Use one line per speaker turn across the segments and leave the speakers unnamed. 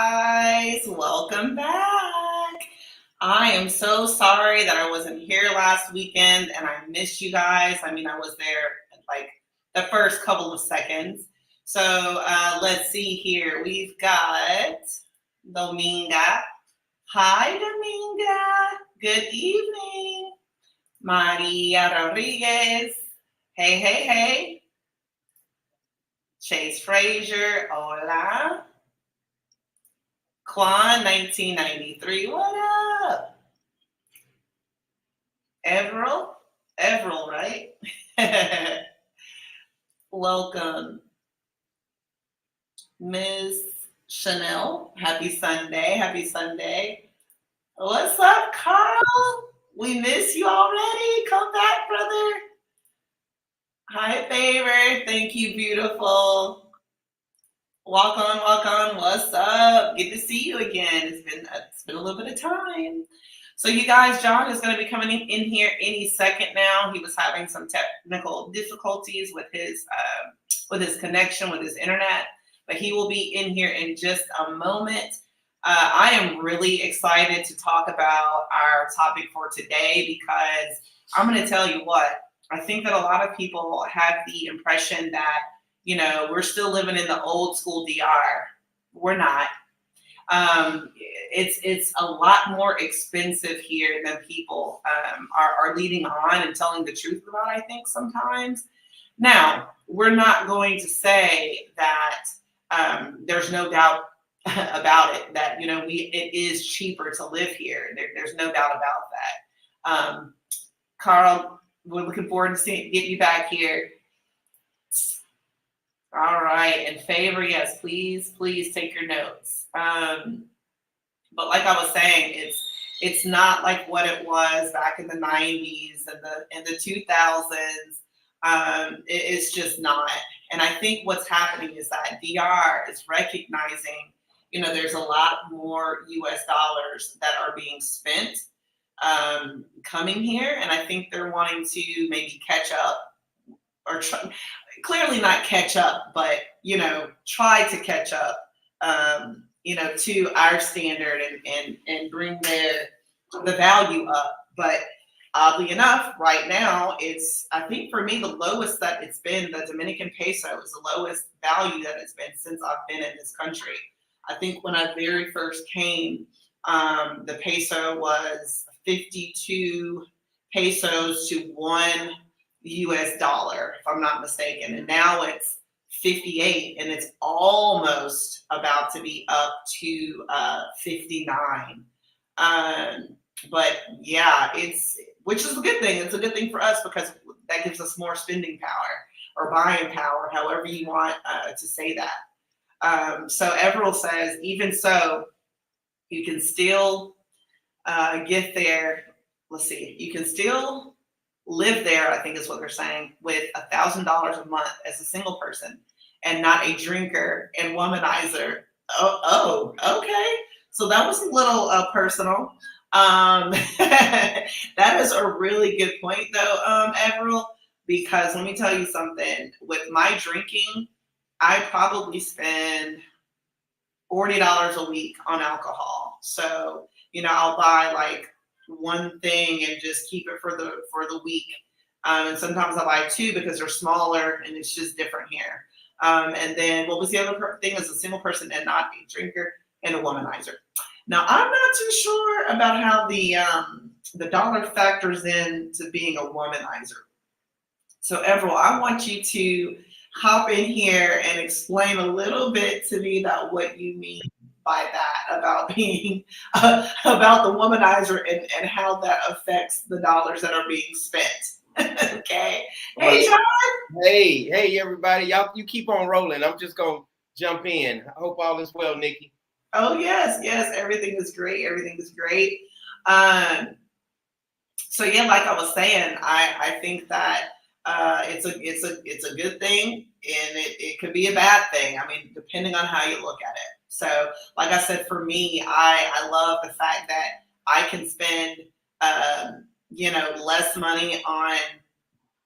guys, welcome back. I am so sorry that I wasn't here last weekend and I missed you guys. I mean, I was there like the first couple of seconds. So let's see here. We've got Dominga. Hi, Dominga. Good evening. Maria Rodriguez. Hey, hey, hey. Chase Frazier. Hola. Quan 1993, what up? Everil, right? Welcome. Ms. Chanel, happy Sunday. What's up, Carl? We miss you already. Come back, brother. Hi, Favor. Thank you, beautiful. Walk on. What's up? Good to see you again. It's been a little bit of time. So you guys, John is going to be coming in here any second now. He was having some technical difficulties with his connection with his internet, but he will be in here in just a moment. I am really excited to talk about our topic for today because I'm going to tell you what, I think that a lot of people have the impression that we're still living in the old school DR. We're not. It's a lot more expensive here than people are leading on and telling the truth about, I think, sometimes. Now, we're not going to say that there's no doubt about it, that, it is cheaper to live here. There's no doubt about that. Carl, we're looking forward to getting you back here. All right, and Favor, yes, please take your notes. But like I was saying, it's not like what it was back in the 90s and the 2000s. It's just not. And I think what's happening is that DR is recognizing, there's a lot more US dollars that are being spent coming here, and I think they're wanting to maybe catch up or clearly not catch up, but try to catch up, to our standard and bring the value up. But oddly enough, right now I think for me the lowest that it's been, the Dominican peso is the lowest value that it's been since I've been in this country. I think when I very first came, the peso was 52 pesos to one US dollar, if I'm not mistaken. And now it's 58, and it's almost about to be up to 59. But yeah, which is a good thing. It's a good thing for us because that gives us more spending power or buying power, however you want to say that. So Everil says, even so, you can still get there. Let's see, you can still live there, I think is what they're saying, with $1,000 a month as a single person and not a drinker and womanizer. Oh, okay. So that was a little personal. That is a really good point, though, Everil, because let me tell you something. With my drinking, I probably spend $40 a week on alcohol. So, I'll buy like one thing and just keep it for the week. And sometimes I buy two because they're smaller and it's just different here. And then what was the other thing? As a single person and not a drinker and a womanizer. Now, I'm not too sure about how the dollar factors into being a womanizer. So Everil, I want you to hop in here and explain a little bit to me about what you mean by that, about being about the womanizer and how that affects the dollars that are being spent. Okay. Hey, John.
Hey, everybody. Y'all, you keep on rolling. I'm just going to jump in. I hope all is well, Nikki.
Oh, yes. Everything is great. So yeah, like I was saying, I think that it's a good thing, and it could be a bad thing. I mean, depending on how you look at it. So, like I said, for me, I love the fact that I can spend less money on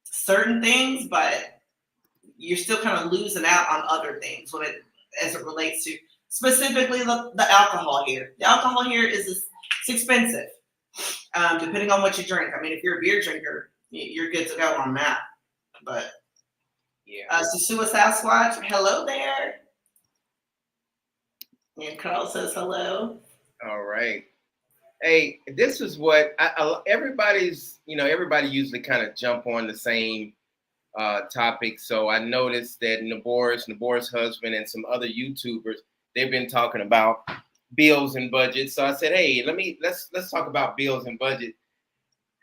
certain things, but you're still kind of losing out on other things as it relates to specifically the alcohol here. The alcohol here is expensive, depending on what you drink. I mean, if you're a beer drinker, you're good to go on that. But
yeah.
Sasua Sasquatch, hello there. And Carl says hello.
All right. Hey, this is what everybody's, everybody usually kind of jump on the same topic. So I noticed that Nabor's husband, and some other YouTubers, they've been talking about bills and budget. So I said, hey, let's talk about bills and budget.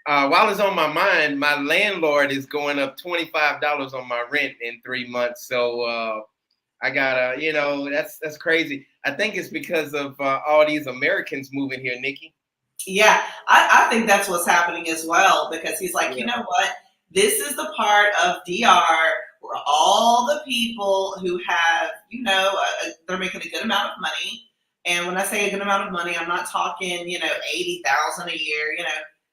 While it's on my mind, my landlord is going up $25 on my rent in 3 months. So I gotta, that's crazy. I think it's because of all these Americans moving here, Nikki.
Yeah, I think that's what's happening as well, because he's like, you know what? This is the part of DR where all the people who have, they're making a good amount of money. And when I say a good amount of money, I'm not talking, $80,000 a year,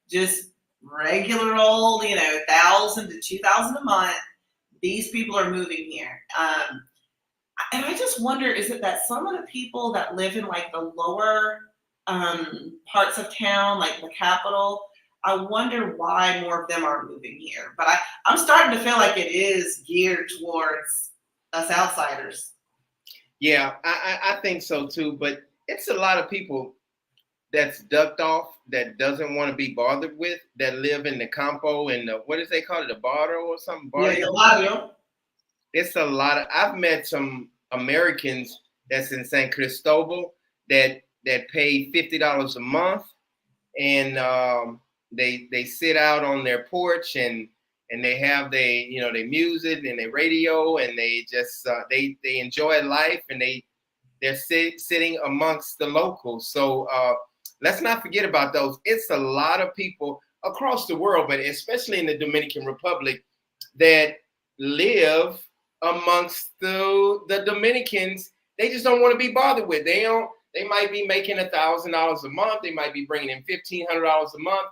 just regular old, $1,000 to $2,000 a month. These people are moving here. And I just wonder, is it that some of the people that live in like the lower parts of town, like the capital, I wonder why more of them are moving here. But I'm starting to feel like it is geared towards us outsiders.
Yeah, I think so too. But it's a lot of people that's ducked off, that doesn't want to be bothered with, that live in the campo and what does they call it, the barrio or something?
Barrio? Yeah, the barrio.
It's a lot of. I've met some Americans that's in San Cristobal that pay $50 a month, and they sit out on their porch and they have their music and their radio, and they just they enjoy life, and they're sitting amongst the locals. So let's not forget about those. It's a lot of people across the world, but especially in the Dominican Republic, that live amongst the Dominicans. They just don't want to be bothered with. They might be making $1,000 a month. They might be bringing in $1,500 a month.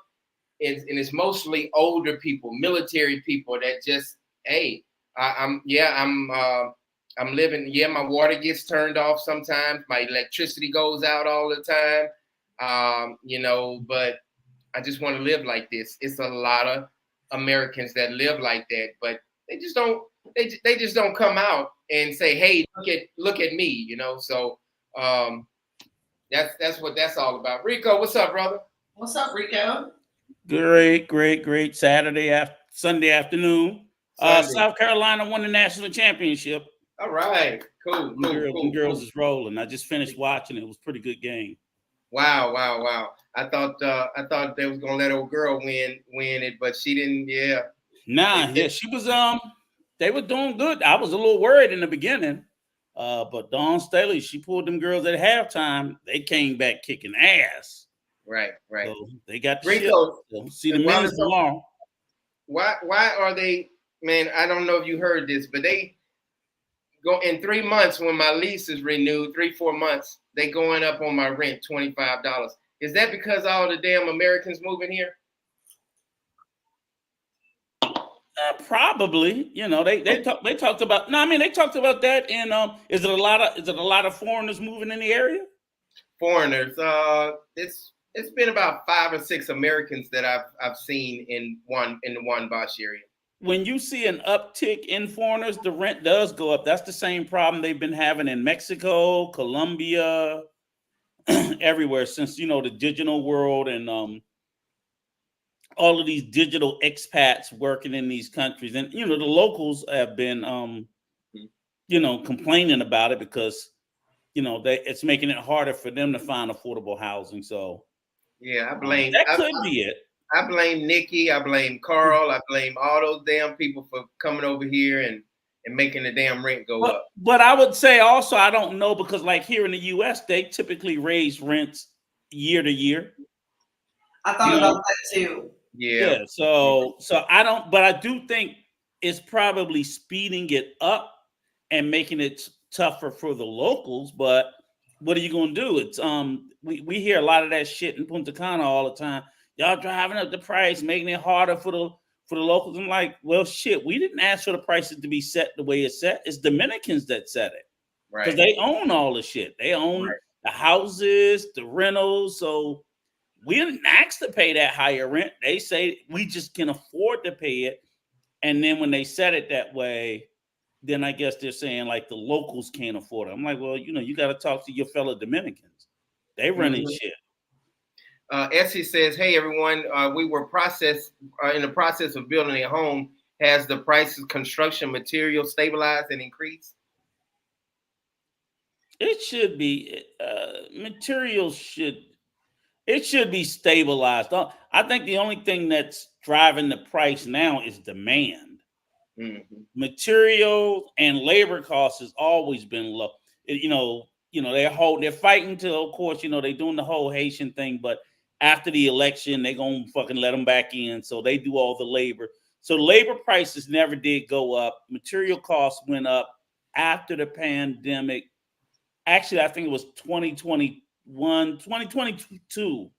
And it's mostly older people, military people that just, hey, I'm living. Yeah, my water gets turned off sometimes. My electricity goes out all the time. But I just want to live like this. It's a lot of Americans that live like that, but they just don't. They just don't come out and say, hey, look at me. So that's what that's all about. Rico, what's up, brother?
What's up, Rico?
Great Sunday afternoon. South Carolina won the national championship.
All right, cool.
Girls is rolling. I just finished watching it. It was a pretty good game.
Wow. I thought they was gonna let old girl win it, but she didn't. Yeah.
She was. They were doing good. I was a little worried in the beginning, but Dawn Staley, she pulled them girls at halftime. They came back kicking ass.
Right.
So they got the
Rico,
shit. See the men's tomorrow.
Why are they, man? I don't know if you heard this, but they go in 3 months when my lease is renewed, 3-4 months, they going up on my rent $25. Is that because all the damn Americans moving here?
Probably, they talked about. No, I mean they talked about that. And is it a lot of foreigners moving in the area?
Foreigners. It's been about 5 or 6 Americans that I've seen in the Juan Bosch area.
When you see an uptick in foreigners, the rent does go up. That's the same problem they've been having in Mexico, Colombia, everywhere since the digital world and all of these digital expats working in these countries. And, the locals have been, complaining about it because, it's making it harder for them to find affordable housing. So,
yeah,
that could be it.
I blame Nikki. I blame Carl. I blame all those damn people for coming over here and making the damn rent go up.
But I would say also, I don't know, because like here in the U.S., they typically raise rents year to year.
I thought about that too.
Yeah.
So I don't, but I do think it's probably speeding it up and making it tougher for the locals. But what are you going to do? It's we hear a lot of that shit in Punta Cana all the time. Y'all driving up the price, making it harder for the locals. I'm like, well, shit, we didn't ask for the prices to be set the way it's set. It's Dominicans that set it. because they own all the shit. They own the houses, the rentals. So we didn't ask to pay that higher rent. They say we just can afford to pay it. And then when they said it that way, then I guess they're saying like the locals can't afford it. I'm like, well, you got to talk to your fellow Dominicans. They running shit.
Essie says, hey, everyone, we were in the process of building a home. Has the prices of construction material stabilized and increased?
It should be. Materials should be stabilized. I think the only thing that's driving the price now is demand.
Mm-hmm.
Material and labor costs has always been low. They're fighting till, of course, they're doing the whole Haitian thing, but after the election, they're gonna fucking let them back in. So they do all the labor. So labor prices never did go up. Material costs went up after the pandemic. Actually, I think it was 2021, 2022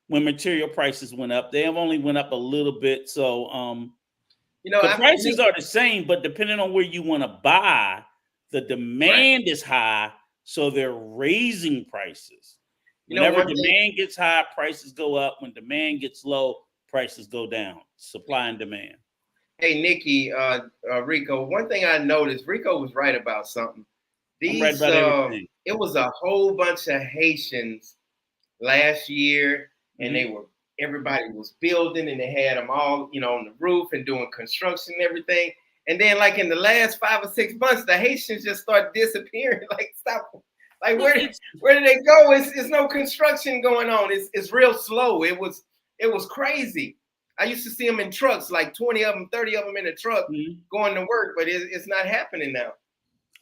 when material prices went up. They have only went up a little bit. So the prices are the same, but depending on where you want to buy, the demand is high, so they're raising prices. Whenever demand gets high, prices go up. When demand gets low, prices go down. Supply and demand.
Hey, Nikki, Rico, one thing I noticed, Rico was right about something.
I'm right about everything.
It was a whole bunch of Haitians last year, and everybody was building, and they had them all, on the roof and doing construction and everything. And then, like in the last 5 or 6 months, the Haitians just start disappearing. Like, stop. Like, where did they go? It's no construction going on. It's real slow. It was crazy. I used to see them in trucks, like 20 of them, 30 of them in a truck going to work, but it's not happening now.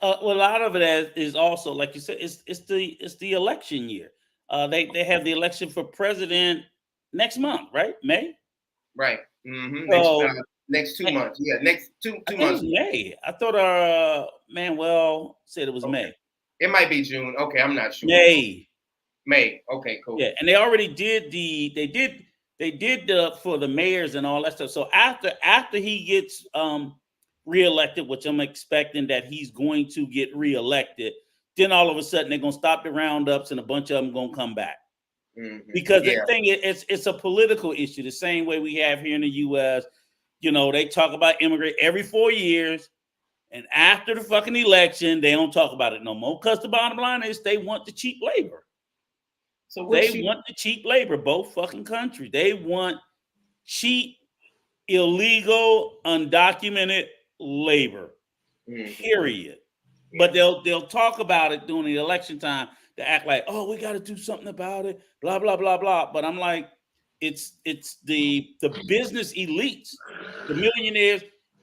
Well, a lot of it is also, like you said, it's the election year. They have the election for president next month, right? May.
Right. Mm-hmm.
So,
next 2 months. Yeah, next two months.
It was May. I thought Manuel said it was May.
It might be June. Okay, I'm not sure.
May.
Okay, cool.
Yeah, and they already did for the mayors and all that stuff. So after he gets reelected, which I'm expecting that he's going to get reelected, then all of a sudden they're gonna stop the roundups and a bunch of them gonna come back. Mm-hmm. Because the thing is, it's a political issue, the same way we have here in the U.S. They talk about immigrant every 4 years, and after the fucking election, they don't talk about it no more. Because the bottom line is they want the cheap labor. So they want the cheap labor, both fucking countries. They want cheap, illegal, undocumented labor. Period. But they'll talk about it during the election time to act like, oh, we got to do something about it, blah blah blah blah. But I'm like, it's the business elites, the millionaires,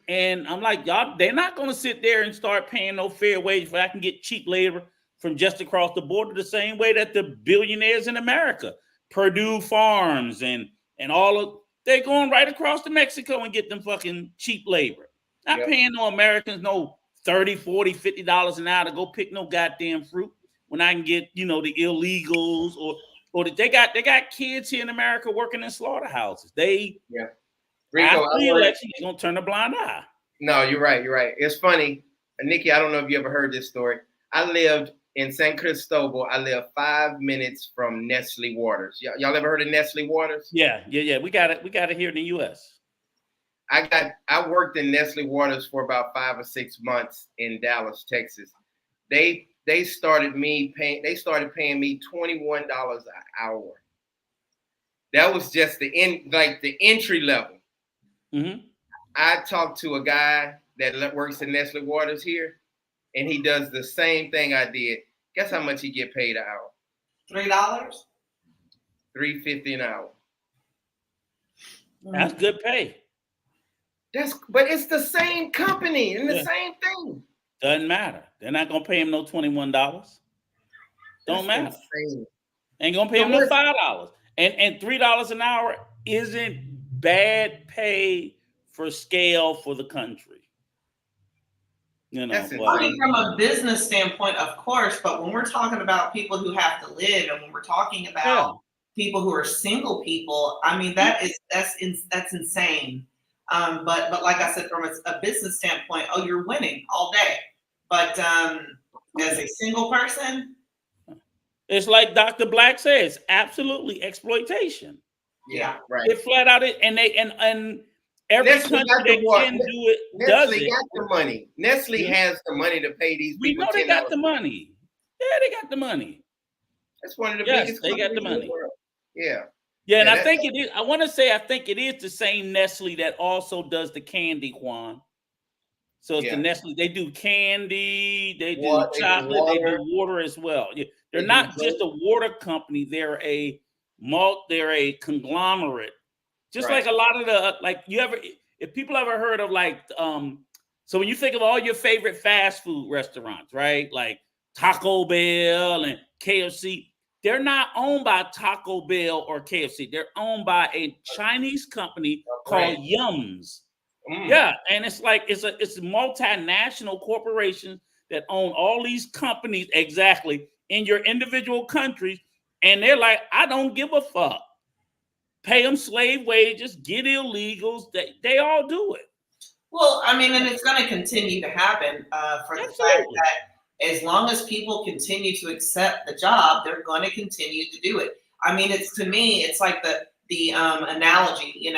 and I'm like, y'all, they're not going to sit there and start paying no fair wage if I can get cheap labor from just across the border, the same way that the billionaires in America, Purdue Farms and all of, they're going right across to Mexico and get them fucking cheap labor. Not paying no Americans no $30, $40, $50 an hour to go pick no goddamn fruit when I can get, the illegals or they got kids here in America working in slaughterhouses. After the election, they're gonna turn a blind eye.
No, you're right. It's funny. Nikki, I don't know if you ever heard this story. I lived in San Cristobal. I lived 5 minutes from Nestle Waters. Y'all ever heard of Nestle Waters?
Yeah. We got it here in the US.
I worked in Nestle Waters for about 5 or 6 months in Dallas, Texas. They started paying me $21 an hour. That was just the entry level. Mm-hmm. I talked to a guy that works in Nestle Waters here, and he does the same thing I did. Guess how much he get paid an hour?
$3?
$3.50 an hour.
That's good pay.
But it's the same company and the same thing.
Doesn't matter. They're not gonna pay him no $21. Don't matter. Insane. Ain't gonna pay him no $5. And $3 an hour isn't bad pay for scale for the country.
I mean, from a business standpoint, of course, but when we're talking about people who have to live, and when we're talking about people who are single people, I mean, that's insane. But like I said, from a business standpoint, you're winning all day. But as a single person.
It's like Dr. Black says, absolutely exploitation.
Yeah, right.
It flat out it, and every
Nestle
country
got the
that
water.
can do it does
Nestle
it.
got the money. Nestle has the money to pay these
We
people.
know they got the money. Yeah, they got the money.
That's one of the
Yes,
biggest
they got the
companies in
money.
the world. Yeah.
Yeah, and I think it is. I want to say I think it is the same Nestle that also does the candy, Juan. So it's the Nestle. They do candy, they do chocolate, they do water as well. Yeah, they're not just a water company. They're a conglomerate. Just like a lot of the if people ever heard of so when you think of all your favorite fast food restaurants, right? Like Taco Bell and KFC, they're not owned by Taco Bell or KFC. They're owned by a Chinese company called Yums. Yeah, and it's multinational corporations that own all these companies exactly in your individual countries, and they're like, I don't give a fuck. Pay them slave wages, get illegals. They all do it.
Well, I mean, and it's going to continue to happen for the fact that as long as people continue to accept the job, they're going to continue to do it. I mean, to me, it's like the analogy,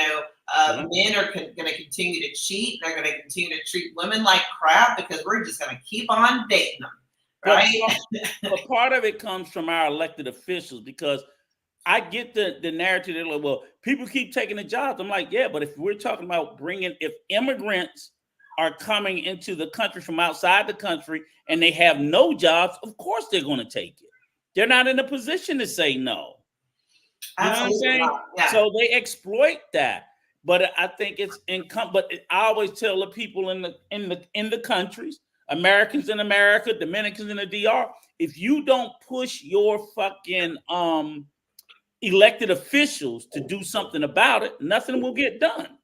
men are going to continue to cheat. They're going to continue to treat women like crap because we're just going to keep on dating them, right?
But part of it comes from our elected officials, because I get the narrative. They're like, well, people keep taking the jobs. I'm like, yeah, but if we're talking about if immigrants are coming into the country from outside the country and they have no jobs, of course they're going to take it. They're not in a position to say no. You know what I'm saying? Yeah. So they exploit that. But I think it's but I always tell the people in the countries, Americans in America, Dominicans in the DR, if you don't push your fucking elected officials to do something about it, nothing will get done.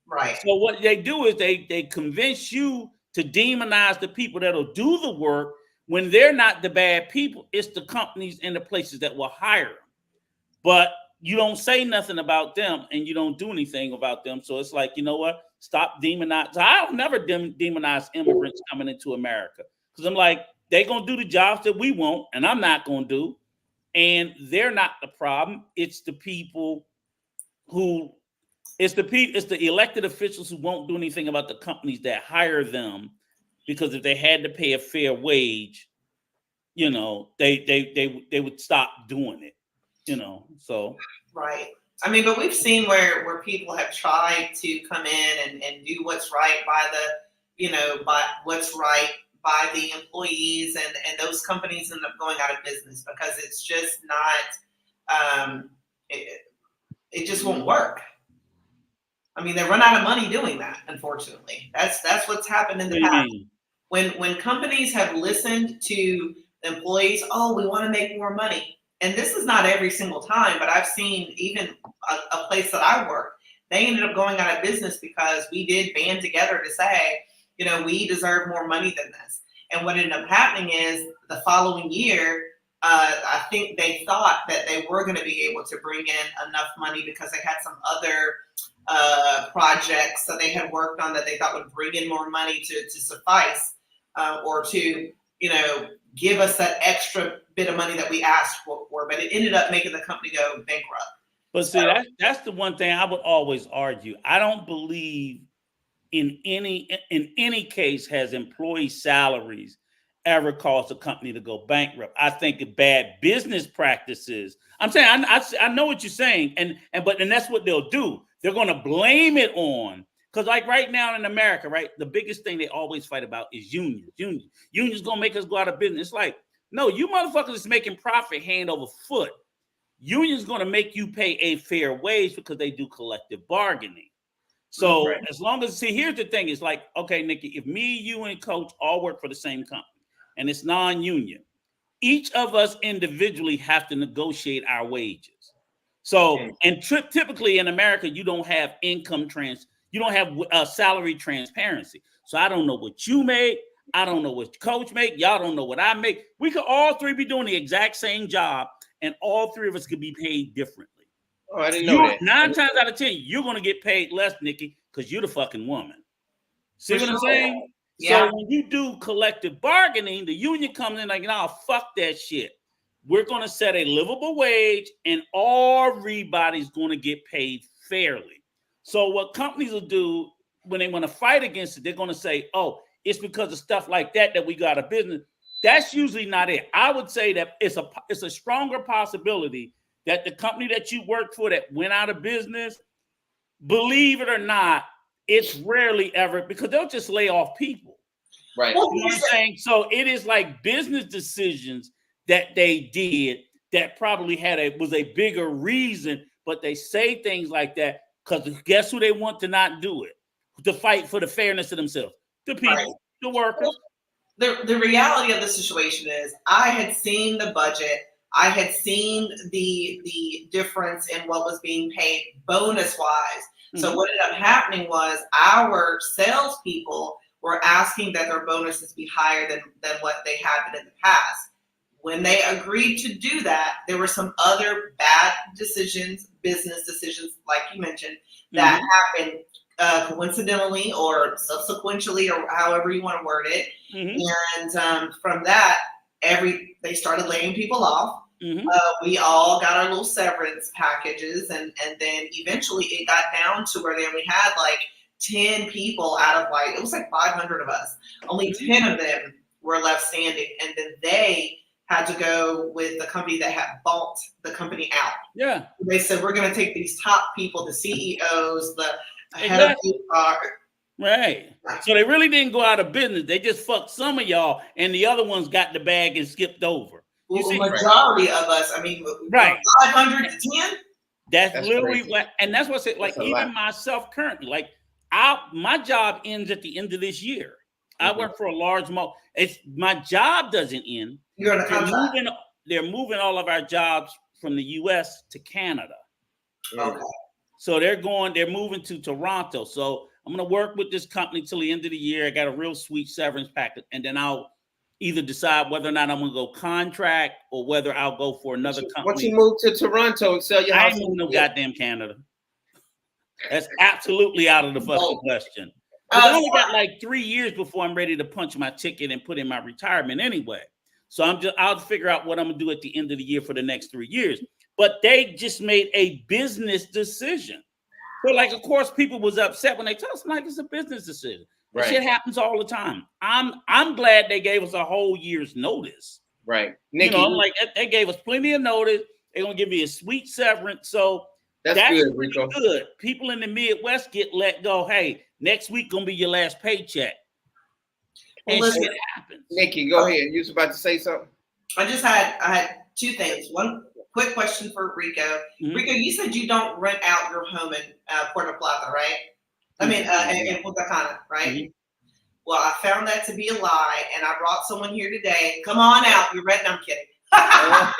Right.
So what they do is they convince you to demonize the people that'll do the work when they're not the bad people. It's the companies and the places that will hire them. But you don't say nothing about them and you don't do anything about them. So it's like, you know what? Stop demonizing. I'll never demonize immigrants coming into America, because I'm like, they're going to do the jobs that we want and I'm not going to do. And they're not the problem. It's the people it's the elected officials who won't do anything about the companies that hire them, because if they had to pay a fair wage, they would stop doing it, so.
Right. I mean, but we've seen where people have tried to come in and do what's right by what's right by the employees, and those companies end up going out of business because it's just not, it just won't work. I mean, they run out of money doing that, unfortunately. That's what's happened in the past. When companies have listened to employees, oh, we want to make more money. And this is not every single time, but I've seen even a place that I work, they ended up going out of business because we did band together to say, we deserve more money than this. And what ended up happening is the following year, I think they thought that they were going to be able to bring in enough money because they had some other projects that they had worked on that they thought would bring in more money to suffice or to, give us that extra bit of money that we asked for. But it ended up making the company go bankrupt.
But see, that's the one thing I would always argue. I don't believe in any case has employee salaries ever caused a company to go bankrupt. I think bad business practices. I'm saying I know what you're saying, and that's what they'll do. They're going to blame it on, because like right now in America, right, the biggest thing they always fight about is unions. Unions going to make us go out of business. It's like, no, you motherfuckers is making profit hand over foot. Unions going to make you pay a fair wage because they do collective bargaining. So as long as, here's the thing, it's like, okay, Nikki, if me, you, and Coach all work for the same company and it's non-union, each of us individually have to negotiate our wages. So, and typically in America, you don't have you don't have salary transparency. So I don't know what you make. I don't know what Coach make. Y'all don't know what I make. We could all three be doing the exact same job, and all three of us could be paid differently.
Oh, I didn't know that.
9 times out of 10, you're going to get paid less, Nikki, because you're the fucking woman. See what I'm saying?
Yeah.
So when you do collective bargaining, the union comes in like, no, fuck that shit. We're going to set a livable wage and everybody's going to get paid fairly. So what companies will do when they want to fight against it, they're going to say, oh, it's because of stuff like that we got a business. That's usually not it. I would say that it's a stronger possibility that the company that you work for that went out of business, believe it or not, it's rarely ever, because they'll just lay off people.
Right.
You know what I'm saying? So it is like business decisions that they did that probably was a bigger reason, but they say things like that because guess who they want to not do it? To fight for the fairness of themselves. The people, right. The workers.
The reality of the situation is I had seen the budget. I had seen the difference in what was being paid bonus wise. So what ended up happening was our salespeople were asking that their bonuses be higher than what they had been in the past. When they agreed to do that, there were some other bad decisions, business decisions, like you mentioned, that happened coincidentally or subsequently, or however you want to word it. And from that, they started laying people off. We all got our little severance packages, and then eventually it got down to where then we had like 10 people out of it was like 500 of us. Only 10 of them were left standing, and then they had to go with the company that had bought the company out.
Yeah.
They said, we're going to take these top people, the CEOs, the head of HR.
Right. So they really didn't go out of business. They just fucked some of y'all, and the other ones got the bag and skipped over.
Well, the majority of us, I mean,
right,
500 to 10.
That's literally what, and that's what I said. Like even myself currently, like my job ends at the end of this year. I work for a large my job doesn't end.
You're on a contract.
They're moving all of our jobs from the U.S. to Canada.
Okay.
So they're moving to Toronto. So I'm going to work with this company till the end of the year. I got a real sweet severance package, and then I'll either decide whether or not I'm going to go contract or whether I'll go for another company.
Once you move to Toronto and sell your house,
I ain't moving no goddamn Canada. That's absolutely out of the fucking question. I only got like 3 years before I'm ready to punch my ticket and put in my retirement anyway. So I'll figure out what I'm gonna do at the end of the year for the next 3 years. But they just made a business decision. So like, of course, people was upset when they told us like it's a business decision. Right. Shit happens all the time. I'm glad they gave us a whole year's notice.
Right. Nikki,
I'm like, they gave us plenty of notice. They're gonna give me a sweet severance. So that's good, Rico. Good. People in the Midwest get let go. Hey, next week gonna be your last paycheck. And shit happens.
Nikki, go ahead. You was about to say something?
I had two things. One quick question for Rico. Rico, you said you don't rent out your home in Puerto Plata, right? I mean, in Punta Cana, right? Well, I found that to be a lie, and I brought someone here today. Come on out. You're renting. I'm kidding.
I'm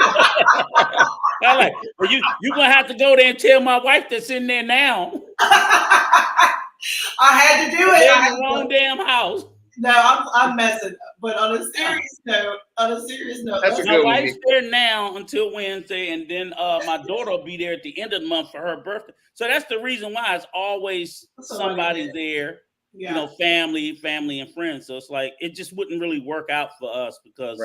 like, well, you're gonna have to go there and tell my wife that's in there now.
I had to do it.
They're in the wrong damn house.
No, I'm messing. But on a serious note,
my wife's there now until Wednesday, and then my daughter will be there at the end of the month for her birthday. So that's the reason why it's always somebody there. Yeah. Family and friends. So it's like it just wouldn't really work out for us because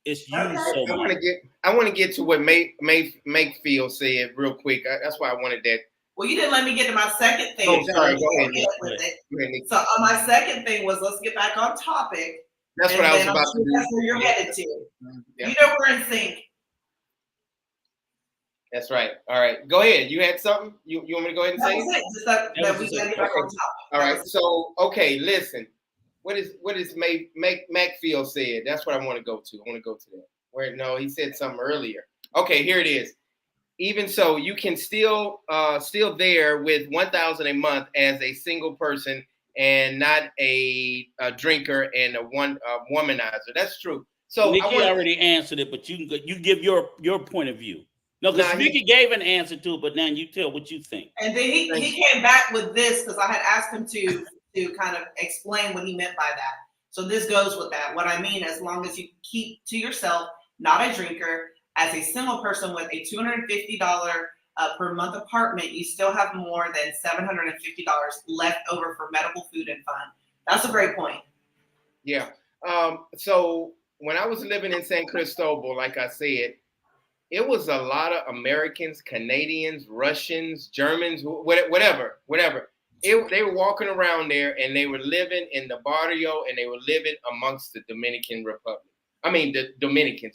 it's used so much.
I want to get to what Makefield said real quick. That's why I wanted that.
Well, you didn't let me get to my second thing.
Oh, sorry. Go ahead.
So my second thing was let's get back on topic.
That's what I was about to do.
That's where you're headed to. Yeah. You know we're in sync.
That's right. All right. Go ahead. You had something? You want me to go ahead and say it?
Just that we got to get back on topic.
All right. So, okay, listen. What is Makefield said? That's what I want to go to. I want to go to that. No, he said something earlier. Okay, here it is. Even so, you can still there with $1,000 a month as a single person and not a drinker and a womanizer. That's true. So
Nikki already answered it, but you give your point of view. No, because Nikki gave an answer to it, but now you tell what you think.
And then he came back with this because I had asked him to kind of explain what he meant by that. So this goes with that. What I mean, as long as you keep to yourself, not a drinker, as a single person with a $250 per month apartment, you still have more than $750 left over for medical, food, and fun. That's a great point.
Yeah. So when I was living in San Cristobal, like I said, it was a lot of Americans, Canadians, Russians, Germans, whatever. They were walking around there and they were living in the barrio and they were living amongst the Dominican Republic. I mean, the Dominican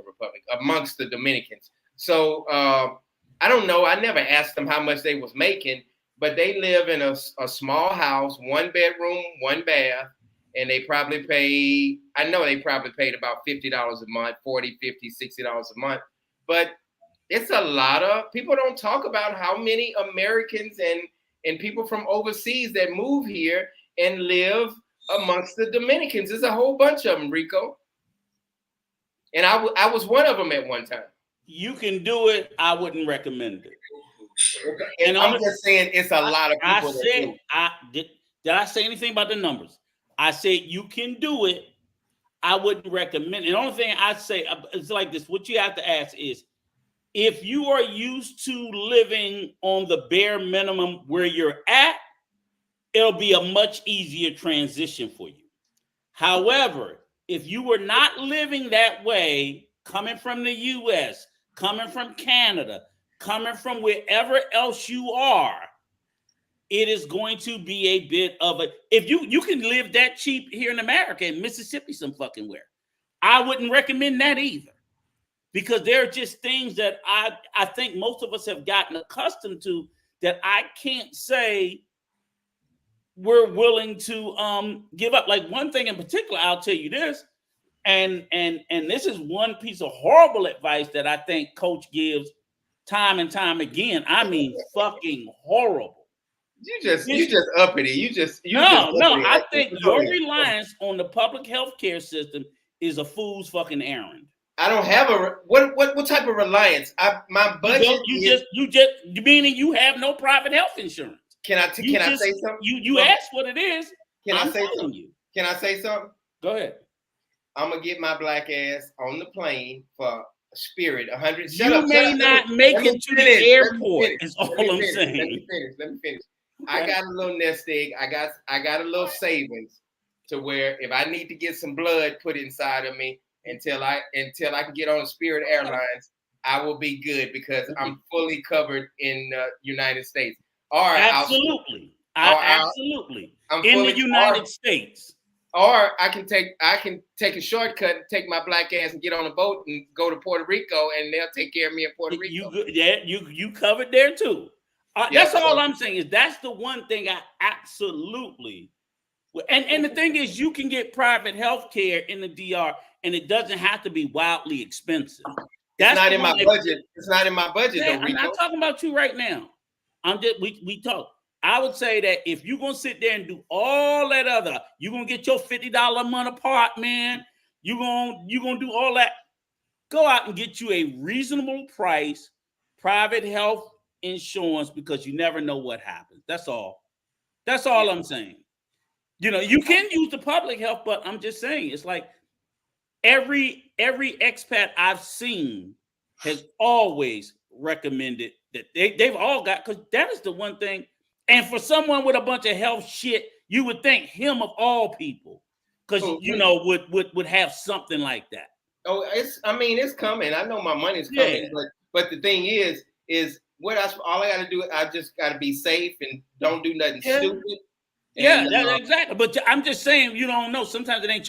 Republic, amongst the Dominicans. So I don't know. I never asked them how much they was making, but they live in a small house, 1 bedroom, 1 bath. And they probably paid, I know they probably paid about $50 a month, $40, $50, $60 a month. But it's a lot of people don't talk about how many Americans and people from overseas that move here and live amongst the Dominicans. There's a whole bunch of them, Rico. And I was one of them at one time.
You can do it. I wouldn't recommend it.
Okay. And I'm just saying it's a lot of people.
Did I say anything about the numbers? I said you can do it. I wouldn't recommend it. The only thing I say is like this. What you have to ask is, if you are used to living on the bare minimum where you're at, it'll be a much easier transition for you. However, if you were not living that way, coming from the US, coming from Canada, coming from wherever else you are, it is going to be a bit of a, if you can live that cheap here in America, in Mississippi, some fucking where. I wouldn't recommend that either. Because there are just things that I think most of us have gotten accustomed to that I can't say we're willing to give up. Like one thing in particular, I'll tell you this, and this is one piece of horrible advice that I think Coach gives time and time again. I mean, fucking horrible.
You just uppity.
I think your reliance on the public health care system is a fool's fucking errand.
I don't have what type of reliance? My budget.
You just meaning you have no private health insurance.
Can I say something?
You asked what it is.
Can I say something? Can I say something?
Go ahead.
I'm gonna get my black ass on the plane for Spirit 100.
You may not make it to the airport. Is all I'm saying.
Let me finish.
Okay.
I got a little nest egg. I got a little savings to where if I need to get some blood put inside of me until I can get on Spirit Airlines, I will be good because I'm fully covered in the United States.
Absolutely. In the United States.
Or I can take a shortcut and take my black ass and get on a boat and go to Puerto Rico, and they'll take care of me in Puerto Rico.
You covered there too. That's all I'm saying is that's the one thing I absolutely. And the thing is, you can get private health care in the DR, and it doesn't have to be wildly expensive.
That's not in my budget. It's not in my budget, though, Rico.
I'm not talking about you right now. We talk. I would say that if you're gonna sit there and do all that other, you're gonna get your $50 a month apartment, you're gonna do all that. Go out and get you a reasonable price private health insurance, because you never know what happens. That's all I'm saying. You can use the public health, but I'm just saying it's like every expat I've seen has always recommended that they've all got, because that is the one thing. And for someone with a bunch of health shit, you would think him of all people, because would have something like that.
Oh, it's coming. I know my money's coming, but the thing is all I got to do, I just got to be safe and don't do nothing stupid.
Exactly. But I'm just saying, you don't know. Sometimes it ain't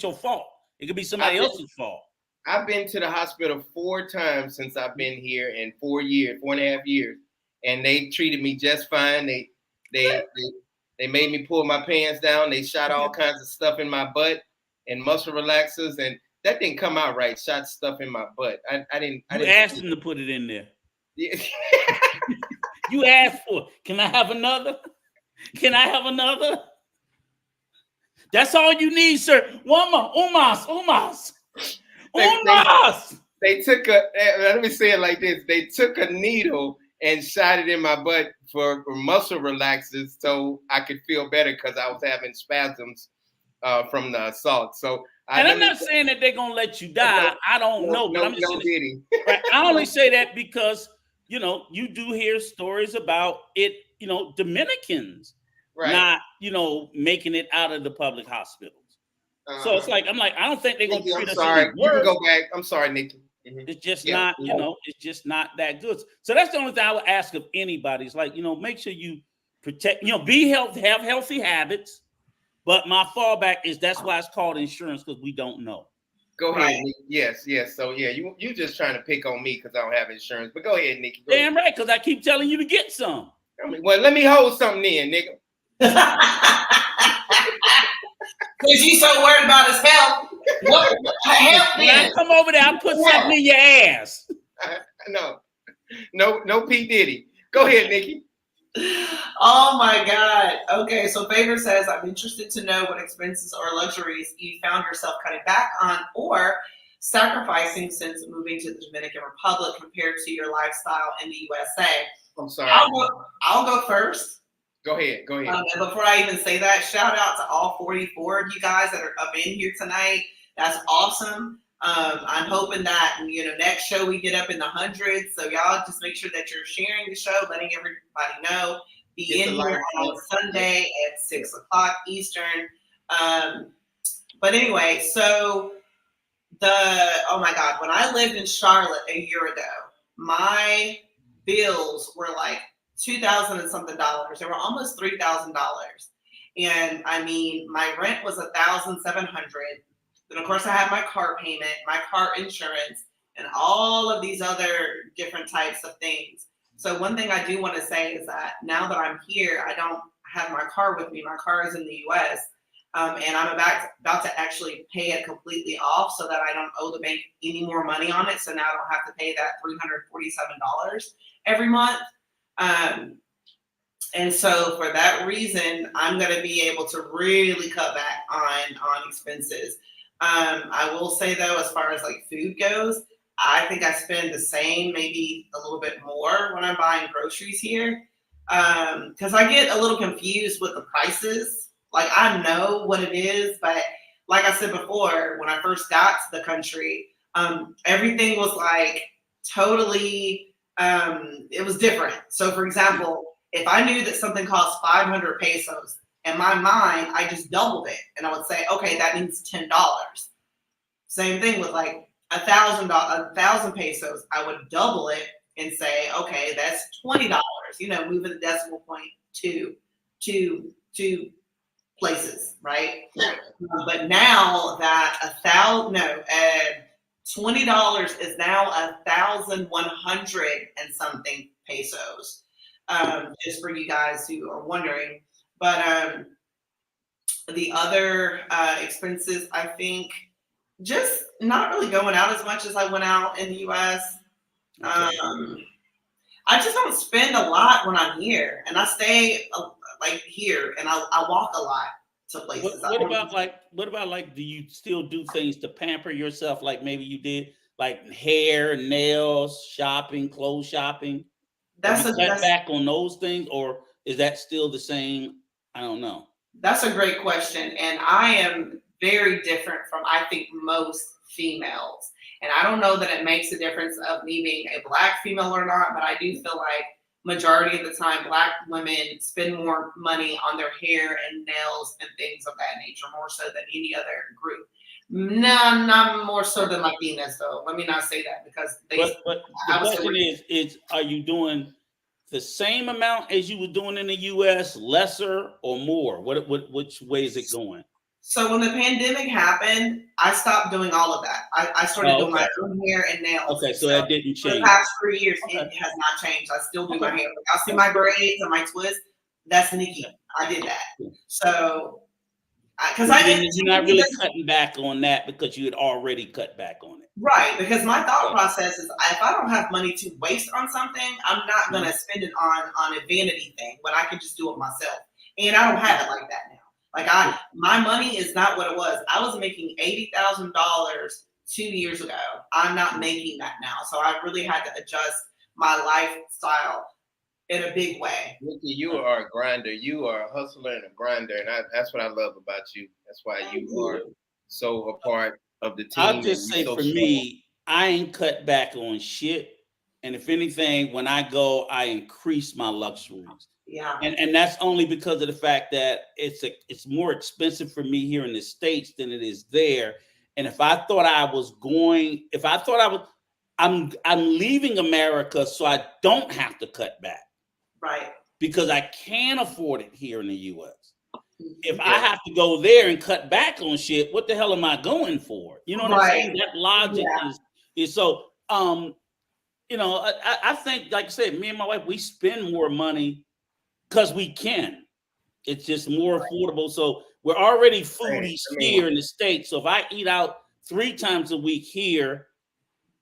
your fault. It could be somebody else's fault.
I've been to the hospital 4 times since I've been here in 4.5 years, and they treated me just fine. They made me pull my pants down. They shot all kinds of stuff in my butt and muscle relaxers, and that didn't come out right. Shot stuff in my butt. I didn't
ask them to put it in there.
Yeah.
You asked for it. Can I have another? Can I have another? That's all you need, sir. One more. Umas.
They took let me say it like this. They took a needle and shot it in my butt for muscle relaxers so I could feel better, because I was having spasms from the assault. So
I'm not saying that they're gonna let you die. I don't know, but I'm just saying, right? I only say that because you do hear stories about it. Dominicans not making it out of the public hospitals. So it's like, I'm like, I don't think they're gonna
Nikki,
treat
I'm
us
sorry.
any
You can
worse.
go back. I'm sorry, Nikki.
It's just
Yeah.
not, it's just not that good. So that's the only thing I would ask of anybody. It's like, make sure you protect, be healthy, have healthy habits. But my fallback is that's why it's called insurance, because we don't know.
Go
Right.
ahead, Nikki. Yes. So yeah, you just trying to pick on me because I don't have insurance. But go ahead, Nikki. Go
Damn
ahead.
right, because I keep telling you to get some.
Well, let me hold something in, nigga.
Because you so worried about his health. What help
When I come over there, I'll put something in your ass.
No P. Diddy. Go ahead, Nikki.
Oh my God. Okay, so Favor says, I'm interested to know what expenses or luxuries you found yourself cutting back on or sacrificing since moving to the Dominican Republic compared to your lifestyle in the USA.
I'm sorry.
I'll go first.
Go ahead.
And before I even say that, shout out to all 44 of you guys that are up in here tonight. That's awesome. I'm hoping that next show we get up in the hundreds. So y'all just make sure that you're sharing the show, letting everybody know. Be in here on Sunday at 6:00 Eastern. But anyway, so oh my God, when I lived in Charlotte a year ago, my bills were like $2,000 and something dollars. They were almost $3,000. And I mean, my rent was $1,700. Then of course I had my car payment, my car insurance, and all of these other different types of things. So one thing I do want to say is that now that I'm here, I don't have my car with me. My car is in the US. And I'm about to actually pay it completely off so that I don't owe the bank any more money on it. So now I don't have to pay that $347 every month. And so for that reason, I'm going to be able to really cut back on expenses. I will say though, as far as like food goes, I think I spend the same, maybe a little bit more when I'm buying groceries here. Because I get a little confused with the prices. Like I know what it is, but like I said before, when I first got to the country, everything was like totally, it was different. So for example, if I knew that something cost 500 pesos, in my mind, I just doubled it. And I would say, okay, that means $10. Same thing with like 1,000 pesos. I would double it and say, okay, that's $20. Moving the decimal point to places, right? But now that $20 is now 1,100 and something pesos. Just for you guys who are wondering. But the other expenses, I think, just not really going out as much as I went out in the US. I just don't spend a lot when I'm here, and I stay like here, and I walk a lot to places.
What about like? Do you still do things to pamper yourself, like maybe you did, like hair, nails, shopping, clothes shopping? Have you cut back on those things, or is that still the same? I don't know.
That's a great question, and I am very different from I think most females. And I don't know that it makes a difference of me being a Black female or not, but I do feel like majority of the time Black women spend more money on their hair and nails and things of that nature, more so than any other group. No, not more so than Latinas, though. Let me not say that because
But the question is are you doing the same amount as you were doing in the US, lesser or more? Which way is it going?
So when the pandemic happened, I stopped doing all of that. I started doing my own hair and nails.
Okay, so that didn't change.
For the past 3 years, it has not changed. I still do my hair. I'll see my braids and my twists. That's Nikki. I did that. So, because
you're not really cutting back on that because you had already cut back on it.
Right, because my thought process is if I don't have money to waste on something, I'm not going to spend it on a vanity thing when I can just do it myself. And I don't have it like that now. Like my money is not what it was. I was making $80,000 2 years ago. I'm not making that now. So I really had to adjust my lifestyle in a big way.
Nikki, you are a grinder. You are a hustler and a grinder. And that's what I love about you. That's why you are so a part of the team.
I'll just say for me, I ain't cut back on shit. And if anything, when I go, I increase my luxuries.
Yeah.
And that's only because of the fact that it's more expensive for me here in the States than it is there. And if I thought I'm leaving America so I don't have to cut back.
Right.
Because I can't afford it here in the US. If
Yeah.
I have to go there and cut back on shit, what the hell am I going for? You know what I'm saying? That logic is so you know, I think, like I said, me and my wife, we spend more money because we can. It's just more affordable. So we're already foodies here in the States. So if I eat out 3 times a week here,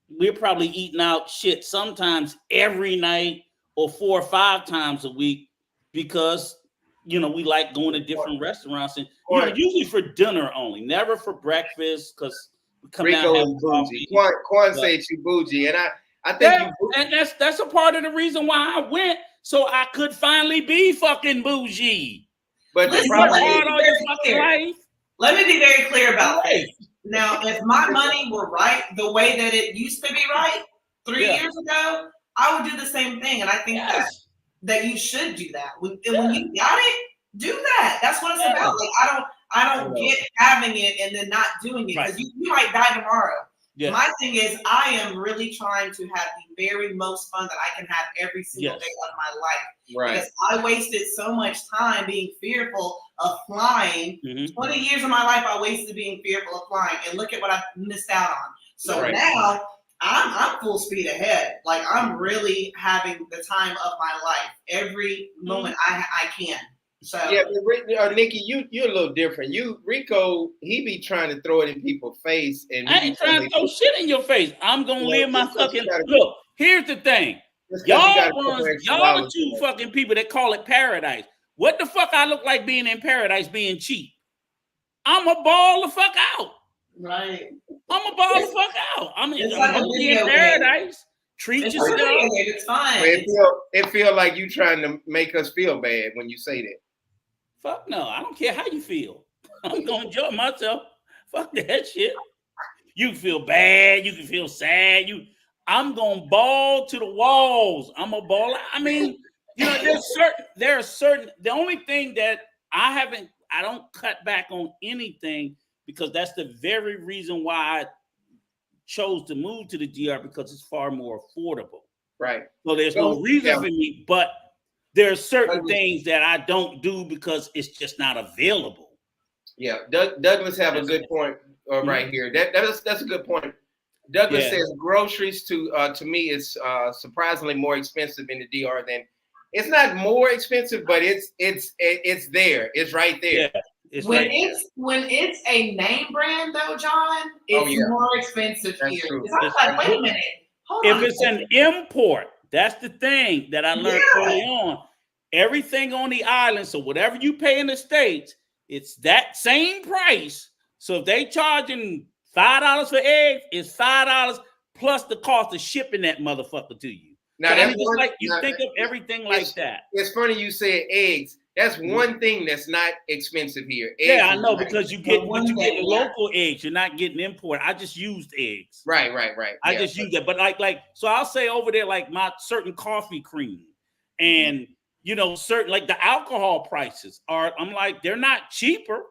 we're probably eating out shit sometimes every night or 4 or 5 times a week because, you know, we like going to different restaurants and, you know, usually for dinner only, never for breakfast because we come down
Rico
and
is bougie. Quan said you bougie, and I think
and that's a part of the reason why I went, so I could finally be fucking bougie.
But
Listen,
work hard all your fucking life.
Let me be very clear about this. Now, if my money were right the way that it used to be right 3 years ago, I would do the same thing. And I think that you should do that. When you got it, do that. That's what it's about. Like I don't get having it and then not doing it because you might die tomorrow. Yeah. My thing is, I am really trying to have the very most fun that I can have every single day of my life.
Right.
Because I wasted so much time being fearful of flying. 20 years of my life I wasted being fearful of flying. And look at what I missed out on. So now I'm full speed ahead. Like I'm really having the time of my life every moment I can. So
yeah, but Nikki, you're a little different. Rico, he be trying to throw it in people's face, and
I ain't trying to throw shit in your face. I'm gonna live my fucking look. Here's the thing, y'all the 2 fucking people that call it paradise. What the fuck I look like being in paradise, being cheap? I'm a ball the fuck out.
Right.
I'm a ball the fuck out. I'm in paradise. Treat yourself.
It's fine.
It feel like you trying to make us feel bad when you say that.
Fuck no, I don't care how you feel. I'm gonna enjoy myself. Fuck that shit. You can feel bad, you can feel sad. I'm gonna ball to the walls. I'm a ball. I mean, you know, there are certain. The only thing that I don't cut back on anything because that's the very reason why I chose to move to the DR because it's far more affordable.
Right.
So there's no reason for me, but there are certain things that I don't do because it's just not available.
Yeah, Douglas have a good point right here. That's a good point. Douglas says groceries to me is surprisingly more expensive in the DR than it's not more expensive, but it's there. It's right there.
Yeah,
when it's a name brand though, John, it's more expensive here.
True.
I'm like, wait a minute.
If it's an import, that's the thing that I learned early on. Everything on the island, so whatever you pay in the States, it's that same price. So if they charging $5 for eggs, it's $5 plus the cost of shipping that motherfucker to you. Now so that's just like you think of everything like that.
It's funny you said eggs. That's one thing that's not expensive here. Eggs
I know because you get local eggs. You're not getting imported. I just used eggs.
Right.
I just use that. But like so I'll say over there like my certain coffee cream and you know certain like the alcohol prices are I'm like they're not cheaper.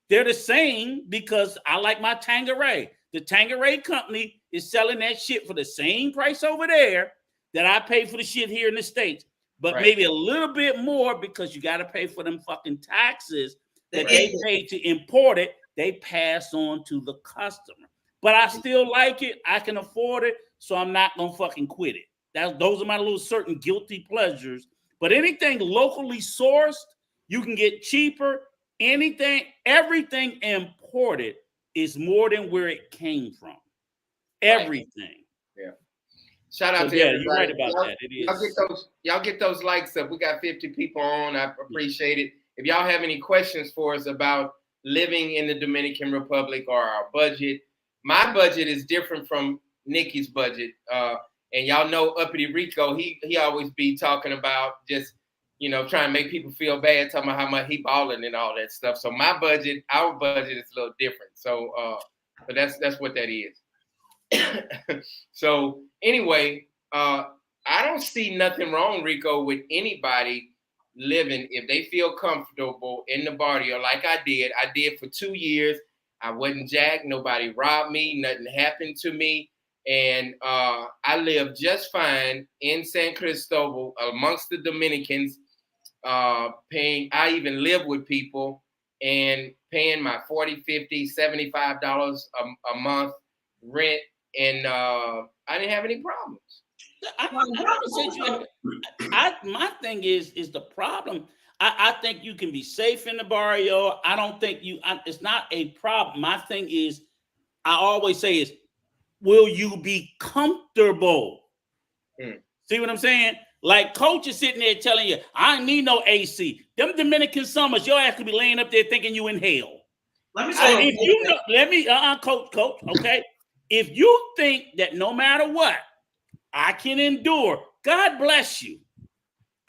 They're the same because I like my Tanqueray. The Tanqueray company is selling that shit for the same price over there that I pay for the shit here in the States. But maybe a little bit more because you got to pay for them fucking taxes that they pay to import it. They pass on to the customer. But I still like it. I can afford it. So I'm not going to fucking quit it. Those are my little certain guilty pleasures. But anything locally sourced, you can get cheaper. Everything imported is more than where it came from. Everything.
Yeah. Shout out to everybody.
You're right about that. It is.
Y'all get those likes up. We got 50 people on. I appreciate it. If y'all have any questions for us about living in the Dominican Republic or our budget, my budget is different from Nikki's budget. And y'all know Uppity Rico, he always be talking about just, you know, trying to make people feel bad, talking about how much he balling and all that stuff. So our budget is a little different. So, but that's what that is. So anyway, I don't see nothing wrong, Rico, with anybody living, if they feel comfortable in the barrio like I did for 2 years. I wasn't jacked. Nobody robbed me. Nothing happened to me. And I lived just fine in San Cristobal amongst the Dominicans, paying. I even lived with people and paying my $40, $50, $75 a month rent. And I didn't have any problems.
My thing is the problem. I think you can be safe in the barrio. I don't think it's not a problem. My thing is, I always say is, will you be comfortable? See what I'm saying? Like Coach is sitting there telling you, I don't need no AC. Them Dominican summers, your ass could be laying up there thinking you in hell.
Let me say,
if you know, coach, okay. If you think that no matter what, I can endure, God bless you.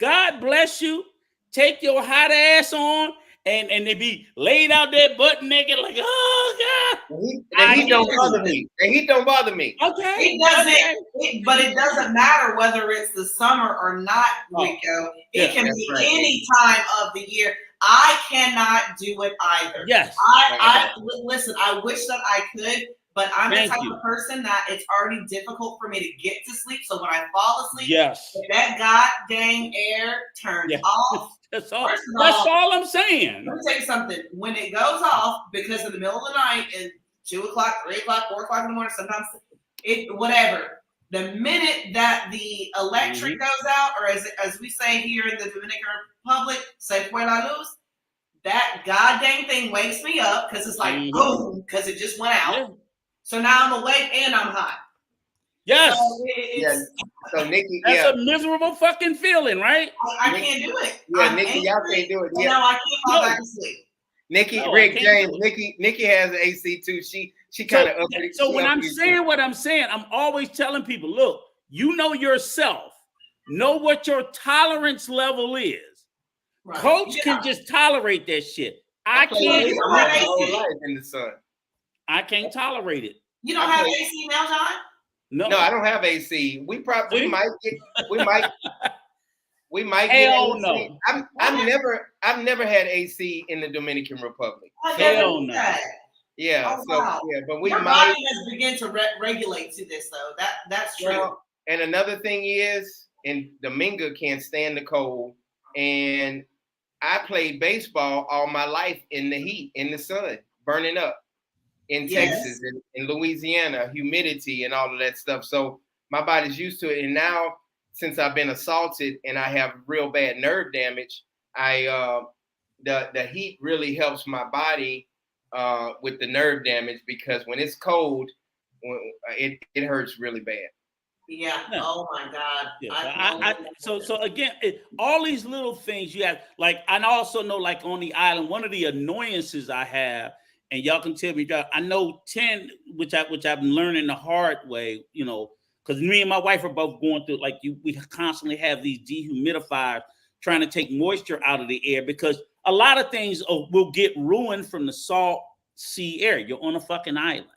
God bless you. Take your hot ass on and they be laid out there butt naked like, oh God.
The heat don't bother me. The heat don't bother me.
Okay.
It doesn't, but it doesn't matter whether it's the summer or not, Rico. It can be any time of the year. I cannot do it either.
Yes.
Listen, I wish that I could, but I'm the type of person that it's already difficult for me to get to sleep. So when I fall asleep, if that goddamn air turns off.
That's all I'm saying.
Let me tell you something. When it goes off, because in the middle of the night, and 2 o'clock, 3 o'clock, 4 o'clock in the morning, sometimes whatever. The minute that the electric goes out, or as we say here in the Dominican Republic, se fue la luz, that goddamn thing wakes me up because it's like boom, because it just went out. Yeah. So now I'm awake and I'm hot.
Yes.
So Nikki,
that's a miserable fucking feeling, right?
I can't do it.
Yeah, Nikki, y'all can't do it.
Yeah. No, I can't fall back to sleep.
Nikki, Rick, James, Nikki has an AC too. She kind of
So when I'm saying what I'm saying, I'm always telling people, look, you know yourself, know what your tolerance level is. Right. Coach can just tolerate that shit. I can't
in the sun.
I can't tolerate it.
You don't have AC now, John?
No, I don't have AC. We might get
Hell
AC.
No.
I've never had AC in the Dominican Republic.
Hell no.
Yeah. But we
Your
might.
body has begun to regulate to this though. That's true.
Well, and another thing is, and Dominga can't stand the cold, and I played baseball all my life in the heat, in the sun, burning up. In Texas, in Louisiana, humidity and all of that stuff. So my body's used to it. And now, since I've been assaulted and I have real bad nerve damage, the heat really helps my body with the nerve damage, because when it's cold, it hurts really bad.
Yeah. Oh my God.
Yeah. So again, all these little things you have, like, I also know, like on the island, one of the annoyances I have. And y'all can tell me, I know 10, which I've been learning the hard way, you know, because me and my wife are both going through, like, we constantly have these dehumidifiers trying to take moisture out of the air, because a lot of things will get ruined from the salt sea air. You're on a fucking island.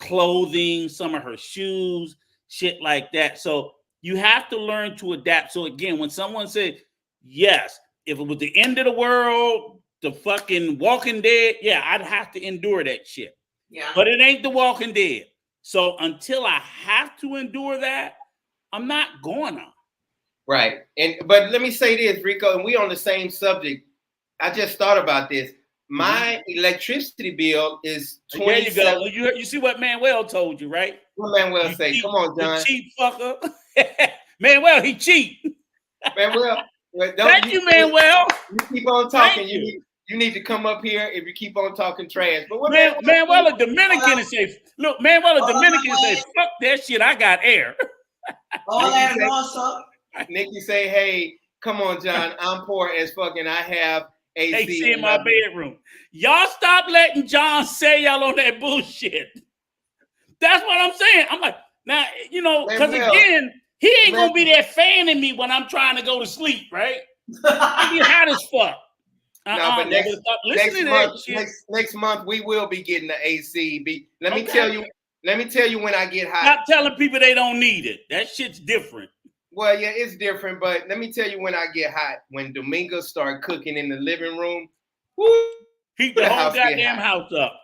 Clothing, some of her shoes, shit like that. So you have to learn to adapt. So again, when someone said, yes, if it was the end of the world, the fucking Walking Dead, I'd have to endure that shit.
Yeah.
But it ain't the Walking Dead. So until I have to endure that, I'm not going on.
Right. But let me say this, Rico, and we on the same subject. I just thought about this. My electricity bill is $27.
There you go. You see what Manuel told you, right?
What Manuel say? Cheap, come on, John.
You cheap fucker. Manuel, he cheap.
Manuel.
Thank you, Manuel.
You keep on talking. You need to come up here if you keep on talking trash. But what
Manuel, a Dominican is safe. Look, Manuel, a Dominican says, fuck that shit. I got air.
Nikki say, hey, come on, John. I'm poor as fuck and I have AC
in my bedroom. Y'all stop letting John say y'all on that bullshit. That's what I'm saying. I'm like, now, you know, because again, he ain't going to be there fanning me when I'm trying to go to sleep, right? He be hot as fuck.
No, but next month we will be getting the AC. Let me tell you when I get hot.
Stop telling people they don't need it. That shit's different.
Well, yeah, it's different, but let me tell you when I get hot. When Domingo start cooking in the living room, woo,
Heat the whole
house get
goddamn
hot.
house up.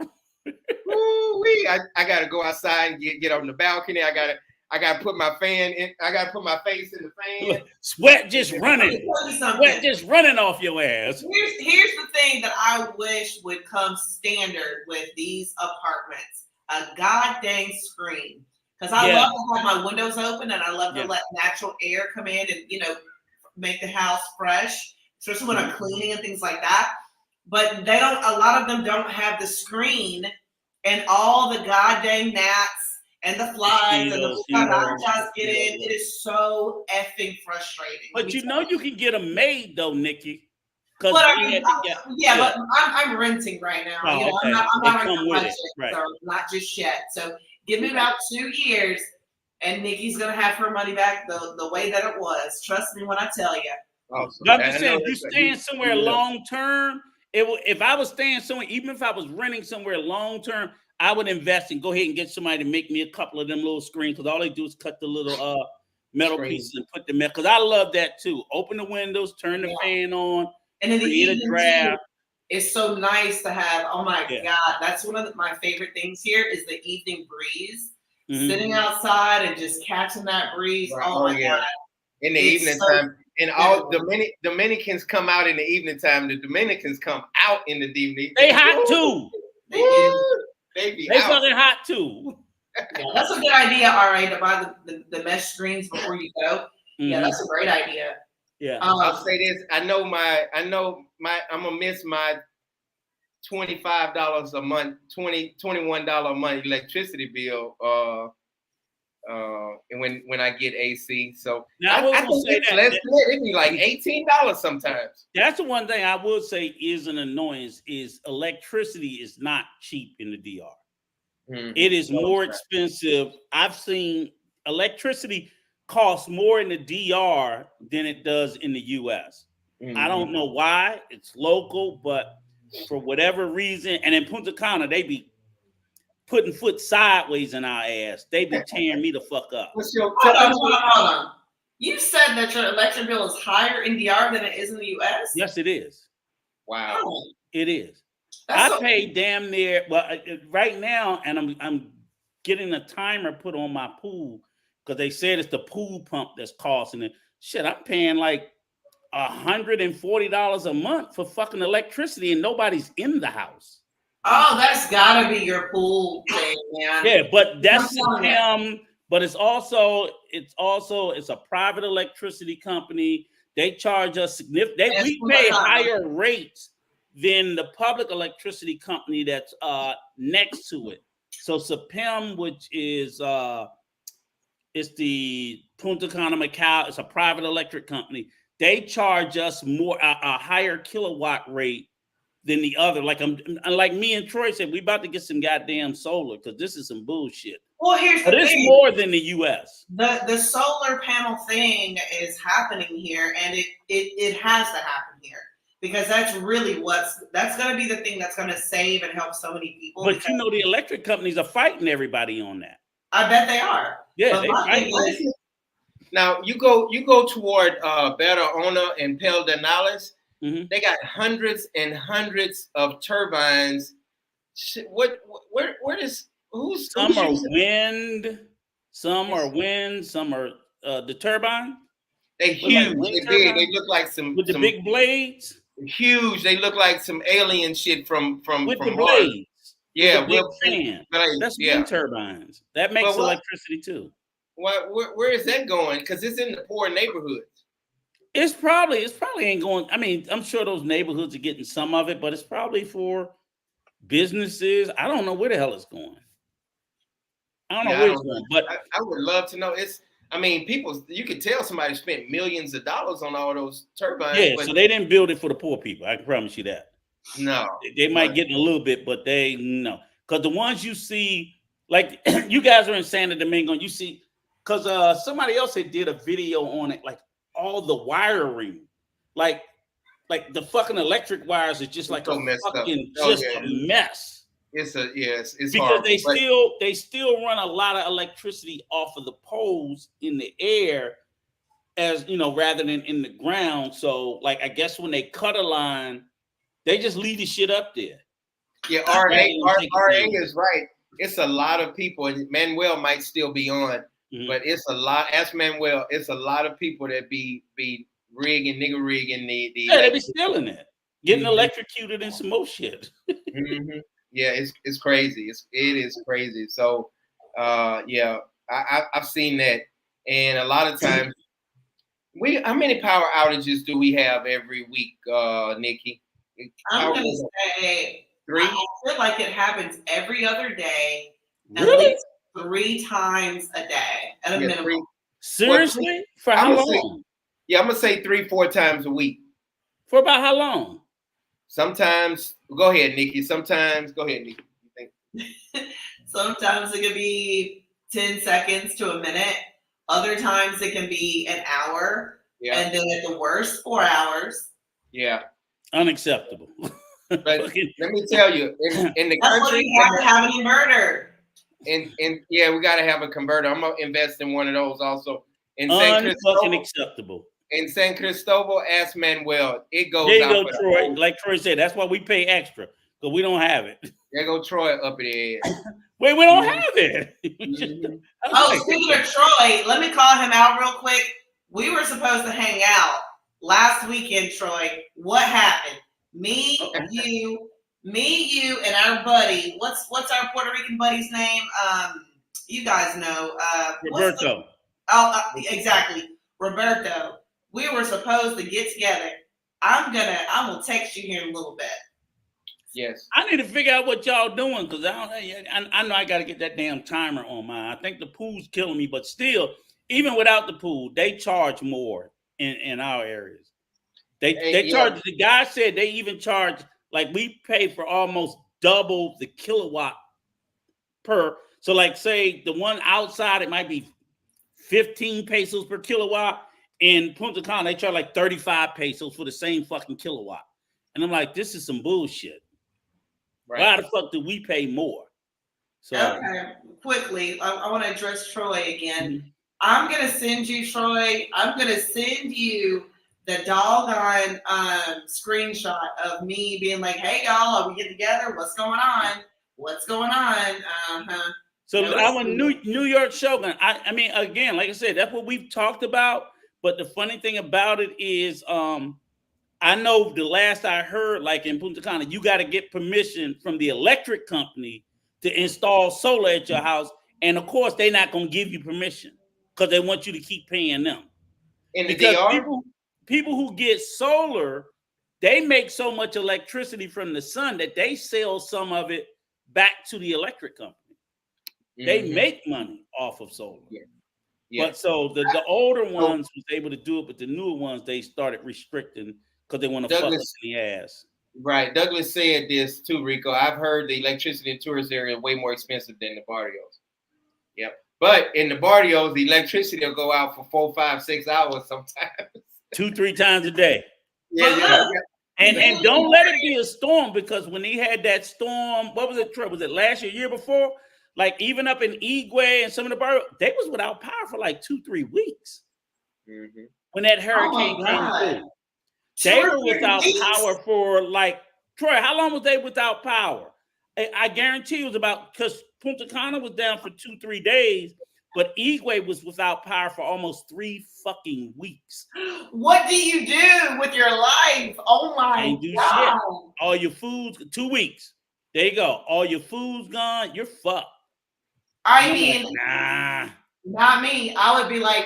Woo-wee. I gotta go outside and get on the balcony. I gotta put my fan in. I gotta put my face in the fan.
Sweat just running.
Let me tell you something.
Sweat just running off your ass.
Here's the thing that I wish would come standard with these apartments: a goddamn screen. Because I love to have my windows open and I love to let natural air come in and make the house fresh, especially when I'm cleaning and things like that. But they don't. A lot of them don't have the screen and all the goddamn gnats and the flies and the cucarachas get in. It is so effing frustrating.
But you can get them made though, Nikki.
But but I'm renting right now.
Oh, okay.
I'm not renting
with
much
it. Right.
so not just yet. So give me about 2 years, and Nikki's gonna have her money back the way that it was. Trust me when I tell you.
Oh,
I'm just saying, if you staying somewhere long term, if I was staying somewhere, even if I was renting somewhere long term, I would invest and go ahead and get somebody to make me a couple of them little screens, because all they do is cut the little metal pieces and put them in. Because I love that too. Open the windows, turn the fan on,
and in the evening,
draft.
It's so nice to have. Oh my God, that's one of my favorite things here is the evening breeze. Sitting outside and just catching that breeze. Right. Oh my God.
In the evening time. And all Dominicans come out in the evening time. The Dominicans come out in the evening.
They hot too.
They
fucking hot too.
That's a good idea, RA, to buy the mesh screens before you go. Yeah, that's a great idea.
Yeah.
I'll say this. I'm gonna miss my $25 a month, $21 a month electricity bill. And when I get AC, so
now,
I think it's less than that. It'd be like $18 sometimes.
That's the one thing I would say is an annoyance: is electricity is not cheap in the DR. It is more expensive. I've seen electricity cost more in the DR than it does in the US. I don't know why. It's local, but for whatever reason, and in Punta Cana, they be putting foot sideways in our ass. They be tearing me the fuck up.
Hold on. You said that your electric bill is higher in DR than it is in the US?
Yes, it is.
Wow.
It is. I pay damn near right now, and I'm getting a timer put on my pool because they said it's the pool pump that's costing it. Shit, I'm paying like $140 a month for fucking electricity, and nobody's in the house.
Oh, that's gotta be your pool thing, man.
Yeah, but that's but it's a private electricity company. They charge us significant. We pay higher rates than the public electricity company that's next to it. So SAPEM, which is it's the Punta Cana Macau, it's a private electric company. They charge us more a higher kilowatt rate than the other. Like me and Troy said, we about to get some goddamn solar because this is some bullshit.
Well, here's the thing.
It's more than the US.
The solar panel thing is happening here, and it has to happen here. Because that's really that's going to be the thing that's going to save and help so many people.
But the electric companies are fighting everybody on that.
I bet they are.
Yeah,
now you go toward Barahona and Pedernales. They got hundreds and hundreds of turbines.
Some are wind, some are the turbine.
They huge. They look like some
with the big blades.
Huge. They look like some alien shit from
with the
Mars.
blades.
Yeah,
that's wind turbines. That makes electricity too.
Where is that going? Because it's in the poor neighborhoods.
It probably ain't going. I mean, I'm sure those neighborhoods are getting some of it, but it's probably for businesses. I don't know where the hell it's going. I don't know where it's going, but
I would love to know. You could tell somebody spent millions of dollars on all those turbines.
Yeah, so they didn't build it for the poor people. I can promise you that.
No.
They might get a little bit, but no. Because the ones you see, like you guys are in Santo Domingo, and you see, because somebody else had did a video on it, like all the wiring, like the fucking electric wires is just like a fucking a mess.
It's because
horrible, they still run a lot of electricity off of the poles in the air, as you know, rather than in the ground. So, like, I guess when they cut a line, they just leave the shit up there.
Yeah,
Rather
RA
than take it down.
is right. It's a lot of people, and Manuel might still be on, but it's a lot. Ask Manuel. It's a lot of people that be rigging, nigga rigging the.
Yeah, they be stealing it, getting electrocuted and some more shit.
Yeah, it's crazy. It is crazy. So, yeah, I've seen that, and a lot of times, how many power outages do we have every week, Nikki?
I'm gonna say
3.
I feel like it happens every other day, at
Really?
least 3 times a day at a minimum.
3.
Seriously?
Well,
For how long?
I'm gonna say 3-4 times a week.
For about how long?
Sometimes, go ahead, Nikki. Sometimes, go ahead, Nikki.
Sometimes it could be 10 seconds to a minute. Other times it can be an hour.
Yeah.
And then at the worst, 4 hours.
Yeah.
Unacceptable.
But let me tell you, in the
That's
country,
you have to have an inverter.
And yeah, we gotta have a converter. I'm gonna invest in one of those also. In San
acceptable.
In San Cristobal, ask Manuel. It goes.
There you go, Troy. Like Troy said, that's why we pay extra, because we don't have it.
There go Troy up in the air.
Wait, we don't have it.
Speaking of Troy, let me call him out real quick. We were supposed to hang out last weekend, Troy. What happened? Me, you, and our buddy. What's our Puerto Rican buddy's name? You guys know.
Roberto.
Exactly. Roberto. We were supposed to get together. I will text you here in a little bit.
Yes.
I need to figure out what y'all doing, because I know I got to get that damn timer on mine. I think the pool's killing me, but still, even without the pool, they charge more in our areas. They charge. The guy said they even charge, like, we pay for almost double the kilowatt per. So, like, say the one outside, it might be 15 pesos per kilowatt. In Punta Cana, they charge like 35 pesos for the same fucking kilowatt. And I'm like, this is some bullshit. Right. Why the fuck do we pay more? So
okay, quickly, I want to address Troy again. I'm gonna send you, Troy. I'm gonna send you the doggone screenshot of me being like, "Hey y'all, are we get together? What's going on? What's going on?"
So I'm a New York Shogun. I mean, again, like I said, that's what we've talked about. But the funny thing about it is, I know the last I heard, like in Punta Cana, you got to get permission from the electric company to install solar at your house. And of course, they're not going to give you permission because they want you to keep paying them.
In the
because
DR?
people who get solar, they make so much electricity from the sun that they sell some of it back to the electric company. They make money off of solar. Yeah. But so the older ones was able to do it, but the newer ones, they started restricting because they want to fuck us in the ass.
Right. Douglas said this too, Rico. I've heard the electricity in tourist area way more expensive than the barrios. Yep. But in the barrios, the electricity will go out for 4, 5, 6 hours sometimes.
2-3 times a day.
Yeah.
And don't let it be a storm, because when he had that storm, what was it? Was it last year before? Like even up in Higüey and some of the barrios, they was without power for like 2-3 weeks. When that hurricane came through. They were without power for like, Troy, how long was they without power? I guarantee it was about, because Punta Cana was down for 2-3 days, but Higüey was without power for almost 3 fucking weeks.
What do you do with your life? Oh my God.
Shit. All your food's 2 weeks. There you go. All your food's gone. You're fucked.
I mean,
like, nah.
Not me. I would be like,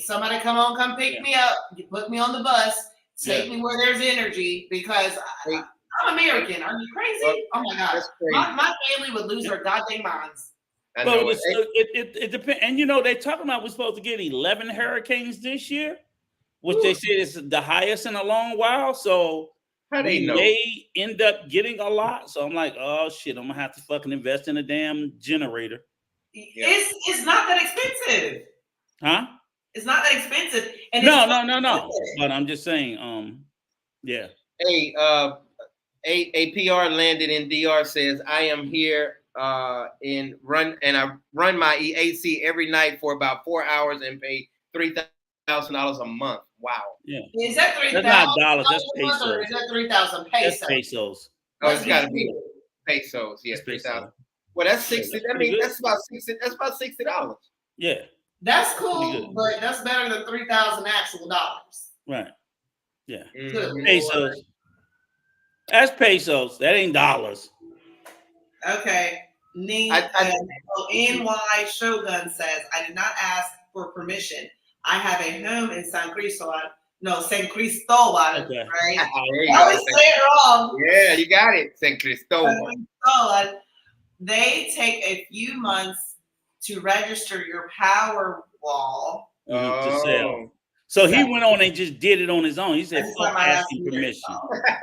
somebody come pick me up. You put me on the bus. Take me where there's energy, because I'm American. Are you crazy? Oh my God. My family would lose their goddamn minds.
Well, it depends. And you know, they're talking about we're supposed to get 11 hurricanes this year, which they said is the highest in a long while. So we may end up getting a lot. So I'm like, oh shit, I'm gonna have to fucking invest in a damn generator.
It's not that expensive.
Huh?
It's not that expensive. And
no. But I'm just saying, yeah.
Hey, a PR landed in DR says, I am here and I run my AC every night for about 4 hours and pay $3,000 $3,000 a month. Wow.
Yeah.
Is that $3,000?
That's not dollars. That's
a month, or
pesos.
is that 3,000
That's
pesos?
pesos.
Oh, it's
Let's
got to
be
be
clear.
pesos. Yeah,
That's
3,000.
pesos.
Well, that's 60.
That's
I
pretty
mean,
good.
that's about 60. That's about $60.
Yeah.
That's
Pretty
cool,
good.
but that's better than 3,000 actual dollars.
Right. Yeah.
Good
Pesos.
Lord.
That's pesos. That ain't dollars.
Okay. NY Shogun says, I did not ask for permission. I have a home in San Cristobal. No, San Cristobal,
Okay.
right?
There you
I
go.
always say it wrong.
Yeah, you got it. San Cristobal.
San Cristobal. They take a few months to register your power wall.
To sell. So he went on and just did it on his own. He said, fuck asking permission.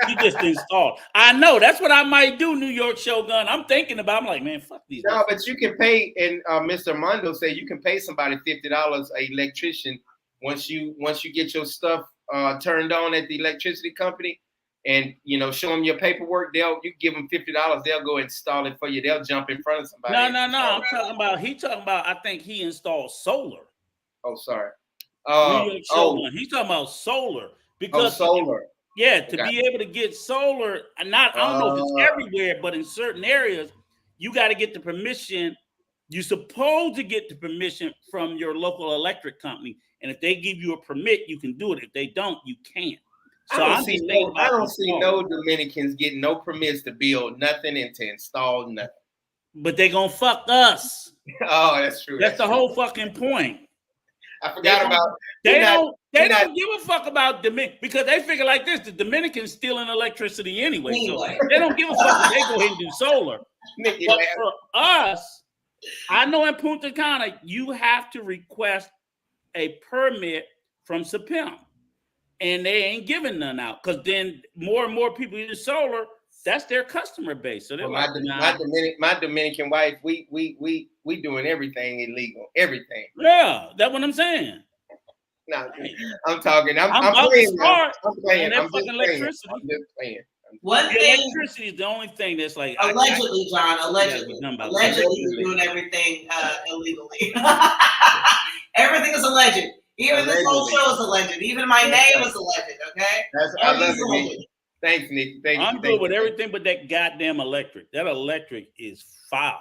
He just installed. I know. That's what I might do, New York Shogun. I'm thinking about, I'm like, man, fuck these guys.
No, but you can pay, and Mr. Mondo said you can pay somebody $50 an electrician once you get your stuff turned on at the electricity company, and show them your paperwork. You give them $50, they'll go install it for you. They'll jump in front of somebody.
No. I'm talking about. I think he installed solar.
Oh, sorry.
New York Shogun. He's talking about solar because
solar.
Yeah, to be able to get solar, I don't know if it's everywhere, but in certain areas, you got to get the permission. You're supposed to get the permission from your local electric company, and if they give you a permit, you can do it. If they don't, you can't. So
I don't see no Dominicans getting no permits to build nothing and to install nothing.
But they gonna fuck us.
Oh, that's true.
That's the whole fucking point.
I forgot about.
They don't give a fuck about Dominican because they figure like this: the Dominicans stealing electricity anyway, so they don't give a fuck if they go ahead and do solar. But for us, I know in Punta Cana, you have to request a permit from SPIM, and they ain't giving none out because then more and more people use solar. That's their customer base. So they're
my Dominican wife, we doing everything illegal, everything.
Yeah, that's what I'm saying.
No, I'm talking. I'm playing. I'm playing. I'm just playing.
Electricity is the only thing that's like
allegedly, John. Allegedly doing everything illegally. Everything is alleged. Even this whole show is alleged. Even my name is alleged. Okay.
I love it. Thanks, Nick.
I'm good with everything but that goddamn electric. That electric is foul.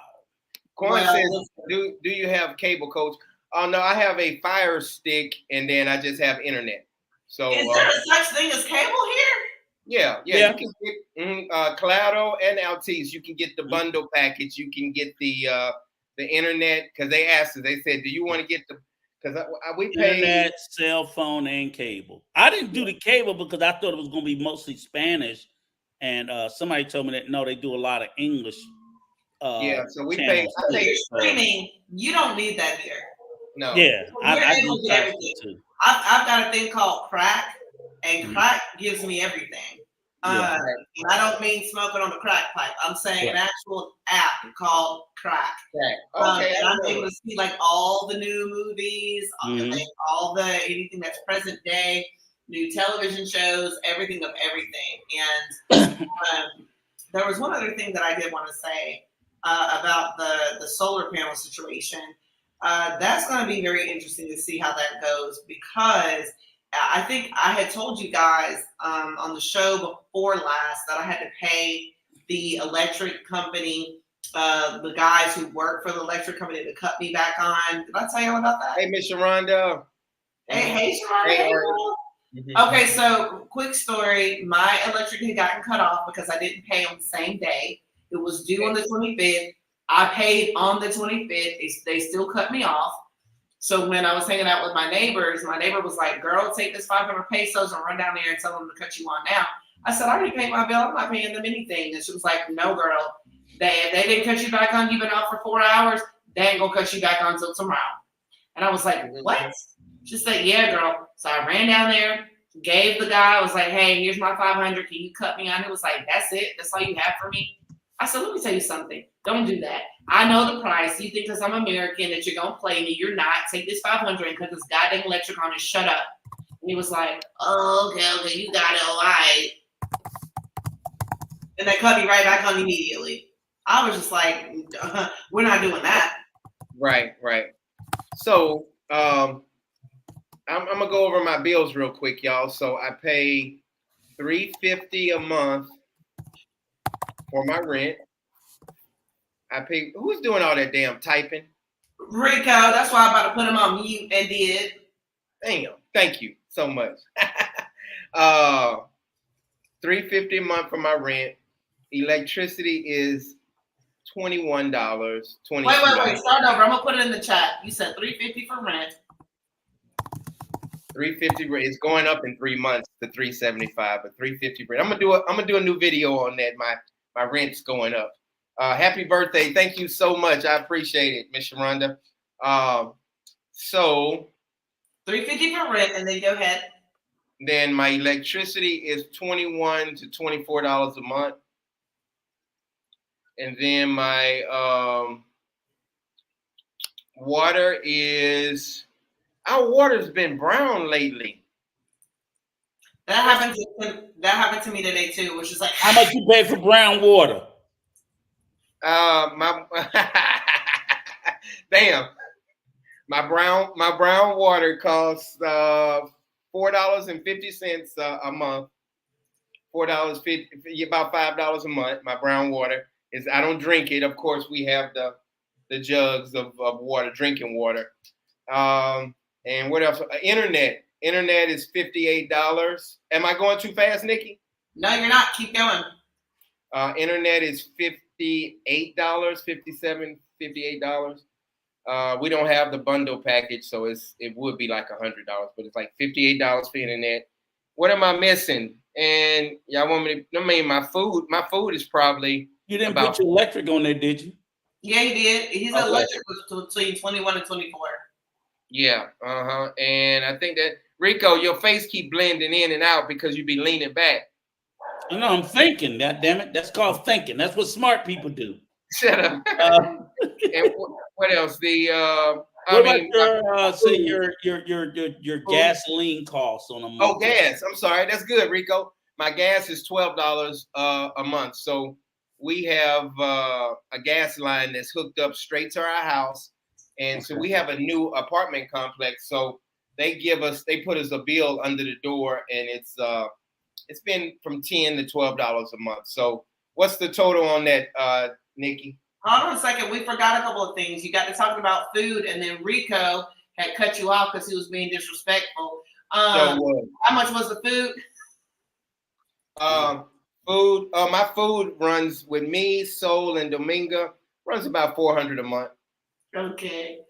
Corn says, do you have cable, Coach? Oh, no, I have a Fire Stick, and then I just have internet. So
is there such thing as cable here?
Yeah. You can get Claro and Altice. You can get the bundle package. You can get the internet because they asked us. They said, "Do you want to get the?" Because we pay
internet, cell phone, and cable. I didn't do the cable because I thought it was going to be mostly Spanish, and somebody told me that no, they do a lot of English.
So we pay.
I think streaming. You don't need that here.
No.
Yeah, I
do everything. Too. I've got a thing called Crack, and Crack gives me everything. I don't mean smoking on the crack pipe. I'm saying an actual app called Crack.
Okay.
And I'm able to see like all the new movies, all the anything that's present day, new television shows, everything of everything. And there was one other thing that I did want to say about the solar panel situation. That's going to be very interesting to see how that goes because I think I had told you guys on the show before last that I had to pay the electric company, the guys who work for the electric company to cut me back on. Did I tell you about that?
Hey, Miss Sharonda.
Hey, Sharonda. Okay, so quick story. My electric had gotten cut off because I didn't pay on the same day. It was due on the 25th. I paid on the 25th. They still cut me off. So when I was hanging out with my neighbor was like, girl, take this 500 pesos and run down there and tell them to cut you on now. I said, I already paid my bill. I'm not paying them anything. And she was like, no, girl. If they didn't cut you back on, you've been off for 4 hours, they ain't going to cut you back on until tomorrow. And I was like, what? She said, yeah, girl. So I ran down there, gave the guy, I was like, hey, here's my 500. Can you cut me on? It was like, that's it? That's all you have for me? I said, let me tell you something. Don't do that. I know the price. You think because I'm American that you're going to play me. You're not. Take this 500 and cut this goddamn electric on and shut up. And he was like, oh, okay, you got it. All right. And they cut me right back on immediately. I was just like, we're not doing that.
Right. So I I'm gonna go over my bills real quick, y'all. So I pay $350 a month for my rent. I pay. Who's doing all that damn typing?
Rico, that's why I'm about to put him on mute and did.
Damn. Thank you so much. $350 a month for my rent. Electricity is $21. $22.
Wait. Start over. I'm gonna put it in the chat. You said $350 for rent.
$350. It's going up in 3 months to $375, but $350 rent. I'm gonna do a new video on that. My rent's going up. Happy birthday! Thank you so much. I appreciate it, Miss Sharonda. So
$350 for rent, and then go ahead.
Then my electricity is $21 to $24 a month, and then my water is. Our water's been brown lately.
That happened to me today too, which is like
how much you pay for brown water?
My damn, my brown water costs $4.50 a month. $4.50, about $5 a month. My brown water is. I don't drink it. Of course, we have the jugs of water, drinking water. And what else? Internet is $58. Am I going too fast, Nikki?
No, you're not. Keep going.
Internet is $58, $57, $58. We don't have the bundle package, so it would be like $100, but it's like $58 for internet. What am I missing? And y'all want me to? I mean, my food is probably.
You didn't put your electric on there, did you?
Yeah, he did. His electric was between 21 and 24.
Yeah, and I think that Rico, your face keep blending in and out because you be leaning back.
No, I'm thinking. God damn it, that's called thinking. That's what smart people do.
Shut up. And what else?
Your gasoline costs on a month?
Oh, gas. I'm sorry. That's good, Rico. My gas is $12 a month. So we have a gas line that's hooked up straight to our house. And so we have a new apartment complex. So they put us a bill under the door, and it's been from $10 to $12 a month. So what's the total on that, Nikki?
Hold on a second. We forgot a couple of things. You got to talk about food, and then Rico had cut you off because he was being disrespectful. How much was the food?
My food runs with me, Sol, and Dominga, runs about $400 a month.
Okay.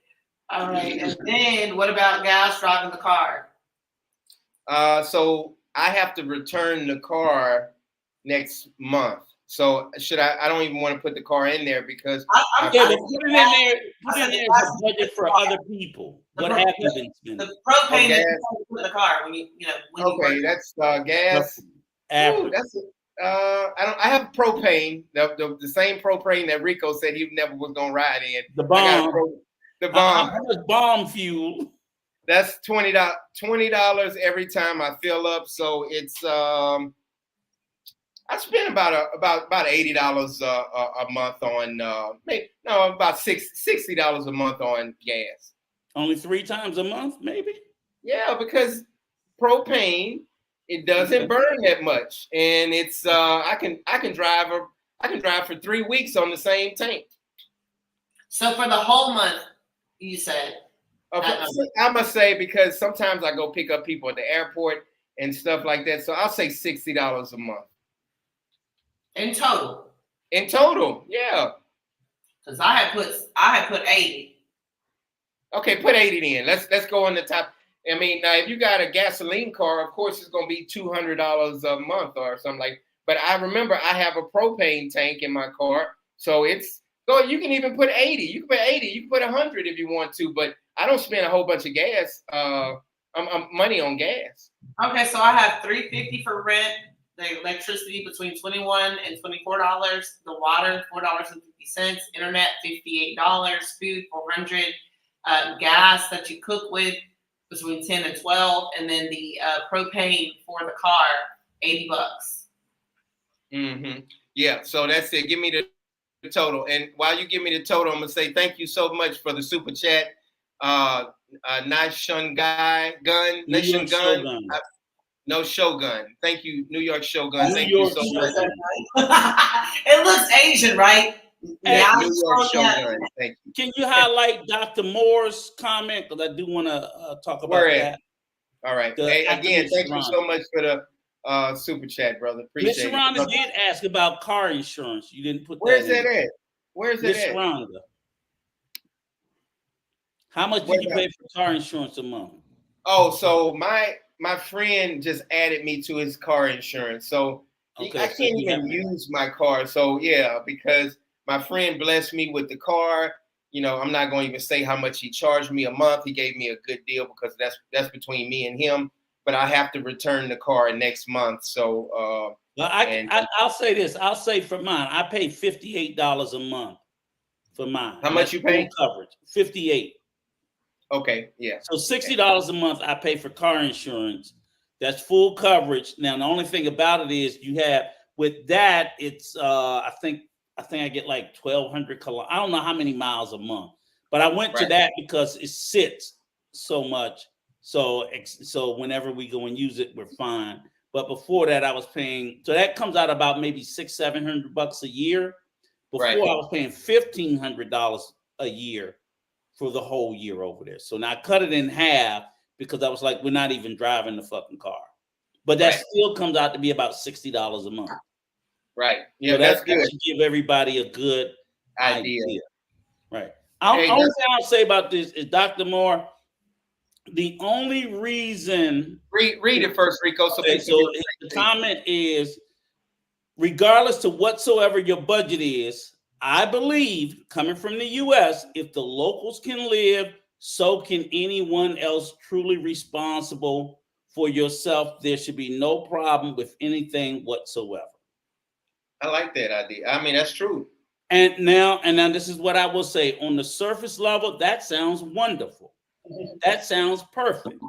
All right. And then what about gas driving the car?
So I have to return the car next month. So I don't even want to put the car in there because
put it in there. Put it in there as a budget for other people. What have you been spending?
The propane that you put in the car when you
that's gas. Ooh, that's I have propane, the same propane that Rico said he never was gonna ride in.
The bomb.
The bomb.
How much bomb fuel?
That's $20 every time I fill up. So it's I spend about $80 a month on about $60 a month on gas.
Only 3 times a month, maybe?
Yeah, because propane, it doesn't burn that much, and it's I can drive for 3 weeks on the same tank.
So for the whole month, you said.
Okay, I must say, because sometimes I go pick up people at the airport and stuff like that. So I'll say $60 a month.
In total.
In total, yeah.
Because I had put 80.
Okay, put 80 in. Let's go on the top. I mean, now if you got a gasoline car, of course it's gonna be $200 a month or something like. But I remember I have a propane tank in my car, so you can even put 80. You can put 80. You can put 100 if you want to, but I don't spend a whole bunch of gas. Money on gas.
Okay, so I have $350 for rent. The electricity between $21 and $24. The water $4.50. Internet $58. Food $400. Gas that you cook with between 10 and 12, and then the propane for the car $80.
Mm-hmm. Yeah. So that's it. Give me the total. And while you give me the total, I'm gonna say thank you so much for the super chat. Not Shun Guy Gun.
New
Nation
York
Gun.
Shogun.
No Shogun. Thank you, New York Shogun.
New
Thank
York
you so
Shogun.
much.
It looks Asian, right?
Hey,
Now
New
it's
York
showing up.
Shogun. Thank you.
Can you highlight Dr. Moore's comment? Because I do want to talk about
Where at?
that.
All right.
The
Hey, again,
Miss
thank you so
Sharonda.
much for the super chat, brother.
Miss
Appreciate
Sharonda
it.
did ask about car insurance. You didn't put
Where's
that
that
in.
at? Where's it
Miss
at?
Sharonda. How much
Where
did you
that?
pay for car insurance a month?
Oh, so my friend just added me to his car insurance. So
Okay,
I
so
can't
you
even
have-
use my car. So yeah, because my friend blessed me with the car. You know, I'm not going to even say how much he charged me a month. He gave me a good deal because that's between me and him. But I have to return the car next month. So
Well, I'll say this. I'll say for mine, I pay $58 a month for mine.
How much you pay?
Full coverage, 58.
Okay, yeah.
So $60 a month I pay for car insurance. That's full coverage. Now the only thing about it is you have with that it's I think I get like 1,200 kilometers. I don't know how many miles a month, but I went to that because it sits so much. So whenever we go and use it, we're fine. But before that, I was paying. So that comes out about maybe $600-700 a year. Before I was paying $1,500 a year for the whole year over there. So now I cut it in half because I was like, we're not even driving the fucking car. But that still comes out to be about $60 a month.
Right. Yeah,
so
that's good.
That should give everybody a good idea. Right. Only thing I'll say about this is, Dr. Moore, the only reason...
Read it first, Rico. So
the comment is, regardless to whatsoever your budget is, I believe, coming from the U.S., if the locals can live, so can anyone else truly responsible for yourself. There should be no problem with anything whatsoever.
I like that idea. I mean, that's true.
And now this is what I will say. On the surface level, that sounds wonderful. That sounds perfect.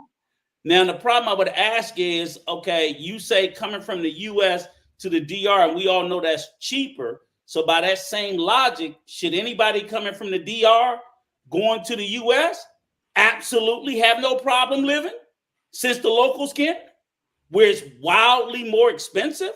Now, the problem I would ask is, okay, you say coming from the U.S. to the DR, and we all know that's cheaper. So by that same logic, should anybody coming from the DR going to the U.S. absolutely have no problem living, since the locals can, where it's wildly more expensive?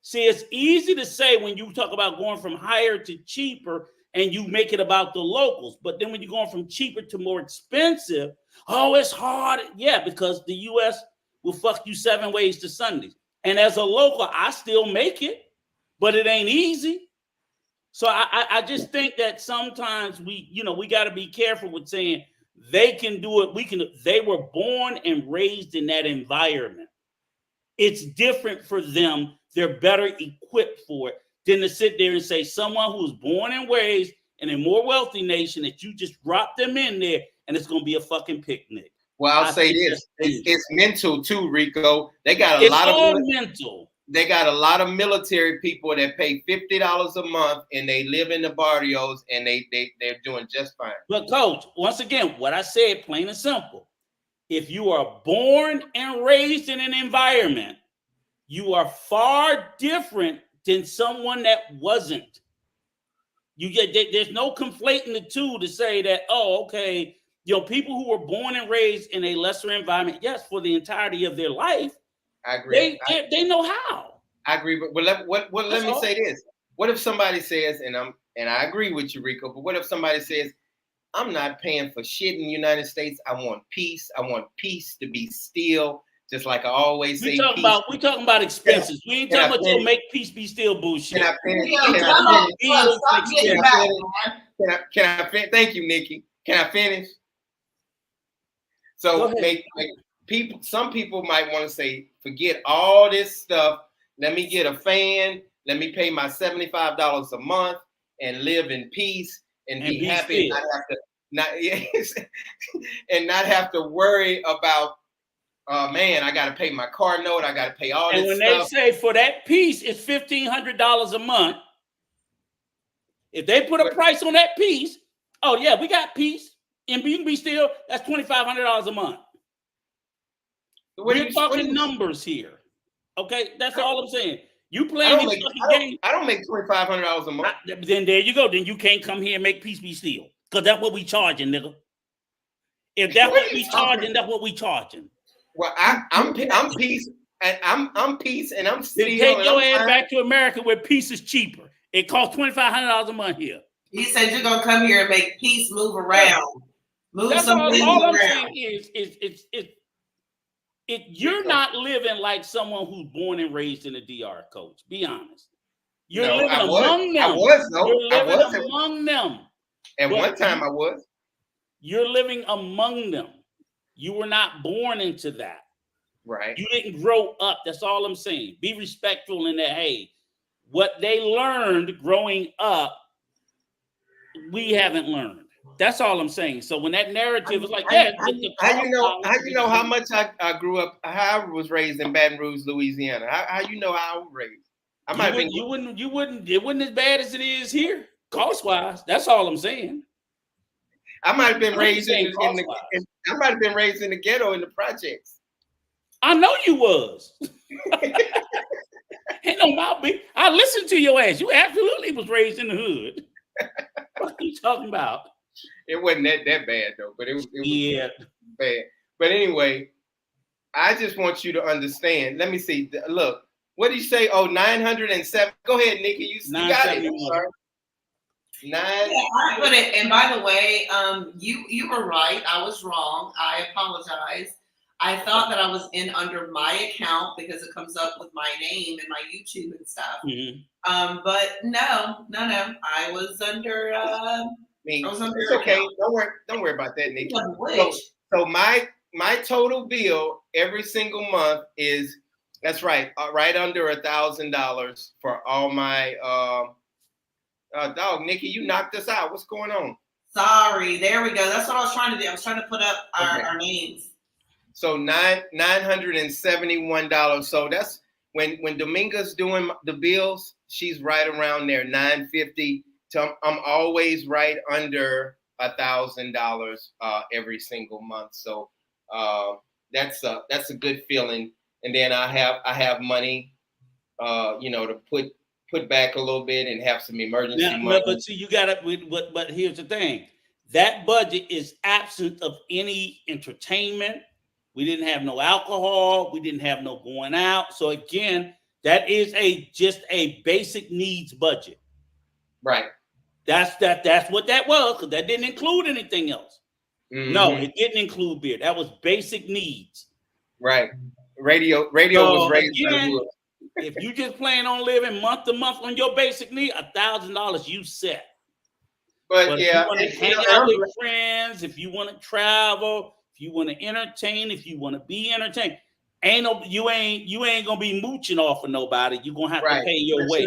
See, it's easy to say when you talk about going from higher to cheaper and you make it about the locals. But then when you're going from cheaper to more expensive, oh, it's hard. Yeah, because the U.S. will fuck you 7 ways to Sundays. And as a local, I still make it, but it ain't easy. So I just think that sometimes we got to be careful with saying they can do it. They were born and raised in that environment. It's different for them. They're better equipped for it than to sit there and say someone who was born and raised in a more wealthy nation that you just drop them in there and it's going to be a fucking picnic.
Well, I'll say this: it's mental too, Rico. They got a lot of
mental.
They got a lot of military people that pay $50 a month and they live in the barrios and they're doing just fine.
But Coach, once again, what I said, plain and simple: if you are born and raised in an environment, you are far different than someone that wasn't. There's no conflating the two to say that, oh, okay, people who were born and raised in a lesser environment, yes, for the entirety of their life,
I agree.
They know how.
I agree, but let me say this: what if somebody says, and I agree with you, Rico, but what if somebody says, I'm not paying for shit in the United States. I want peace. I want peace to be still. Just like I always say,
we talking about expenses. We ain't talking about make peace be still bullshit.
Can I finish? Thank you, Nikki. Can I finish? So some people might want to say, forget all this stuff. Let me get a fan. Let me pay my $75 a month and live in peace and be happy and not have to worry about, man, I got to pay my car note. I got to pay all this stuff. And when
they say for that piece, it's $1,500 a month. If they put a price on that piece, oh yeah, we got peace and you can be still. That's $2,500 a month. We're talking numbers here. Okay, that's all I'm saying. You playing these fucking games.
I don't make $2,500 a month.
Then there you go. Then you can't come here and make peace be still, because that's what we charging, nigga. If that's what we charging, that's what we charging.
Well, I'm peace, and I'm peace, and I'm still.
Take your ass back to America where peace is cheaper. It costs $2,500 a month here.
He said you're gonna come here and make peace move around. Move
that's
some
all I'm
around.
saying is you're not living like someone who's born and raised in the DR, Coach. Be honest. You're living among them.
I was, though.
You're living among them.
At one time I was.
You're living among them. You were not born into that.
Right.
You didn't grow up. That's all I'm saying. Be respectful in that. Hey, what they learned growing up, we haven't learned. That's all I'm saying. So when that narrative is like that,
how you know how much I grew up, how I was raised in Baton Rouge, Louisiana? How you know how I was raised?
You wouldn't. It wasn't as bad as it is here, cost wise. That's all I'm saying.
I might have been raised in the ghetto in the projects.
I know you was. Ain't no mouth. I listened to your ass. You absolutely was raised in the hood. What are you talking about?
It wasn't that bad though, but it was bad. But anyway, I just want you to understand. Let me see. Look, what did you say? Oh, 907. Go ahead, Nikki. You got it. Sorry.
I put it. And by the way, you were right. I was wrong. I apologize. I thought that I was in under my account because it comes up with my name and my YouTube and stuff. Mm-hmm. But no. I was under.
It's okay. Don't worry about that, Nikki. So my total bill every single month is right under $1,000 for all my dog. Nikki, you knocked us out. What's going on?
Sorry. There we go. That's what I was trying to do. I was trying to put up our names. So
$971. So that's when Dominga's doing the bills, she's right around there, $950. So I'm always right under $1,000 every single month. So that's a good feeling. And then I have money, to put back a little bit and have some emergency money.
But see, you got it. But here's the thing: that budget is absent of any entertainment. We didn't have no alcohol. We didn't have no going out. So again, that is just a basic needs budget.
Right.
That's what that was, because that didn't include anything else. Mm-hmm. No, it didn't include beer. That was basic needs.
Right. Radio was raised.
Again, if you just plan on living month to month on your basic need, $1,000 you set.
But yeah,
if you want to hang out with friends, if you want to travel, if you want to entertain, if you want to be entertained, you ain't gonna be mooching off of nobody. You're gonna have to pay your way.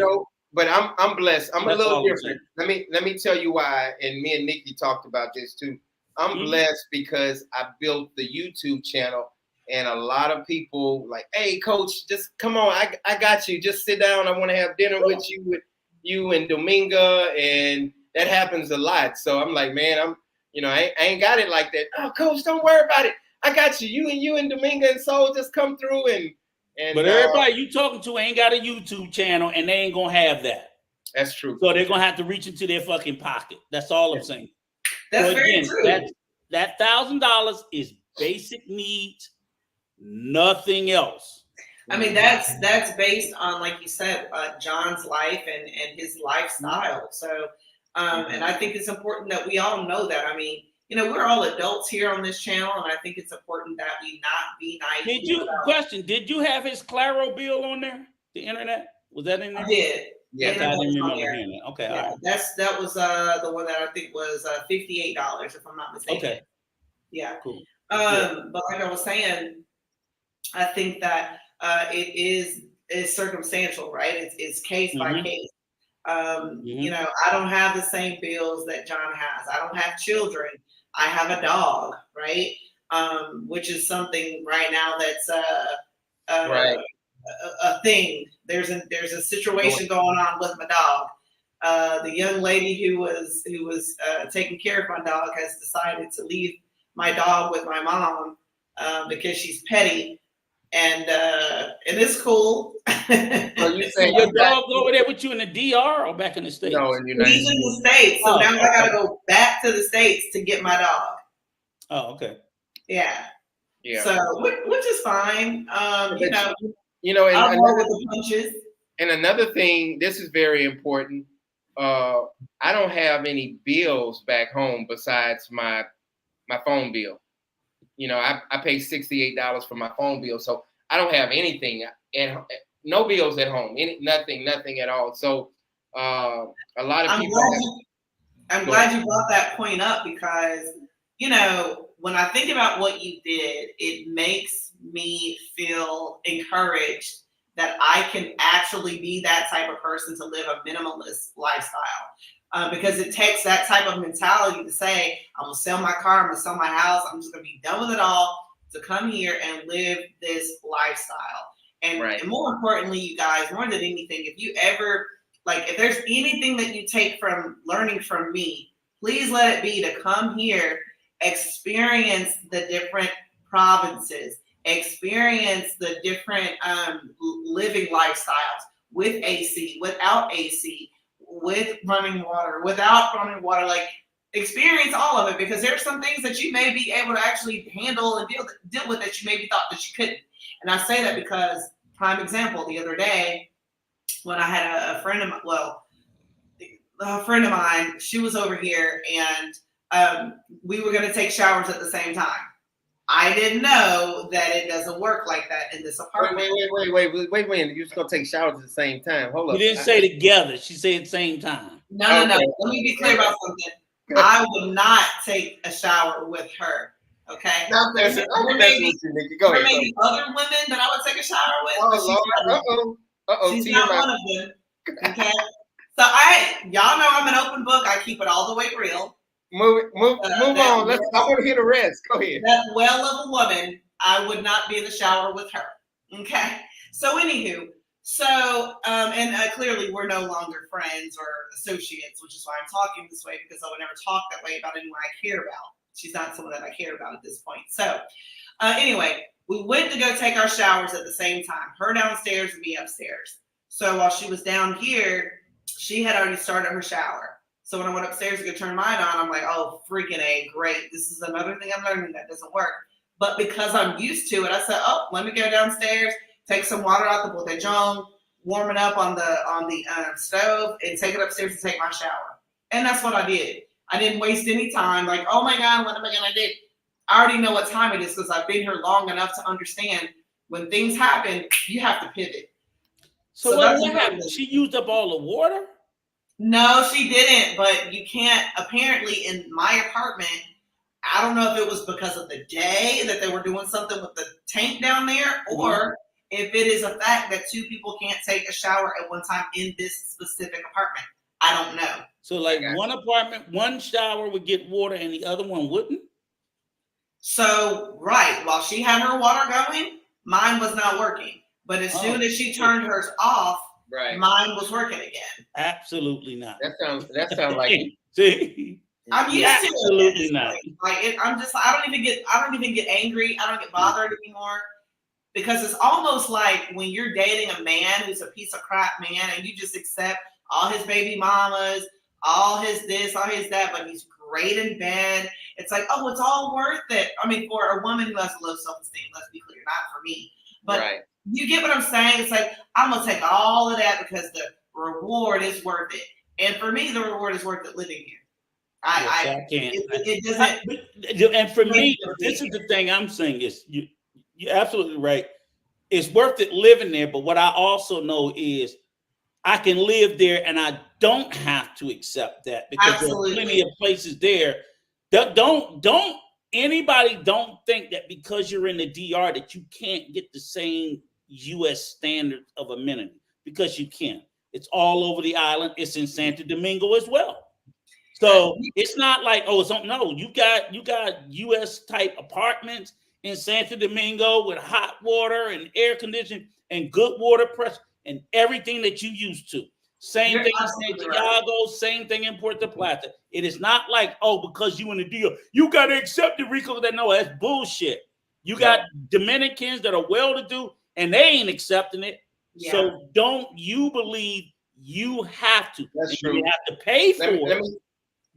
But I'm blessed. I'm a little different. Let me tell you why. And me and Nikki talked about this too. I'm blessed because I built the YouTube channel, and a lot of people like, hey, Coach, just come on. I got you. Just sit down. I want to have dinner with you and Dominga, and that happens a lot. So I'm like, man, I ain't got it like that. Oh, Coach, don't worry about it. I got you. You and Dominga and Soul just come through and
but everybody you talking to ain't got a YouTube channel, and they ain't gonna have that.
That's true.
So they're gonna have to reach into their fucking pocket. That's all I'm saying.
That's very true.
That $1,000 is basic needs, nothing else.
I mean, that's based on, like you said, John's life and his lifestyle. So, and I think it's important that we all know that. I mean, we're all adults here on this channel, and I think it's important that we not be naive. Did you have his Claro bill on there? The internet? Was that in there? I did. Yeah, I didn't remember hearing that. Okay, yeah, all right. That was the one that I think was $58, if I'm not mistaken. Okay. Yeah. Cool. But like I was saying, I think that it is circumstantial, right? It's case by case. I don't have the same bills that John has. I don't have children. I have a dog, right? Which is something right now that's a thing. There's a situation going on with my dog. The young lady who was taking care of my dog has decided to leave my dog with my mom because she's petty, and it's cool. So you say your dog over there with you in the DR or back in the States? No, in the United States. He's in the States, so now I gotta go back to the States to get my dog.
Oh, okay.
Yeah.
Yeah.
So, which is fine. You know,
And
I'll roll with the punches.
And another thing, this is very important. I don't have any bills back home besides my phone bill. I pay $68 for my phone bill, so I don't have anything and no bills at home. Nothing at all. So a lot of people.
I'm glad you brought that point up because when I think about what you did, it makes me feel encouraged that I can actually be that type of person to live a minimalist lifestyle. Because it takes that type of mentality to say, I'm going to sell my car, I'm going to sell my house, I'm just going to be done with it all to come here and live this lifestyle. And,
right.
and more importantly, you guys, more than anything, if there's anything that you take from learning from me, please let it be to come here, experience the different provinces, experience the different living lifestyles with AC, without AC, with running water, without running water. Like, experience all of it, because there's some things that you may be able to actually handle and deal with that you maybe thought that you couldn't. And I say that because, prime example, the other day when I had a friend of mine, she was over here and we were going to take showers at the same time. I didn't know that it doesn't work like that in this apartment.
Wait. You're just going to take showers at the same time. Hold up.
You didn't say together. She said at the same time.
No. Let me be clear about something. I would not take a shower with her. Okay. There may be other women that I would take a shower with. She's not one of them. Okay. So y'all know I'm an open book. I keep it all the way real.
Move on. I want to hear the rest. Go ahead.
That well of a woman, I would not be in the shower with her. Okay. So anywho, clearly we're no longer friends or associates, which is why I'm talking this way, because I would never talk that way about anyone I care about. She's not someone that I care about at this point. So anyway, we went to go take our showers at the same time. Her downstairs and me upstairs. So while she was down here, she had already started her shower. So when I went upstairs to go turn mine on, I'm like, oh, freaking A, great. This is another thing I'm learning that doesn't work. But because I'm used to it, I said, oh, let me go downstairs, take some water out the botellón, warm it up on the stove, and take it upstairs to take my shower. And that's what I did. I didn't waste any time. Like, oh my God, what am I gonna do? I already know what time it is because I've been here long enough to understand when things happen, you have to pivot.
So what happened? She used up all the water?
No, she didn't, but you can't, apparently in my apartment, I don't know if it was because of the day that they were doing something with the tank down there, or if it is a fact that two people can't take a shower at one time in this specific apartment. I don't know.
So like one apartment, one shower would get water and the other one wouldn't?
So, right, while she had her water going, mine was not working. But as soon as she turned hers off, mine was working again.
Absolutely not.
That sounds like
see.
I'm used to
absolutely not.
I don't even get angry. I don't get bothered anymore, because it's almost like when you're dating a man who's a piece of crap man and you just accept all his baby mamas, all his this, all his that, but he's great in bed. It's like, oh, it's all worth it. I mean, for a woman who has low self-esteem, let's be clear, not for me. But you get what I'm saying? It's like, I'm going to take all of that because the reward is worth it. And for me, the reward is worth it living here. I can't. It doesn't.
And for me, this is the thing I'm saying is you're absolutely right. It's worth it living there. But what I also know is I can live there and I don't have to accept that, because there are plenty of places there that don't think that because you're in the DR that you can't get the same U.S. standards of amenity, because you can. It's all over the island. It's in Santo Domingo as well. So it's not like, you got U.S. type apartments in Santo Domingo with hot water and air conditioning and good water pressure and everything that you used to. Same thing in Santiago, same thing in Puerto Plata. It is not like, because you in the deal, you got to accept the RICO. No, that's bullshit. You got Dominicans that are well-to-do and they ain't accepting it. Yeah. So don't you believe you have to.
That's true.
You have to pay for it.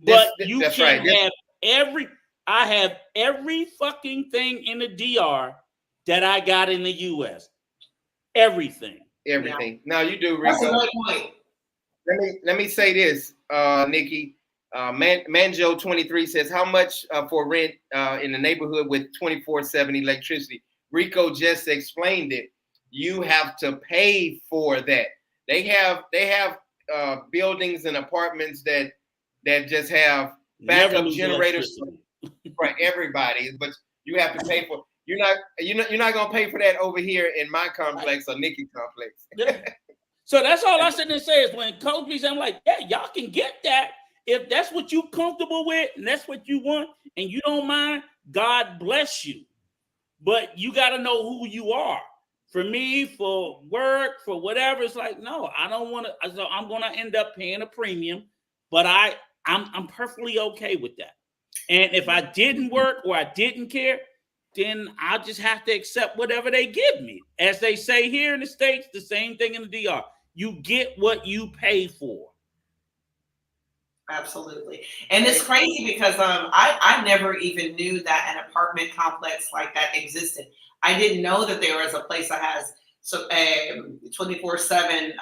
But you can't have I have every fucking thing in the DR that I got in the US. Everything.
Everything. Yeah. Now you do, Rico.
That's a great point.
Let me say this, Nikki. Manjo 23 says, how much for rent in the neighborhood with 24/7 electricity? Rico just explained it. You have to pay for that. They have buildings and apartments that just have backup generators for everybody, but you have to pay for. You're not gonna pay for that over here in my complex or Nikki complex.
So that's all I sit there and say is when Coach, I'm like, yeah, y'all can get that if that's what you comfortable with and that's what you want and you don't mind. God bless you, but you got to know who you are. For me, for work, for whatever, it's like, no, I don't want to. So I'm going to end up paying a premium, but I'm perfectly okay with that. And if I didn't work or I didn't care, then I'll just have to accept whatever they give me. As they say here in the States, the same thing in the DR. You get what you pay for.
Absolutely. And it's crazy because I never even knew that an apartment complex like that existed. I didn't know that there was a place that has 24/7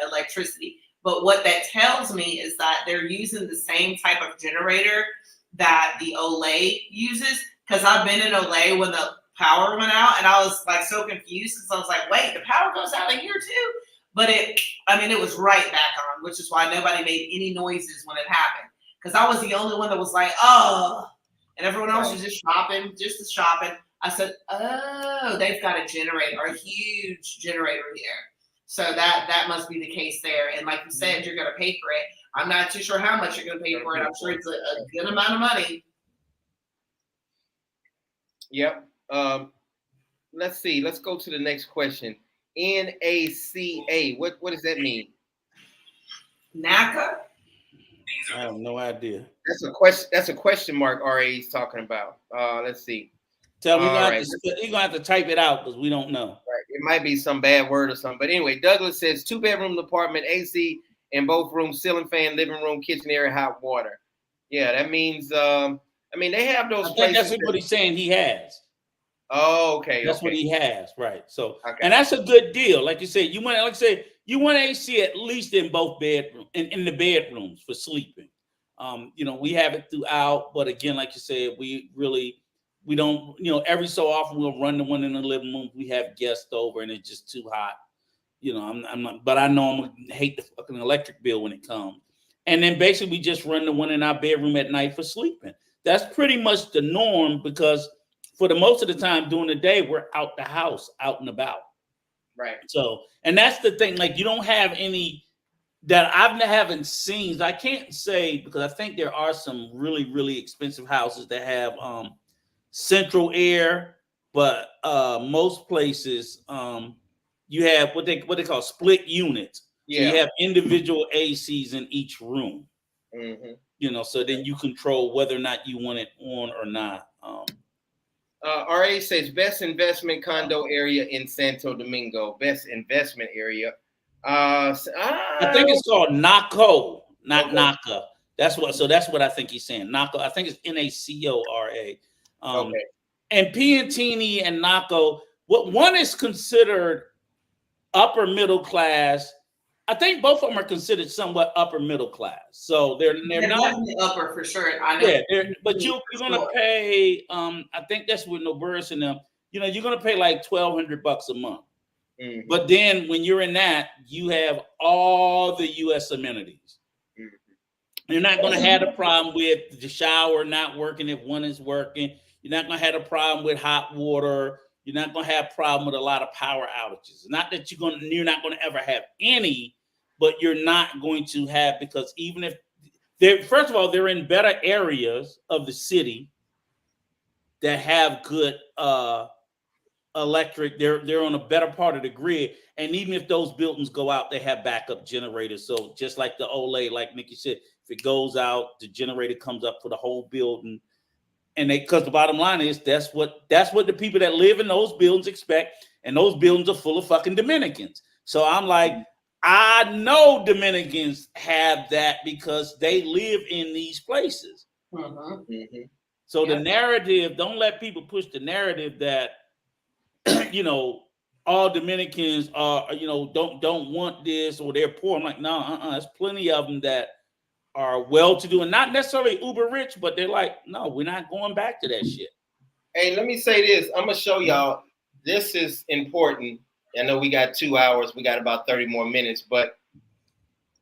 electricity. But what that tells me is that they're using the same type of generator that the Olay uses. Because I've been in Olay when the power went out, and I was like so confused because I was like, wait, the power goes out in here too? But it was right back on, which is why nobody made any noises when it happened. Because I was the only one that was like, oh, and everyone else was just shopping. I said, oh, they've got a generator, a huge generator here. So that must be the case there. And like you said, you're going to pay for it. I'm not too sure how much you're going to pay for it. I'm sure it's a good amount of money.
Yep. Let's see. Let's go to the next question. NACA. What does that mean?
NACA?
I have no idea.
That's a question mark. RA is talking about. Let's see.
Tell me you're gonna have to type it out because we don't know.
Right. It might be some bad word or something. But anyway, Douglas says 2-bedroom apartment, AC in both rooms, ceiling fan, living room, kitchen area, hot water. Yeah, that means. They have those.
I think that's what he's saying. He has.
Oh, okay.
That's what he has, right? So,
okay.
And that's a good deal. Like you said, you want AC at least in both bedrooms, in the bedrooms for sleeping. We have it throughout, but again, like you said, we don't. Every so often we'll run the one in the living room. We have guests over, and it's just too hot. I'm not. But I know I'm gonna hate the fucking electric bill when it comes. And then basically we just run the one in our bedroom at night for sleeping. That's pretty much the norm because for the most of the time during the day, we're out the house, out and about.
Right.
So, and that's the thing, like you don't have any that I haven't seen. I can't say because I think there are some really, really expensive houses that have central air, but most places you have what they call split units. Yeah. So you have individual ACs in each room. Mm-hmm. So then you control whether or not you want it on or not.
RA says best investment condo area in Santo Domingo. Best investment area.
I think it's called NACO, not NACA. That's what I think he's saying. NACO. I think it's NACORA. Okay. And Piantini and NACO. What one is considered upper middle class. I think both of them are considered somewhat upper middle class. So they're not
upper for sure. I know.
Yeah, but you're gonna pay. I think that's with Noburris and them. You're gonna pay like $1,200 a month. Mm-hmm. But then when you're in that, you have all the U.S. amenities. Mm-hmm. You're not gonna have a problem with the shower not working if one is working. You're not gonna have a problem with hot water. You're not gonna have a problem with a lot of power outages. Not that you're not gonna ever have any. But you're not going to have because even if first of all, they're in better areas of the city that have good electric. They're on a better part of the grid, and even if those buildings go out, they have backup generators. So just like the Olay, like Nikki said, if it goes out, the generator comes up for the whole building. And because the bottom line is that's what the people that live in those buildings expect, and those buildings are full of fucking Dominicans. So I'm like. I know Dominicans have that because they live in these places. Mm-hmm. Mm-hmm. So the narrative, don't let people push the narrative that, you know, all Dominicans are, you know, don't want this or they're poor. I'm like, no, there's plenty of them that are well-to-do and not necessarily uber rich, but they're like, no, we're not going back to that shit.
Hey, let me say this. I'm gonna show y'all. This is important. I know we got 2 hours. We got about 30 more minutes, but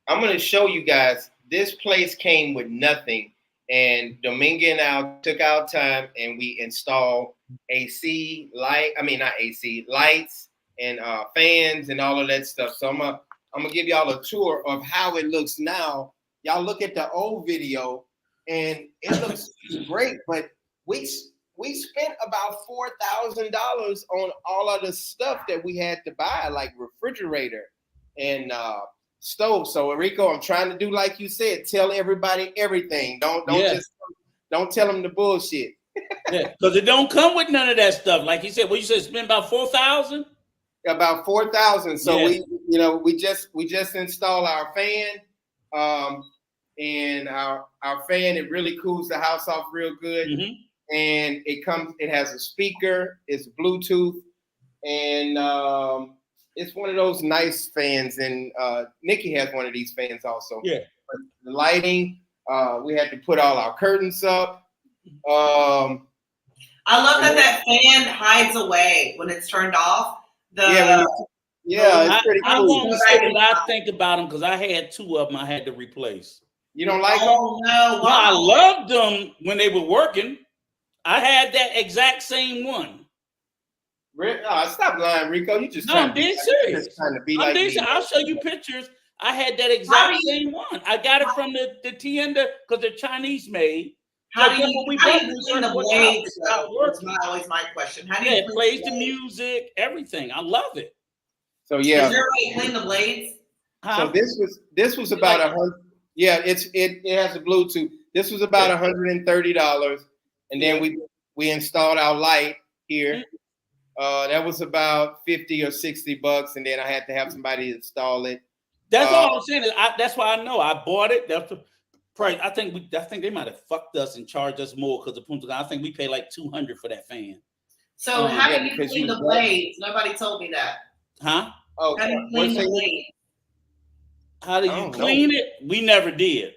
I'm gonna show you guys. This place came with nothing, and Dominga and I took our time and we installed AC not AC lights and fans and all of that stuff. So I'm gonna give y'all a tour of how it looks now. Y'all look at the old video and it looks great, but we spent about $4,000 on all of the stuff that we had to buy, like refrigerator and stove. So Rico, I'm trying to do like you said, tell everybody everything. Don't tell them the bullshit.
Because it don't come with none of that stuff. Like you said, what you said, spend about $4,000?
About 4,000. So we just installed our fan. And our fan, it really cools the house off real good. Mm-hmm. And it has a speaker, it's Bluetooth, and it's one of those nice fans. And Nikki has one of these fans also. Yeah. But the lighting, we had to put all our curtains up.
I love that fan hides away when it's turned off.
It's pretty cool.
I won't say what I think about them because I had 2 of them I had to replace.
You don't like them?
No.
Wow. No, I loved them when they were working. I had that exact same one.
Stop lying, Rico. You just
I'm being serious. I'll show you pictures. I had that exact same one. I got it from the tienda because they're Chinese made.
How do you clean the blades? That's always my question. How do you
it plays the music, everything. I love it.
So
Is there a way to clean the blades?
So this was about $100. Yeah, it has a Bluetooth. This was about $130, and then we installed our light here. That was about $50 or $60, and then I had to have somebody install it.
That's all I'm saying. That's why I know I bought it. That's the price. I think they might have fucked us and charged us more because I think we paid like $200 for that fan.
So how do you clean the blades? Nobody told me that.
Huh?
Oh, how do you clean the blades?
How do you clean it? We never did.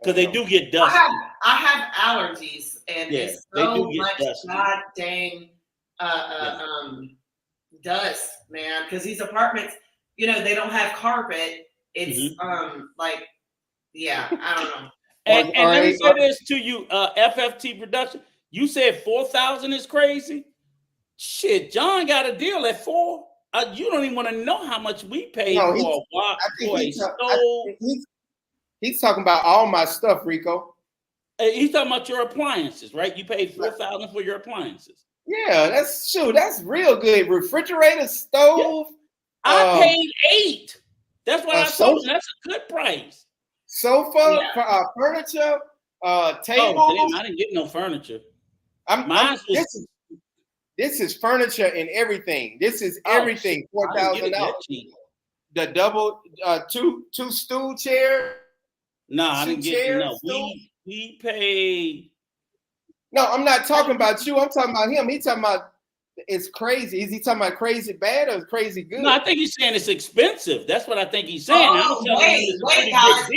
Because they do get dusty.
I have allergies, and it's so much god dang dust, man. Because these apartments, they don't have carpet. It's I don't know.
And let me say this to you, FFT Production. You said 4,000 is crazy. Shit, John got a deal at 4. You don't even want to know how much we paid for a stove.
He's talking about all my stuff, Rico.
He's talking about your appliances, right? You paid $4,000 for your appliances.
Yeah, that's real good. Refrigerator, stove.
Yeah. I paid $8. That's what I told you. That's a good price.
Sofa, furniture, tables.
Oh, damn, I didn't get no furniture.
This is furniture and everything. This is everything. $4,000. The double two stool chair.
No, I didn't get no. We paid.
No, I'm not talking about you. I'm talking about him. He's talking about it's crazy. Is he talking about crazy bad or crazy good?
No, I think he's saying it's expensive. That's what I think he's saying.
Wait, guys.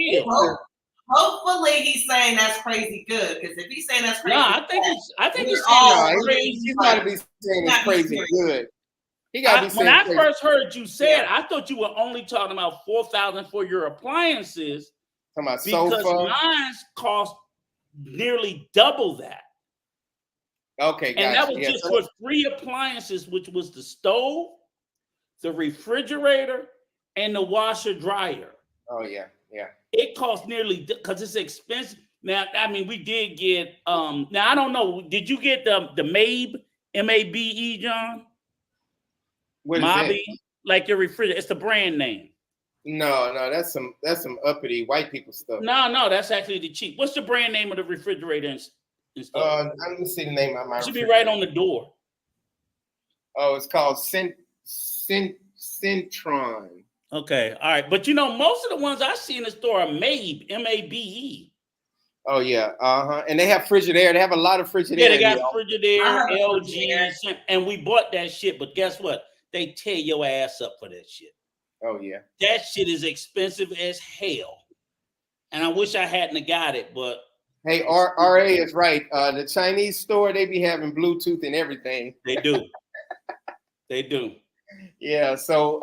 Hopefully he's saying that's crazy good. Because if he's saying that's crazy,
no, I think he's saying crazy.
He's got to be saying it's crazy good. He got to be saying.
When I first heard you say it, I thought you were only talking about $4,000 for your appliances.
Talking about
because
sofa.
mine cost nearly double that.
Okay,
and that was just for 3 appliances, which was the stove, the refrigerator, and the washer dryer.
Oh yeah.
It cost nearly because it's expensive. Now, I mean, we did get now I don't know. Did you get the MABE, MABE, John?
What is
Mabe, like your refrigerator? It's the brand name.
No, that's some uppity white people stuff.
No, that's actually the cheap. What's the brand name of the refrigerator and stuff?
Let me see the name of my.
It should be right on the door.
Oh, it's called Centron.
Okay, all right, but most of the ones I see in the store are MABE, MABE.
Oh yeah, and they have Frigidaire. They have a lot of Frigidaire.
Yeah, they got
here.
Frigidaire, LG, and we bought that shit. But guess what? They tear your ass up for that shit.
Oh yeah,
that shit is expensive as hell. And I wish I hadn't got it, but
hey, RA is right. The Chinese store, they be having Bluetooth and everything.
They do. They do.
Yeah. So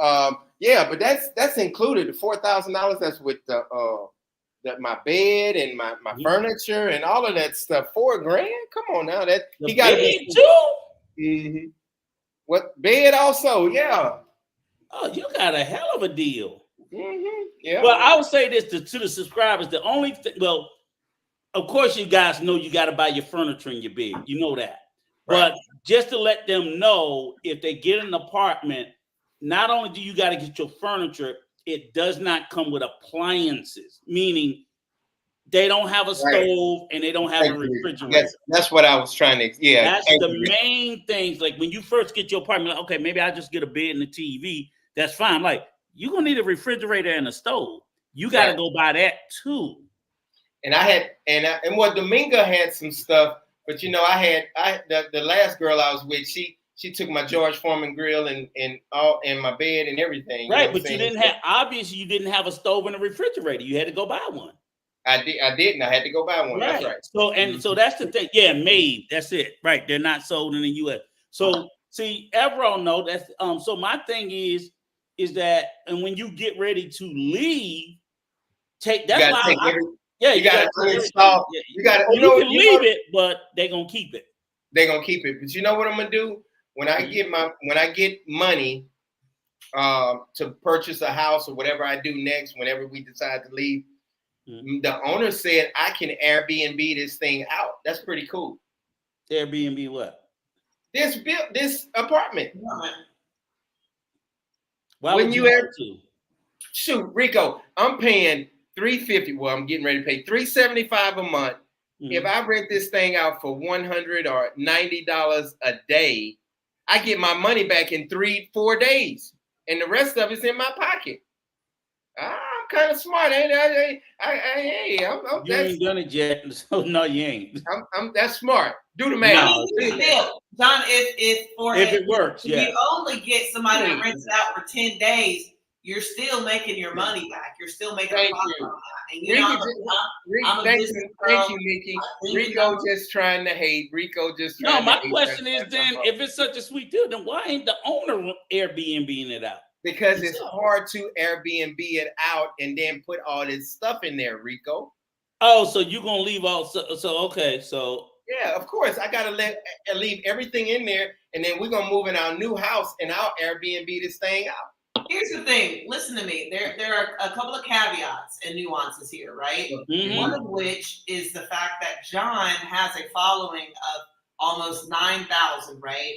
yeah, but that's included. The $4,000. That's with my bed and my furniture and all of that stuff. $4,000. Come on now. That
the
he got to
be too.
Mm-hmm. What bed also? Yeah.
Oh, you got a hell of a deal.
Mm-hmm. Yeah.
Well, I would say this to the subscribers. The only thing, well, of course, you guys know you got to buy your furniture and your bed. You know that. Right. But just to let them know, if they get an apartment, not only do you got to get your furniture, it does not come with appliances, meaning they don't have a stove and they don't have a refrigerator.
That's what I was trying to. Yeah,
that's the main things. Like when you first get your apartment, like, okay, maybe I just get a bed and a TV. That's fine. Like you're gonna need a refrigerator and a stove. You got to go buy that too. And
I had and what Dominga had some stuff, but you know I the last girl I was with, she took my George Foreman grill and my bed and everything.
Right, but you didn't have, obviously you didn't have a stove and a refrigerator. You had to go buy one.
I didn't. I had to go buy one.
Right.
That's right.
So so that's the thing. Yeah, made. That's it. Right. They're not sold in the US. So see, everyone know that's so my thing is that, and when you get ready to leave, you got to
install. You got to,
you can leave it, but they're gonna keep it.
They're gonna keep it. But you know what I'm gonna do when I get money to purchase a house or whatever I do next, whenever we decide to leave. Mm-hmm. The owner said I can Airbnb this thing out. That's pretty cool.
Airbnb what?
This apartment.
Why would you have to?
Shoot, Rico, I'm paying $350. Well, I'm getting ready to pay $375 a month. Mm-hmm. If I rent this thing out for $100 or $90 a day, I get my money back in 3-4 days, and the rest of it's in my pocket. I'm kind of smart, ain't I?
You ain't done it yet, so no, you ain't.
I'm that's smart. Do the math.
No, John, if
it works,
if you only get somebody that rents it out for 10 days, you're still making your money back. You're still making a profit on that. And you know,
thank you, Nikki. Rico just trying to hate.
No, my question is then, if it's such a sweet deal, then why ain't the owner Airbnb-ing it out?
Because it's hard to Airbnb it out and then put all this stuff in there, Rico.
Oh, so you're gonna leave all? So okay, so
yeah, of course I gotta leave everything in there, and then we're gonna move in our new house and I'll Airbnb this thing out.
Here's the thing. Listen to me. There are a couple of caveats and nuances here, right? Mm-hmm. One of which is the fact that John has a following of almost 9,000, right?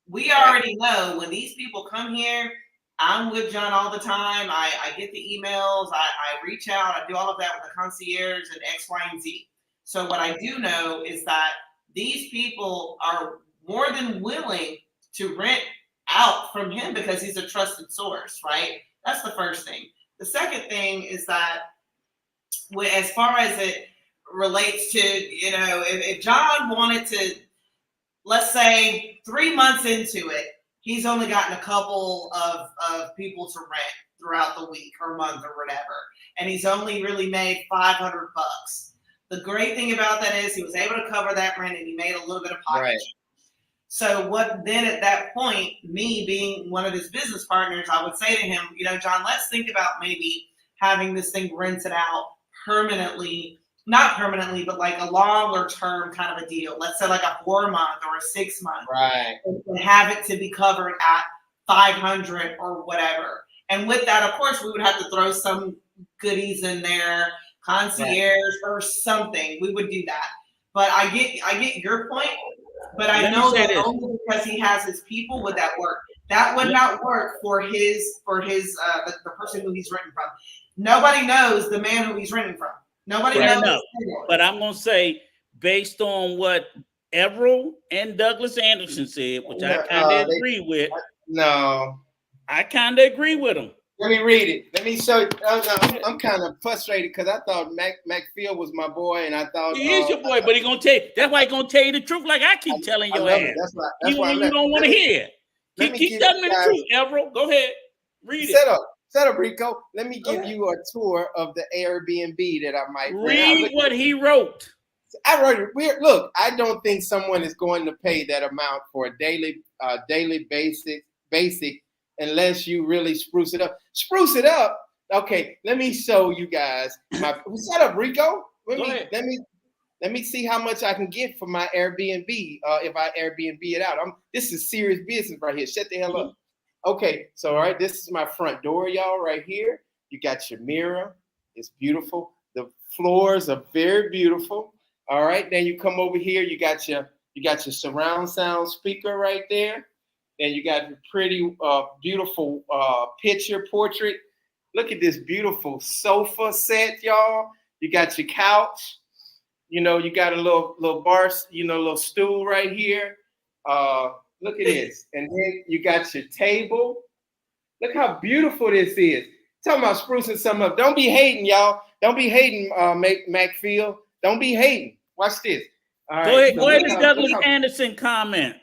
We already know when these people come here. I'm with John all the time. I get the emails. I reach out. I do all of that with the concierge and X, Y, and Z. So what I do know is that these people are more than willing to rent out from him because he's a trusted source, right? That's the first thing. The second thing is that as far as it relates to, you know, if John wanted to, let's say 3 months into it, he's only gotten a couple of people to rent throughout the week or month or whatever. And he's only really made $500. The great thing about that is he was able to cover that rent and he made a little bit of pocket. Right. So what then at that point, me being one of his business partners, I would say to him, you know, John, let's think about maybe having this thing rented out permanently. Not permanently, but like a longer term kind of a deal. Let's say like a 4-month or a 6-month.
Right.
And have it to be covered at 500 or whatever. And with that, of course, we would have to throw some goodies in there, concierge or something. We would do that. But I get your point. But I know that only because he has his people would that work. That would not work for the person who he's renting from. Nobody knows the man who he's renting from. Nobody knows.
But I'm going to say, based on what Everett and Douglas Anderson said, which I kind of agree with.
No.
I kind of agree with them.
Let me read it. Let me show you. Oh, no, I'm kind of frustrated because I thought McPhil was my boy, and I thought
He is your boy, but he gonna tell you. That's why he gonna tell you the truth, like I keep telling
I
your
love
ass.
it. That's
Even
why
when you don't want to hear. Keep telling me the truth, Evro. Go ahead. Read it.
Set up, Rico. Let me give you a tour of the Airbnb that I might
read what he wrote.
I wrote it. Look, I don't think someone is going to pay that amount for a daily basic unless you really spruce it up. Spruce it up. Okay, let me show you guys. Set up, Rico. Let me see how much I can get for my Airbnb. If I Airbnb it out, this is serious business right here. Shut the hell up. Okay, so all right, this is my front door, y'all, right here. You got your mirror. It's beautiful. The floors are very beautiful. All right, then you come over here. You got your surround sound speaker right there. Then you got your pretty, beautiful picture portrait. Look at this beautiful sofa set, y'all. You got your couch. You know, you got a little bar, little stool right here. Look at this. And then you got your table. Look how beautiful this is. Talking about sprucing something up. Don't be hating, y'all. Don't be hating, McPhil. Don't be hating. Watch this. All right.
Go ahead, Douglas Anderson comment.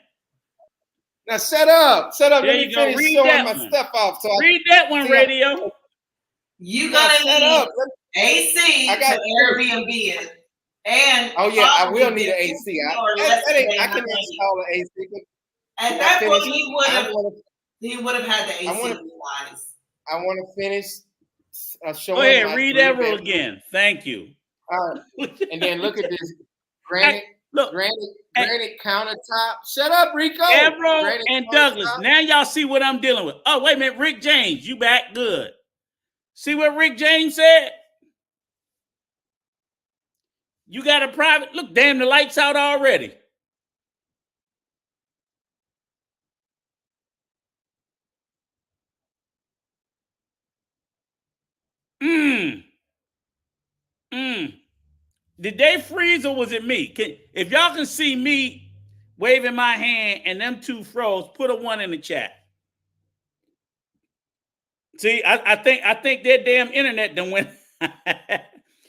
Now shut up.
There
Let me finish showing my stuff off. So
read that one, radio.
You gotta need AC to Airbnb it. And
I will need an AC. I can install an AC.
At that point, he would have had the AC wise.
I want to finish showing.
Go ahead, read Evro again. Thank you.
And then look at this granite countertop. Shut up, Rico.
Evro and Douglas. Now y'all see what I'm dealing with. Oh, wait a minute, Rick James, you back? Good. See what Rick James said? You got a private look. Damn, the lights out already. Did they freeze or was it me? If y'all can see me waving my hand and them two froze, put a 1 in the chat. See, I think their damn internet done went.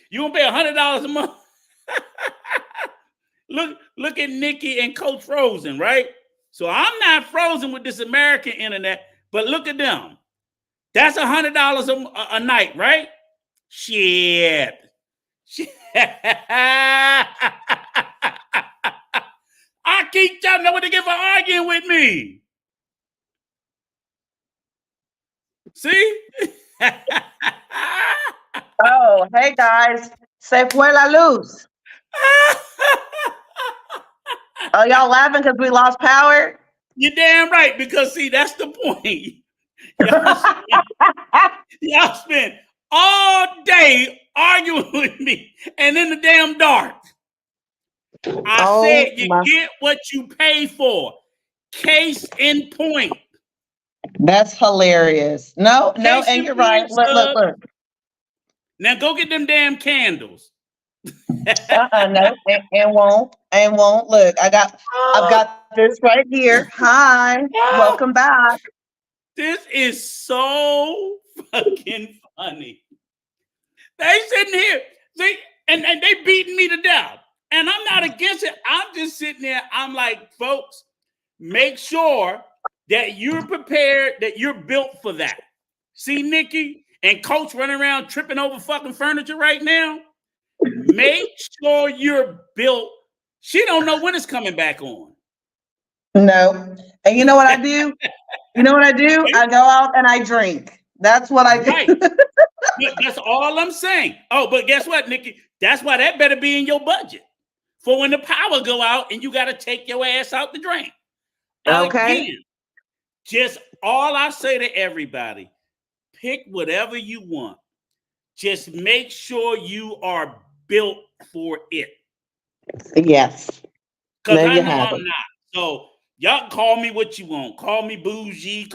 You gonna pay $100 a month? Look at Nikki and Coach Frozen, right? So I'm not frozen with this American internet, but look at them. That's $100 a night, right? Shit. I keep telling them what to get for arguing with me. See?
Oh, hey guys. Se fue la luz. Oh, y'all laughing because we lost power?
You're damn right, because see, that's the point. Y'all spent all day arguing with me and in the damn dark. I said you get what you pay for. Case in point.
That's hilarious. No, and you're right. Look.
Now go get them damn candles.
No, and won't. Look, I've got this right here. Hi, welcome back.
This is so fucking funny. They sitting here, see, and they beating me to death. And I'm not against it. I'm just sitting there. I'm like, folks, make sure that you're prepared, that you're built for that. See, Nikki and Coach running around tripping over fucking furniture right now. Make sure you're built. She don't know when it's coming back on.
No. And you know what I do? I go out and I drink. That's what I do.
Right. That's all I'm saying. Oh, but guess what, Nikki? That's why that better be in your budget for when the power go out and you got to take your ass out to drink.
Okay.
Again, just all I say to everybody, pick whatever you want. Just make sure you are built for it.
Yes.
Because I know I'm not. So y'all call me what you want. Call me bougie.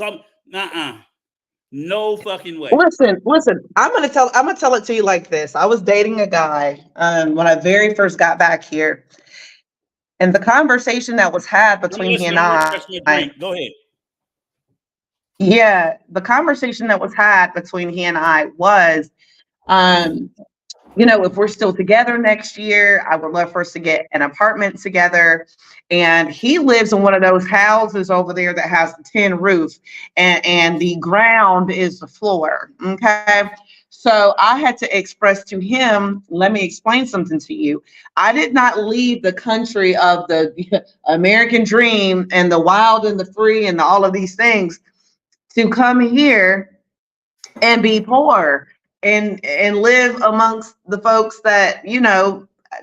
No fucking way.
Listen. I'm gonna tell it to you like this. I was dating a guy when I very first got back here, and the conversation that was had between he and I.
Go ahead.
Yeah, the conversation that was had between he and I was, um, if we're still together next year, I would love for us to get an apartment together. And he lives in one of those houses over there that has a tin roof, and the ground is the floor. Okay. So I had to express to him, let me explain something to you. I did not leave the country of the American dream and the wild and the free and all of these things to come here and be poor and live amongst the folks that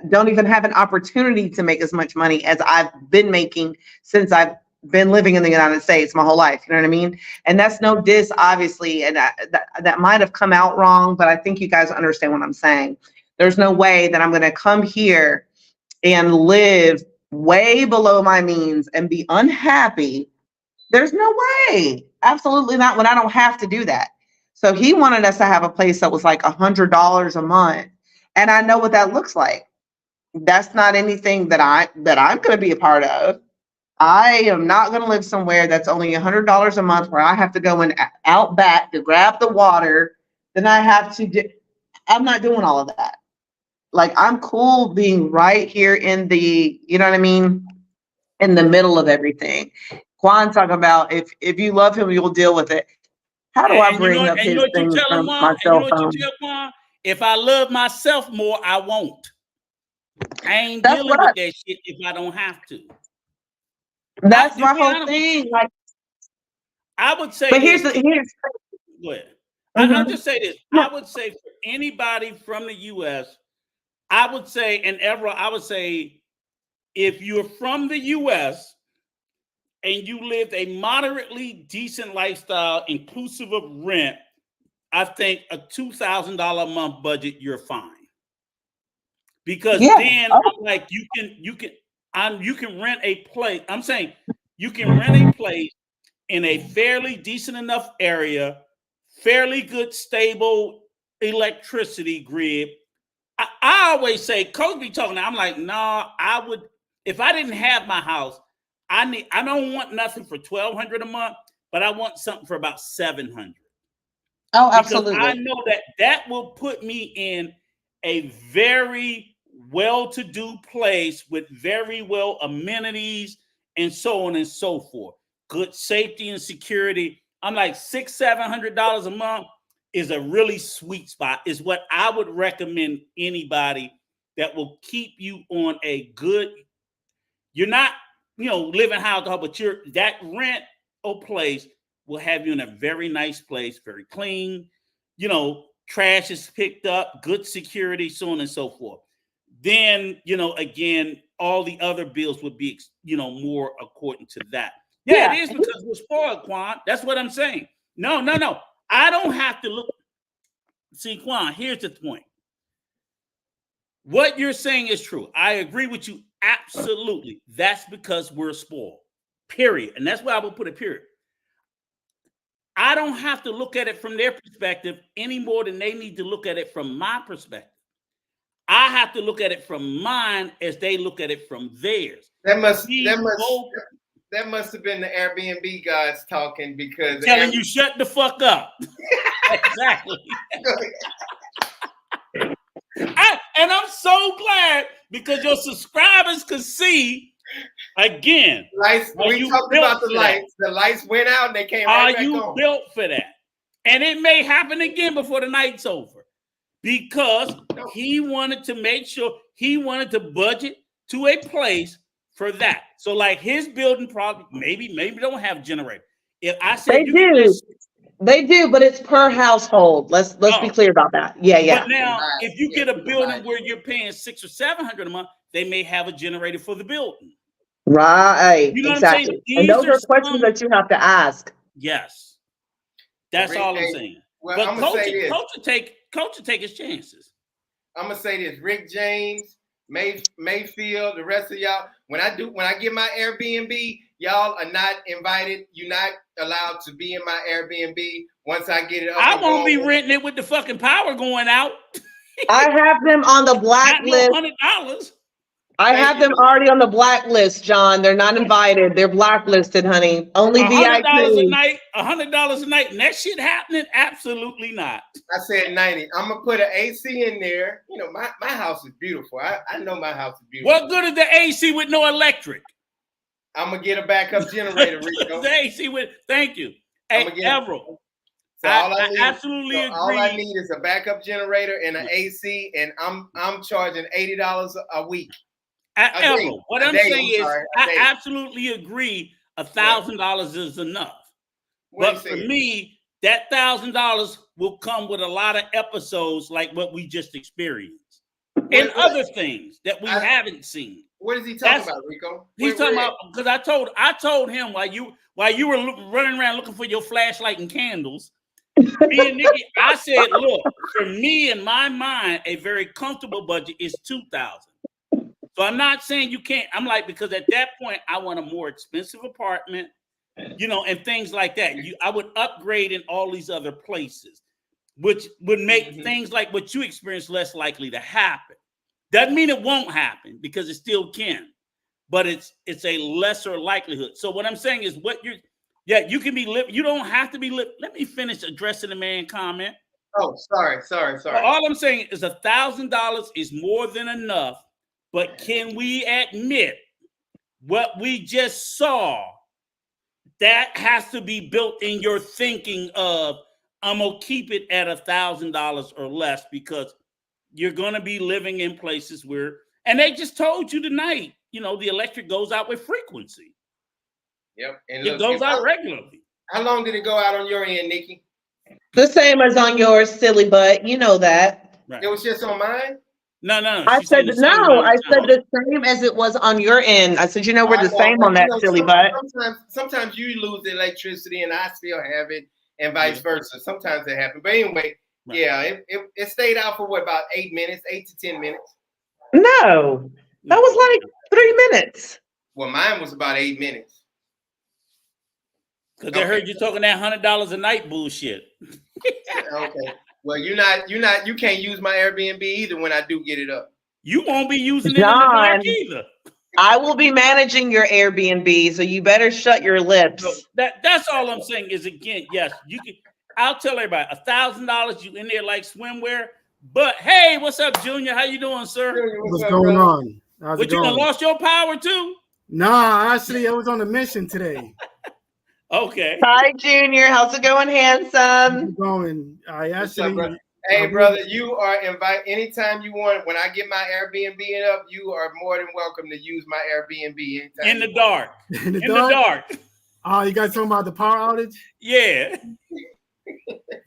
don't even have an opportunity to make as much money as I've been making since I've been living in the United States my whole life. You know what I mean? And that's no diss, obviously, and that might have come out wrong, but I think you guys understand what I'm saying. There's no way that I'm going to come here and live way below my means and be unhappy. There's no way. Absolutely not, when I don't have to do that. So he wanted us to have a place that was like $100 a month. And I know what that looks like. That's not anything that I'm going to be a part of. I am not going to live somewhere that's only $100 a month where I have to go in out back to grab the water. Then I have to do, I'm not doing all of that. Like, I'm cool being right here in the, you know what I mean? In the middle of everything. Quan talking about if you love him, you'll deal with it. How do I
And
bring up
you
his
know what you
things
tell him,
from my
Juan? And you
cell
know what you
phone?
tell Juan? If I love myself more, I won't. I ain't
That's
dealing
what
with that shit if I don't have to.
that's my whole thing. Like,
I would say
but
this.
here's
Go ahead. I'll
Mhm.
just say this.
No.
I would say for anybody from the U.S., I would say, and ever, I would say, if you're from the U.S. and you lived a moderately decent lifestyle, inclusive of rent, I think a $2,000 a month budget, you're fine. Because
Yeah.
then
Oh,
I'm like, you can rent a place. I'm saying you can rent a place in a fairly decent enough area, fairly good, stable electricity grid. I always say, Coach be talking, I'm like, nah, I would, if I didn't have my house, I don't want nothing for $1,200 a month, but I want something for about $700.
oh,
Because I
absolutely.
know that will put me in a very well-to-do place with very well amenities and so on and so forth. Good safety and security. I'm like $600-700 a month is a really sweet spot. Is what I would recommend anybody that will keep you on a good. You're not, living house to house, but that rent or place will have you in a very nice place, very clean. Trash is picked up, good security, so on and so forth. Then, again, all the other bills would be, more according to that. Yeah, it
Yeah.
is because we're spoiled, Quan. That's what I'm saying. No. I don't have to look. See, Quan, here's the point. What you're saying is true. I agree with you absolutely. That's because we're spoiled. Period. And that's why I would put a period. I don't have to look at it from their perspective any more than they need to look at it from my perspective. I have to look at it from mine as they look at it from theirs.
That must have been the Airbnb guys talking, because
telling you shut the fuck up. Exactly. And I'm so glad, because your subscribers could see again.
Lights. We talked about the lights. The lights went out and they came right back on.
Are you built for that? And it may happen again before the night's over, because he wanted to make sure, he wanted to budget to a place for that. So like his building probably maybe don't have a generator. If I said
they do, but it's per household. Let's be clear about that. Yeah.
But now, if you get a building where you're paying $600 or $700 a month, they may have a generator for the building.
Right.
You know
exactly.
what I'm saying?
And those are questions that you have to ask.
Yes. That's all I'm saying.
Well,
but
I'm gonna say this.
Coach will take his chances.
I'm gonna say this. Rick James, Mayfield, the rest of y'all. When I get my Airbnb, y'all are not invited. You're not allowed to be in my Airbnb once I get it up.
I won't be renting it with the fucking power going out.
I have them on the blacklist.
$100.
I have them already on the blacklist, John. They're not invited. They're blacklisted, honey. Only
$100 a
VIP.
night, $100 a night, and that shit happening? Absolutely not.
I said 90. I'm gonna put an AC in there. You know, my house is beautiful. I know my house is beautiful.
What good is the AC with no electric?
I'm gonna get a backup generator, Rico.
The AC with, thank you. Hey, Everett.
So
I absolutely agree.
All I need is a backup generator and an AC, and I'm charging $80 a week.
What I'm saying is, I absolutely agree. $1,000 is enough. But for me, that $1,000 will come with a lot of episodes like what we just experienced, and other things that we haven't seen.
What is he talking about, Rico?
He's talking about, because I told him while you were running around looking for your flashlight and candles. Me and Nikki, I said, look, for me in my mind, a very comfortable budget is $2,000. So I'm not saying you can't. I'm like, because at that point, I want a more expensive apartment, you know, and things like that. I would upgrade in all these other places, which would make things like what you experienced less likely to happen. Doesn't mean it won't happen, because it still can, but it's a lesser likelihood. So what I'm saying is, you can be you don't have to be Let me finish addressing the man comment.
Oh, sorry.
All I'm saying is $1,000 is more than enough. But can we admit what we just saw? That has to be built in your thinking of, I'm going to keep it at $1,000 or less, because you're going to be living in places where, and they just told you tonight, you know, the electric goes out with frequency.
Yep. And
it goes out regularly.
How long did it go out on your end, Nikki?
The same as on yours, silly butt. You know that.
Right.
It was just on mine?
No.
I said the same as it was on your end. I said, we're the same on that, silly butt.
Sometimes you lose the electricity and I still have it, and vice versa. Sometimes it happens. But anyway, yeah, it stayed out for about 8 minutes, 8 to 10 minutes.
No, that was like 3 minutes.
Well, mine was about 8 minutes.
Because I heard you talking that $100 a night bullshit.
Okay. Well, you can't use my Airbnb either when I do get it up.
You won't be using it in the dark either.
I will be managing your Airbnb, so you better shut your lips.
So that's all I'm saying is, again, yes, you can. I'll tell everybody, $1,000, you in there like swimwear. But hey, what's up, Junior? How you doing, sir?
What's going on? How's
but you done lost your power too?
Nah, actually, I was on a mission today.
Okay.
Hi, Junior. How's it going, handsome?
How's it going?
Hey, brother, you are invited anytime you want. When I get my Airbnb up, you are more than welcome to use my Airbnb anytime.
In the dark. In the dark.
Oh, you guys talking about the power outage?
Yeah.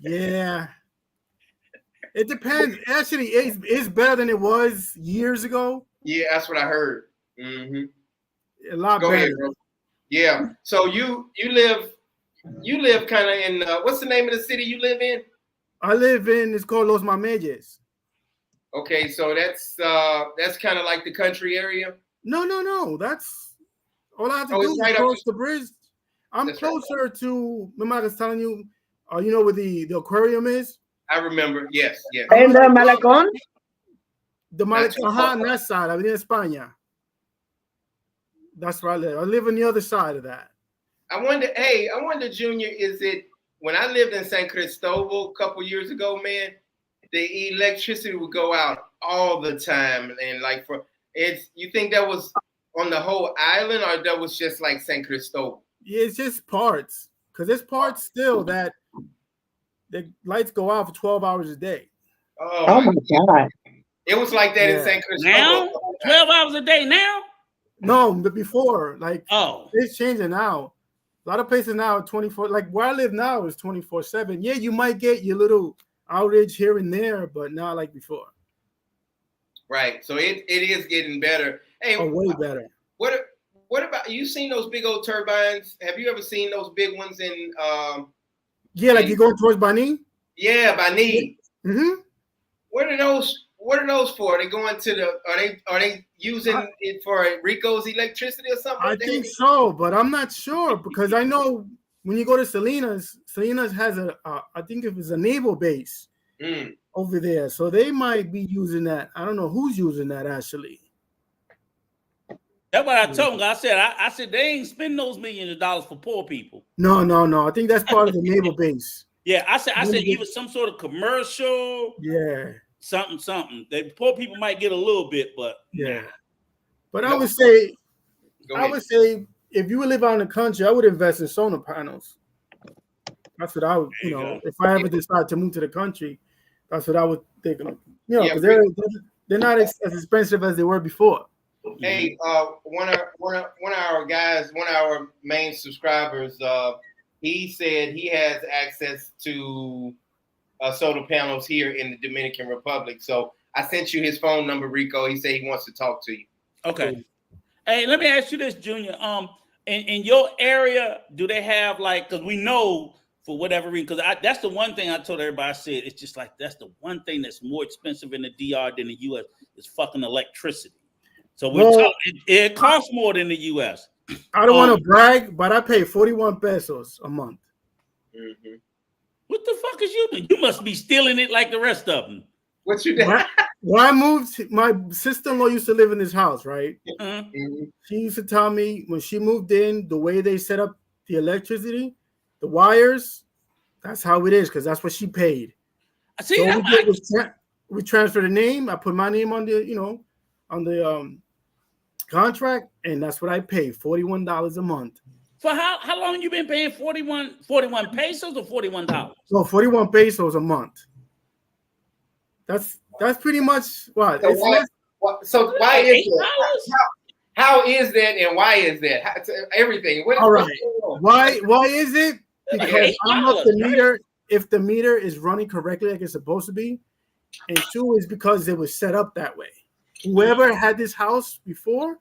Yeah. It depends. Actually, it's better than it was years ago.
Yeah, that's what I heard. Mm-hmm.
A lot better.
Ahead, bro. Yeah. So you live kind of in what's the name of the city you live in?
I live in, it's called Los Mameyes.
Okay, so that's kind of like the country area.
No. That's all I have to do is
right
cross the bridge. I'm closer to. Remember, I was telling you, you know where the aquarium is.
I remember. Yes.
And the Malecón.
The Malecón on that side. I'm in España. That's where I live. I live on the other side of that.
I wonder, Junior, is it when I lived in San Cristobal a couple years ago, man, the electricity would go out all the time. And like you think that was on the whole island, or that was just like San Cristobal?
Yeah, it's just parts. Because there's parts still that the lights go out for 12 hours a day.
Oh my God. It was like that in San Cristobal.
Now? 12 hours a day now?
No, but before, it's changing now. A lot of places now are 24. Like where I live now is 24/7. Yeah, you might get your little outage here and there, but not like before.
Right. So it is getting better. Hey,
way better.
What about you? Seen those big old turbines? Have you ever seen those big ones in?
Yeah, like you're going towards Bani.
Yeah, Bani.
Mm-hmm.
What are those for? Are they going to are they using it for Rico's electricity or something?
I think so, but I'm not sure because I know when you go to Salinas has I think it was a naval base over there, so they might be using that. I don't know who's using that actually.
That's what I told him. I said they ain't spend those millions of dollars for poor people.
No. I think that's part of the naval base.
Yeah, I said either some sort of commercial.
Yeah.
Something. The poor people might get a little bit, but
yeah. But I would say if you would live out in the country, I would invest in solar panels. That's what I would, if I ever decide to move to the country, that's what I would think of. Because they're not as expensive as they were before.
Hey, one of our guys, one of our main subscribers, he said he has access to solar panels here in the Dominican Republic. So I sent you his phone number, Rico. He said he wants to talk to you.
Okay. Hey, let me ask you this, Junior. In your area, do they have because we know for whatever reason, because that's the one thing I told everybody. I said it's just that's the one thing that's more expensive in the DR than the US is fucking electricity. So it costs more than the US.
I don't want to brag, but I pay 41 pesos a month.
Mm-hmm.
What the fuck is you doing? You must be stealing it like the rest of them.
What you did?
When I moved, my sister-in-law used to live in this house, right?
Mm-hmm.
She used to tell me when she moved in, the way they set up the electricity, the wires, that's how it is, because that's what she paid.
See,
so we transferred the name. I put my name on the contract, and that's what I pay, $41 a month.
For how long you been paying 41 pesos or $41?
No, 41 pesos a month. That's pretty much what.
So why is that? How is that, and why is that? Everything.
All right. Why is it? Because I'm up the meter. If the meter is running correctly like it's supposed to be, and two is because it was set up that way. Whoever had this house before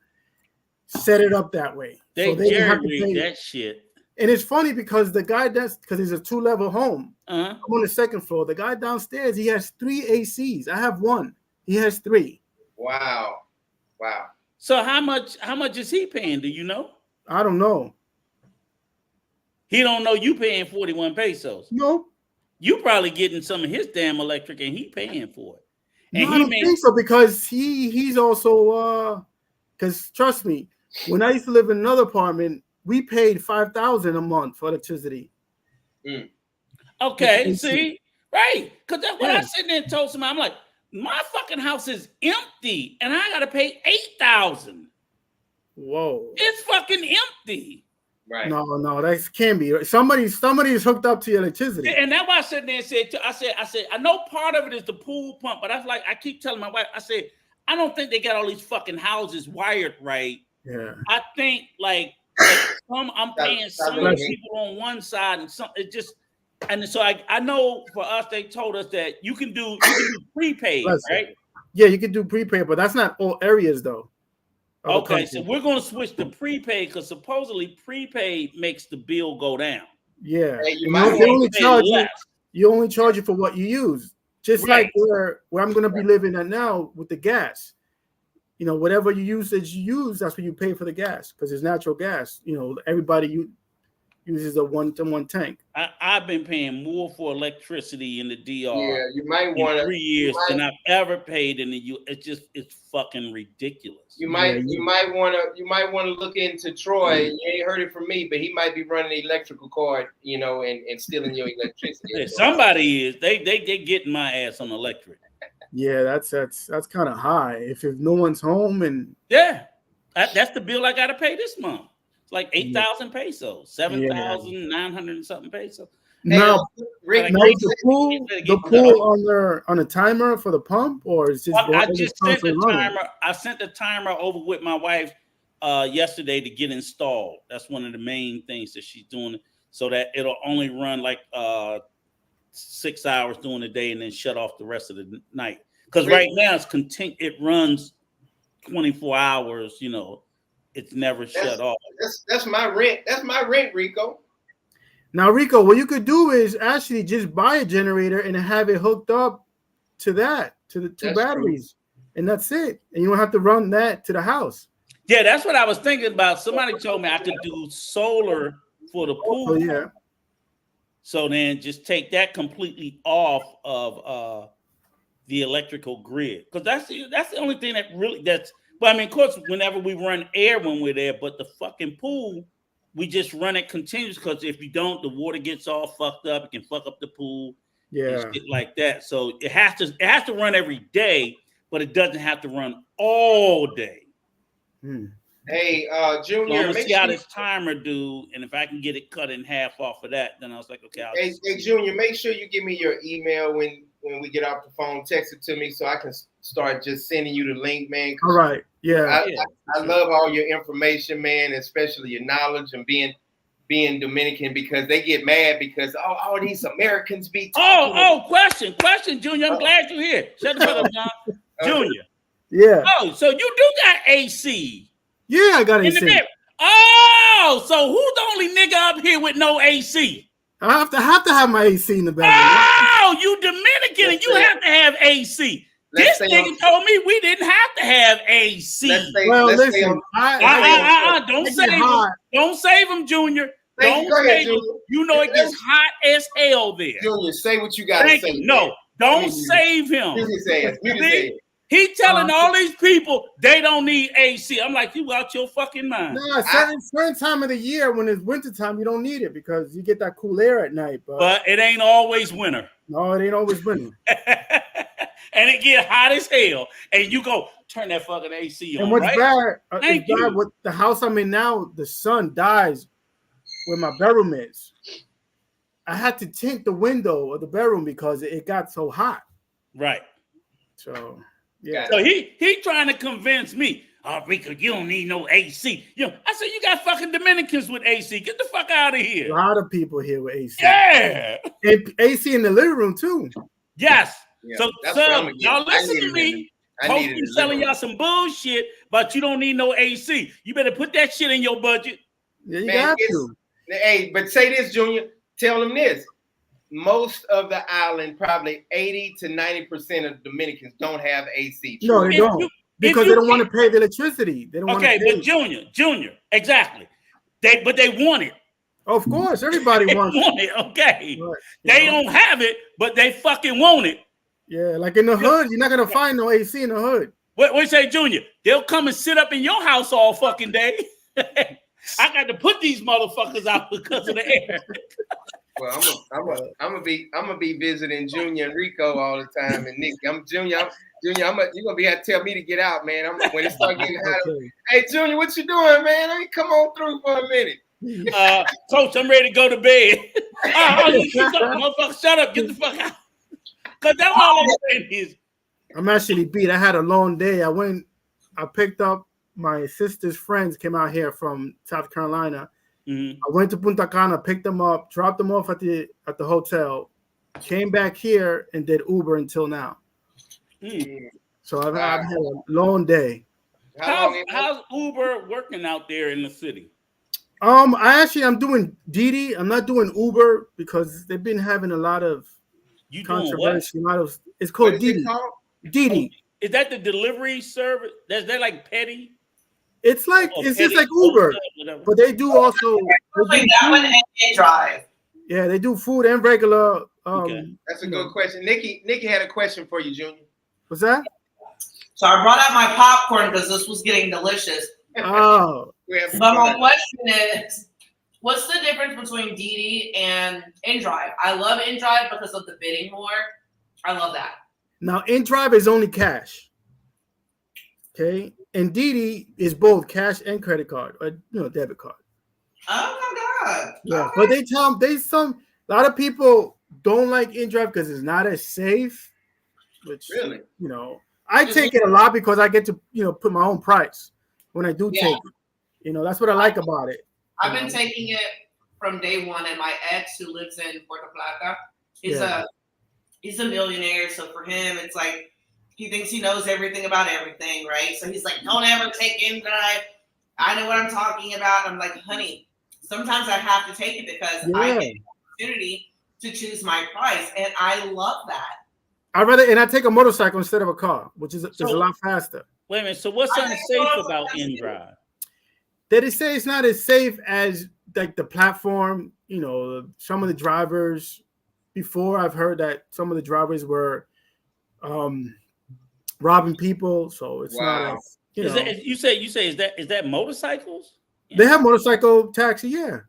set it up that way.
They didn't have to pay that shit.
And it's funny because the guy because it's a 2-level home. I'm on the second floor. The guy downstairs, he has 3 ACs. I have 1. He has 3.
Wow.
So how much is he paying? Do you know?
I don't know.
He don't know you paying 41 pesos.
No.
You probably getting some of his damn electric and he paying for it. And
no, I don't think so, because he's also because trust me, when I used to live in another apartment, we paid 5,000 a month for electricity.
Okay, see, right? Because that's what I sit there and told somebody. I'm like, my fucking house is empty, and I gotta pay 8,000.
Whoa,
it's fucking empty.
Right?
No, that can't be. Somebody is hooked up to your electricity,
and that's why I sat there and said, I said, I know part of it is the pool pump, but I keep telling my wife, I said, I don't think they got all these fucking houses wired right.
Yeah,
I think I'm paying some people on one side and some it just. And so I know for us, they told us that you can do prepaid, right?
Yeah, you can do prepaid, but that's not all areas though.
Okay, so we're going to switch to prepaid because supposedly prepaid makes the bill go down.
Yeah,
hey,
you only charge you for what you use. Just like where I'm going to be living at now with the gas. Whatever you use, that's what you pay for the gas because it's natural gas. Everybody uses a one-to-one tank.
I've been paying more for electricity in the DR.
Yeah, you might want to
3 years than I've ever paid in the U. It's fucking ridiculous.
You might want to look into Troy. You ain't heard it from me, but he might be running an electrical cord, and stealing your electricity.
Yeah, somebody is. They getting my ass on electric.
Yeah, that's kind of high. If no one's home and
that's the bill I got to pay this month. Like 8,000 pesos, 7,900 and something pesos.
No, the pool on a timer for the pump, or is just
I just sent the timer. I sent the timer over with my wife yesterday to get installed. That's one of the main things that she's doing, so that it'll only run 6 hours during the day and then shut off the rest of the night. Because right now it runs 24 hours. It's never shut off.
That's my rent. That's my rent, Rico.
Now, Rico, what you could do is actually just buy a generator and have it hooked up to the 2 batteries, and that's it. And you don't have to run that to the house.
Yeah, that's what I was thinking about. Somebody told me I could do solar for the pool.
Oh, yeah.
So then just take that completely off of the electrical grid, because that's the only thing that's But I mean, of course, whenever we run air when we're there, but the fucking pool, we just run it continuous because if you don't, the water gets all fucked up. It can fuck up the pool.
Yeah.
And shit like that. So it has to run every day, but it doesn't have to run all day.
Hey,
So
Junior,
I'm gonna
make
see how
sure
this timer do, and if I can get it cut in half off of that, then I was like, okay.
hey, Junior, make sure you give me your email when we get off the phone. Text it to me so I can start just sending you the link, man.
All right. Yeah.
I love all your information, man, especially your knowledge and being Dominican, because they get mad because all these Americans be talking.
Question, Junior. I'm glad you're here. Shut the fuck up, John. Junior.
Yeah.
Oh, so you do got AC?
Yeah, I got
in the
AC.
bed. Oh, so who's the only nigga up here with no AC?
I have to have my AC in the bedroom.
Oh, you Dominican and you have to have AC. This nigga told me we didn't have to have AC.
Listen,
don't save him, Junior. Don't save him. You know it gets hot as hell there.
Junior, say what you gotta say.
No, don't save him.
Music
He telling all these people they don't need AC. I'm like, you out your fucking mind.
No, certain time of the year when it's winter time, you don't need it because you get that cool air at night.
But it ain't always winter.
No, it ain't always winter.
And it get hot as hell. And you go turn that fucking AC on.
And what's
right?
bad with the house I'm in now, the sun dies where my bedroom is. I had to tint the window of the bedroom because it got so hot.
Right.
So yeah.
So he trying to convince me, oh, Rico, you don't need no AC. I said, you got fucking Dominicans with AC. Get the fuck out of here.
A lot of people here with AC.
Yeah.
And AC in the living room too.
Yes.
Yeah,
so y'all listen to me. Coach be selling y'all some bullshit, but you don't need no AC. You better put that shit in your budget.
Yeah, you got to.
Hey, but say this, Junior. Tell them this. Most of the island, probably 80 to 90% of Dominicans don't have AC.
No, they don't. Because they don't want to pay the electricity. They don't want to pay.
Okay, but Junior, exactly. They want it.
Of course, everybody wants
it. Okay. Right. They don't have it, but they fucking want it.
Yeah, like in the hood, you're not gonna find no AC in the hood.
What you say, Junior? They'll come and sit up in your house all fucking day. I got to put these motherfuckers out because of the air.
Well, I'm gonna be visiting Junior and Rico all the time, and Nick. Junior. You're gonna be have to tell me to get out, man. When it start getting hot. Okay. Hey, Junior, what you doing, man? I mean, come on through for a minute.
Coach, I'm ready to go to bed. Motherfucker, shut up, get the fuck out. Cause that's all I'm saying is.
I'm actually beat. I had a long day. I picked up my sister's friends came out here from South Carolina. Mm-hmm. I went to Punta Cana, picked them up, dropped them off at the hotel, came back here and did Uber until now. Mm. So I've had a long day.
How's Uber working out there in the city?
I'm doing Didi. I'm not doing Uber because they've been having a lot of controversy. It's called Didi. Didi.
Is that the delivery service? Is that like petty?
It's just like Uber, but they do also.
That one and drive.
Yeah, they do food and regular.
Okay. That's a good question. Nikki had a question for you, Junior.
What's that?
So I brought out my popcorn because this was getting delicious.
Oh.
But my question is, what's the difference between Didi and InDrive? I love InDrive because of the bidding more. I love that.
Now, InDrive is only cash. Okay, and Didi is both cash and credit card, or debit card.
Oh my God!
Yeah, okay. But a lot of people don't like InDrive because it's not as safe. Which really, I take it a lot because I get to put my own price when I do take it. That's what I like about it.
I've been taking it from day one, and my ex who lives in Puerto Plata, he's a millionaire, so for him it's like. He thinks he knows everything about everything, right? So he's like, don't ever take InDrive. I know what I'm talking about. I'm like, honey, sometimes I have to take it because I get the opportunity to choose my price. And I love that.
I take a motorcycle instead of a car, which is a lot faster.
Wait a minute. So what's unsafe about InDrive?
They say it's not as safe as like the platform. Some of the drivers before I've heard that some of the drivers were robbing people, so it's not You
Is
know,
that, you say is that motorcycles?
they have motorcycle taxi. Yeah.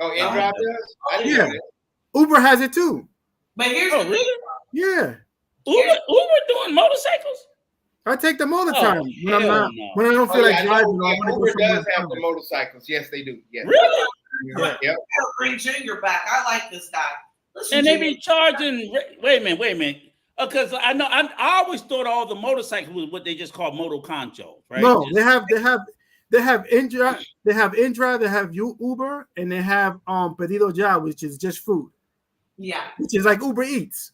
Oh, InDrive does? I didn't
Yeah.
know that.
Uber has it too.
But here's
Oh,
the thing.
really?
Yeah.
Uber doing motorcycles?
I take them all the
Oh,
time when I'm
hell
not
no.
when I don't feel like
I know.
driving. I
Yeah,
want to go
Uber
somewhere
does have
else.
the motorcycles. Yes, they do. Yes.
Really?
Yeah.
Yep.
Bring Junior back. I like this guy. Listen,
And they
Junior.
be charging. Wait a minute. Because I know I always thought all the motorcycles was what they just call moto conchos, right?
No,
Just-
they have InDrive, they have Uber, and they have Pedido Ya, which is just food,
Yeah.
which is like Uber Eats.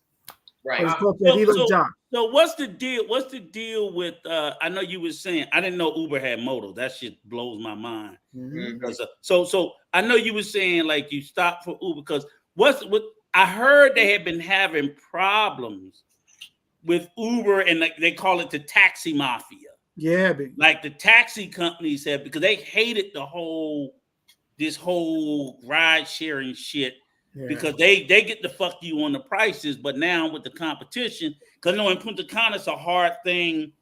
Right.
But it's called Pedido Ya.
So what's the deal? What's the deal with? I know you were saying I didn't know Uber had moto. That shit blows my mind.
Mhm.
Mhm.
So I know you were saying like you stopped for Uber because what I heard they had been having problems with Uber and like they call it the taxi mafia.
Yeah, big.
Like the taxi companies have because they hated this whole ride sharing shit.
Yeah.
Because they get to fuck you on the prices, but now with the competition, because in Punta Cana it's a hard thing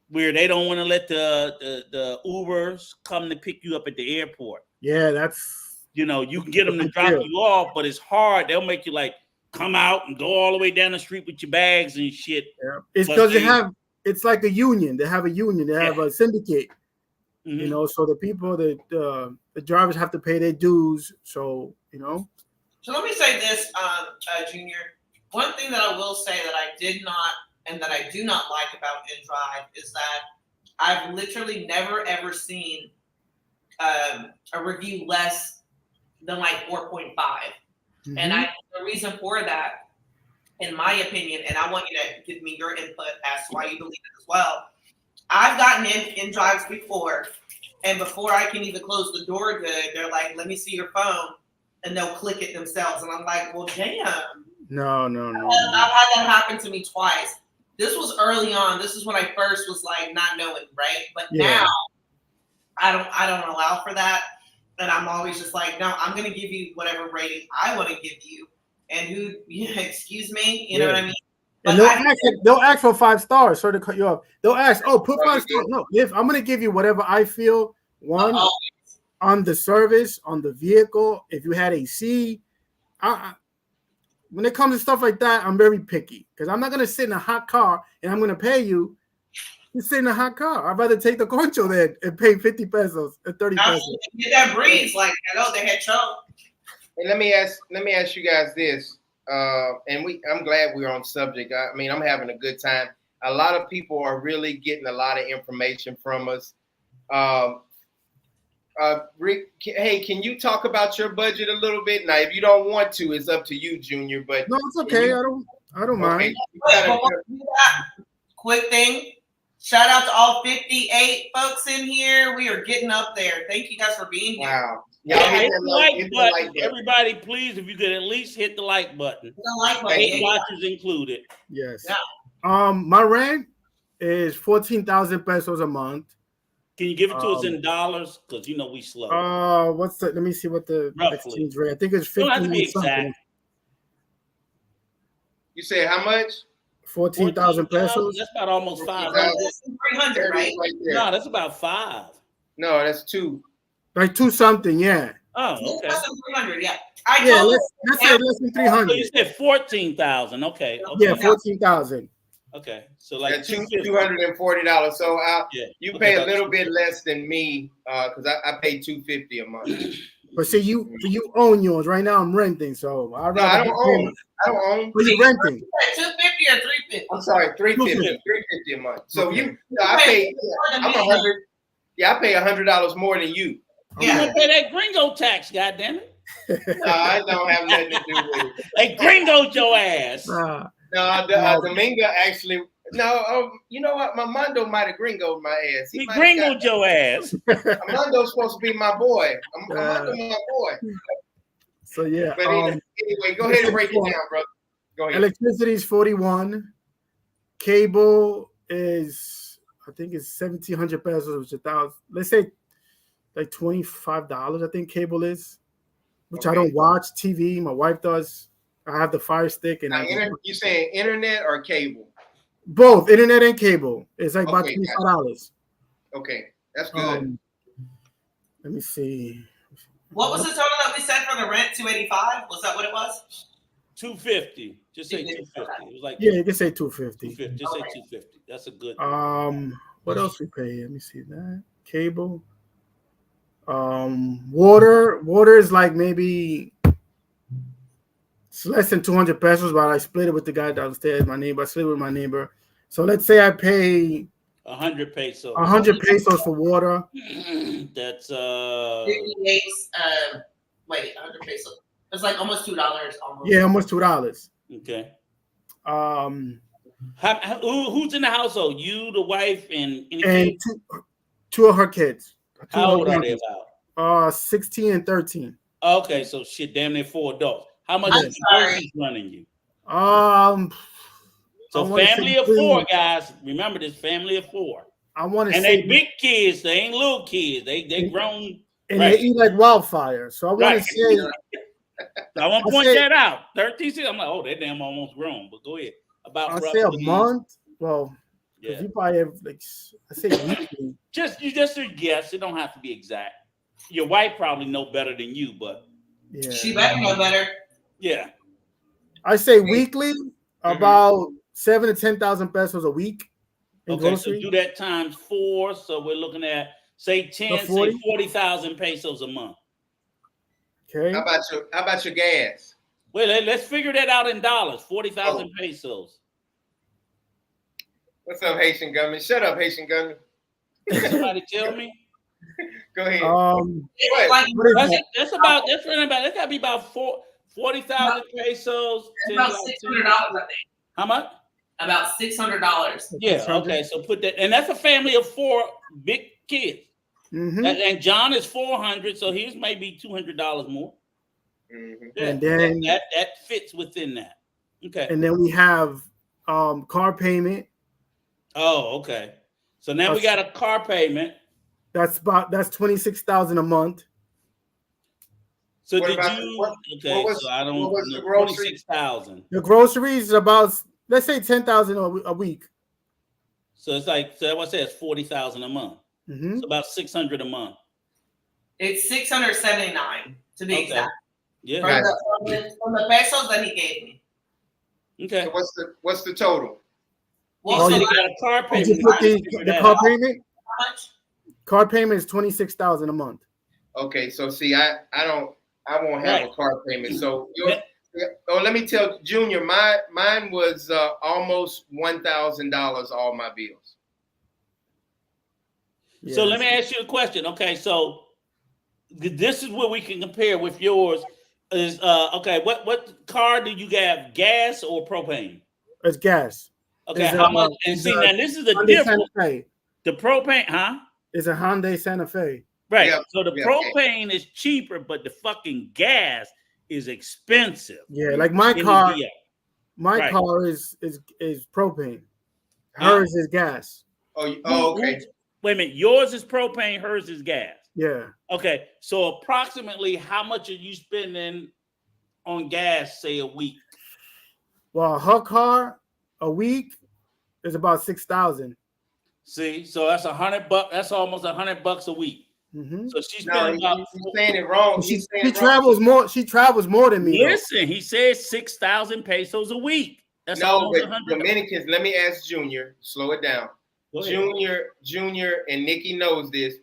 where they don't want to let the Ubers come to pick you up at the airport.
Yeah, that's
You know, you can get them to drop you off, but it's hard. They'll make you like come out and go all the way down the street with your bags and shit.
yeah. It's
But
because it's like a union. They have a union. They have a syndicate.
Mhm.
You know, so the people that the drivers have to pay their dues. So you know.
So let me say this, Junior. One thing that I will say that I did not and that I do not like about InDrive is that I've literally never ever seen a review less than like 4.5.
Mhm.
And the reason for that, in my opinion, and I want you to give me your input as to why you believe it as well. I've gotten in drives before, and before I can even close the door good, they're like, let me see your phone, and they'll click it themselves. And I'm like, well, damn.
No.
I've had that happen to me twice. This was early on. This is when I first was like not knowing, right? But now I don't allow for that. And I'm always just like, no, I'm gonna give you whatever rating I want to give you. And excuse me, you know what I mean?
And they'll ask for 5 stars. Sorry to cut you off. They'll ask, oh, put 5 stars. No, if I'm gonna give you whatever I feel on the service, on the vehicle, if you had AC. When it comes to stuff like that, I'm very picky because I'm not gonna sit in a hot car and I'm gonna pay you to sit in a hot car. I'd rather take the concho there and pay 50 pesos or 30 pesos.
Get that breeze, like hello, they had trouble.
And let me ask you guys this. I'm glad we're on subject. I mean, I'm having a good time. A lot of people are really getting a lot of information from us. Rick, hey, can you talk about your budget a little bit? Now, if you don't want to, it's up to you, Junior. But
no, it's okay. I don't mind.
Quick thing. Shout out to all 58 folks in here. We are getting up there. Thank you guys for being here.
Wow.
Hit the like button. Everybody, please, if you could at least hit the like button.
The like button.
8 watches included.
Yes.
Yeah.
My rent is 14,000 pesos a month.
Can you give it to us in dollars? Because you know we slow.
Let me see what the
Roughly.
exchange rate. I think it's 50.
Don't have to be exact.
You said how much?
14,000 pesos.
That's about almost 500.
That's 300, right?
No, that's about 5.
No, that's 2.
Like 2 something, yeah.
Oh, okay.
Less than 300, yeah.
Let's say less than 300.
So you said 14,000. Okay.
Yeah, 14,000.
Okay. So like
$240. So you
Okay,
pay a little bit less than me because I pay $250 a month.
But see, you own yours right now. I'm renting, so
I don't own.
But you're renting.
250 or 350?
I'm sorry, $350 a month. So I pay. I'm 100. Yeah, I pay $100 more than you.
You don't pay that gringo tax, goddammit.
No, I don't have nothing to do with it.
They gringoed your ass.
No, Domingo actually. No, you know what? Mamando might have gringoed my ass.
He gringoed your ass.
Amando's supposed to be my boy. Amando's my boy.
So yeah.
But anyway, go ahead and break it down, brother. Go ahead.
Electricity is 41. Cable is, I think it's 1,700 pesos, which is 1,000. Let's say like $25. I think cable is, which I don't watch TV. My wife does. I have the Fire Stick and
you saying internet or cable?
Both internet and cable. It's like about $25.
Okay, that's good.
Let me see.
What was the total that we said for the rent? 285? Was that what it was?
250. Just say 250. It was like
you can say 250.
250. Just say 250. That's a good.
What else we pay? Let me see that. Cable. Water is like maybe it's less than 200 pesos, but I split it with the guy downstairs, my neighbor. I split it with my neighbor. So let's say I pay
100 pesos.
100 pesos for water.
That's
58. Wait, 100 pesos. It's like almost $2. Almost.
Yeah, almost $2.
Okay.
Who's
in the household? You, the wife, and
kids? Two of her kids.
How old are they
about? 16 and 13.
Okay, so shit, damn near 4 adults. How much is the groceries running you? So family of 4, guys. Remember this, family of 4.
I want to
say, and they big kids. They ain't little kids. They grown.
And they eat like wildfire. So I want to say.
I want to point that out. 13. I'm like, oh, that damn almost grown. But go ahead.
I'll say a month. Well, yeah. You probably have like I say weekly.
You just guess. It don't have to be exact. Your wife probably know better than you, but
yeah, she better know better.
Yeah.
I say weekly, about 7,000 to 10,000 pesos a week.
Okay, grocery. So do that times 4. So we're looking at say 40,000 pesos a month.
Okay.
How about your gas?
Wait, let's figure that out in dollars. 40,000 pesos.
What's up, Haitian government? Shut up, Haitian government.
Somebody tell me.
Go ahead.
That's gotta be about 40,000 pesos.
About $600, I think.
How much?
About $600.
Yeah. Okay. So put that, and that's a family of 4 big kids.
Mm-hmm.
And John is 400, so he's maybe $200 more.
Mm-hmm.
Yeah, and then
that fits within that. Okay.
And then we have car payment.
Oh, okay. So now we got a car payment.
That's 26,000 a month.
So so I don't know. 26,000.
The groceries is about, let's say 10,000 a week.
So it's like, so what says 40,000 a month.
Mm-hmm.
It's about 600 a month.
It's 679 to be exact.
Yeah.
From the pesos that he gave me.
Okay.
So what's the total?
Well, so you got a car payment.
The car payment?
How much?
Car payment is 26,000 a month.
Okay, so see, I won't have a car payment. So let me tell Junior, mine was almost $1,000 all my bills.
So let me ask you a question. Okay, so this is what we can compare with yours. Is okay, what car do you have? Gas or propane?
It's gas.
Okay, how much? And see, now this is the difference. The propane, huh?
It's a Hyundai Santa Fe.
Right. Yep. So the propane is cheaper, but the fucking gas is expensive.
Yeah, like my car. My car is propane. Hers is gas.
Oh, okay.
Wait a minute. Yours is propane. Hers is gas.
Yeah.
Okay. So approximately, how much are you spending on gas, say, a week?
Well, her car a week is about 6,000.
See, so that's $100. That's almost $100 a week.
Mm-hmm.
So she's spending about.
He's saying it wrong.
She travels more. She travels more than me.
Listen, he says 6,000 pesos a week. That's
no, but Dominicans. Let me ask Junior. Slow it down. Junior, and Nikki knows this.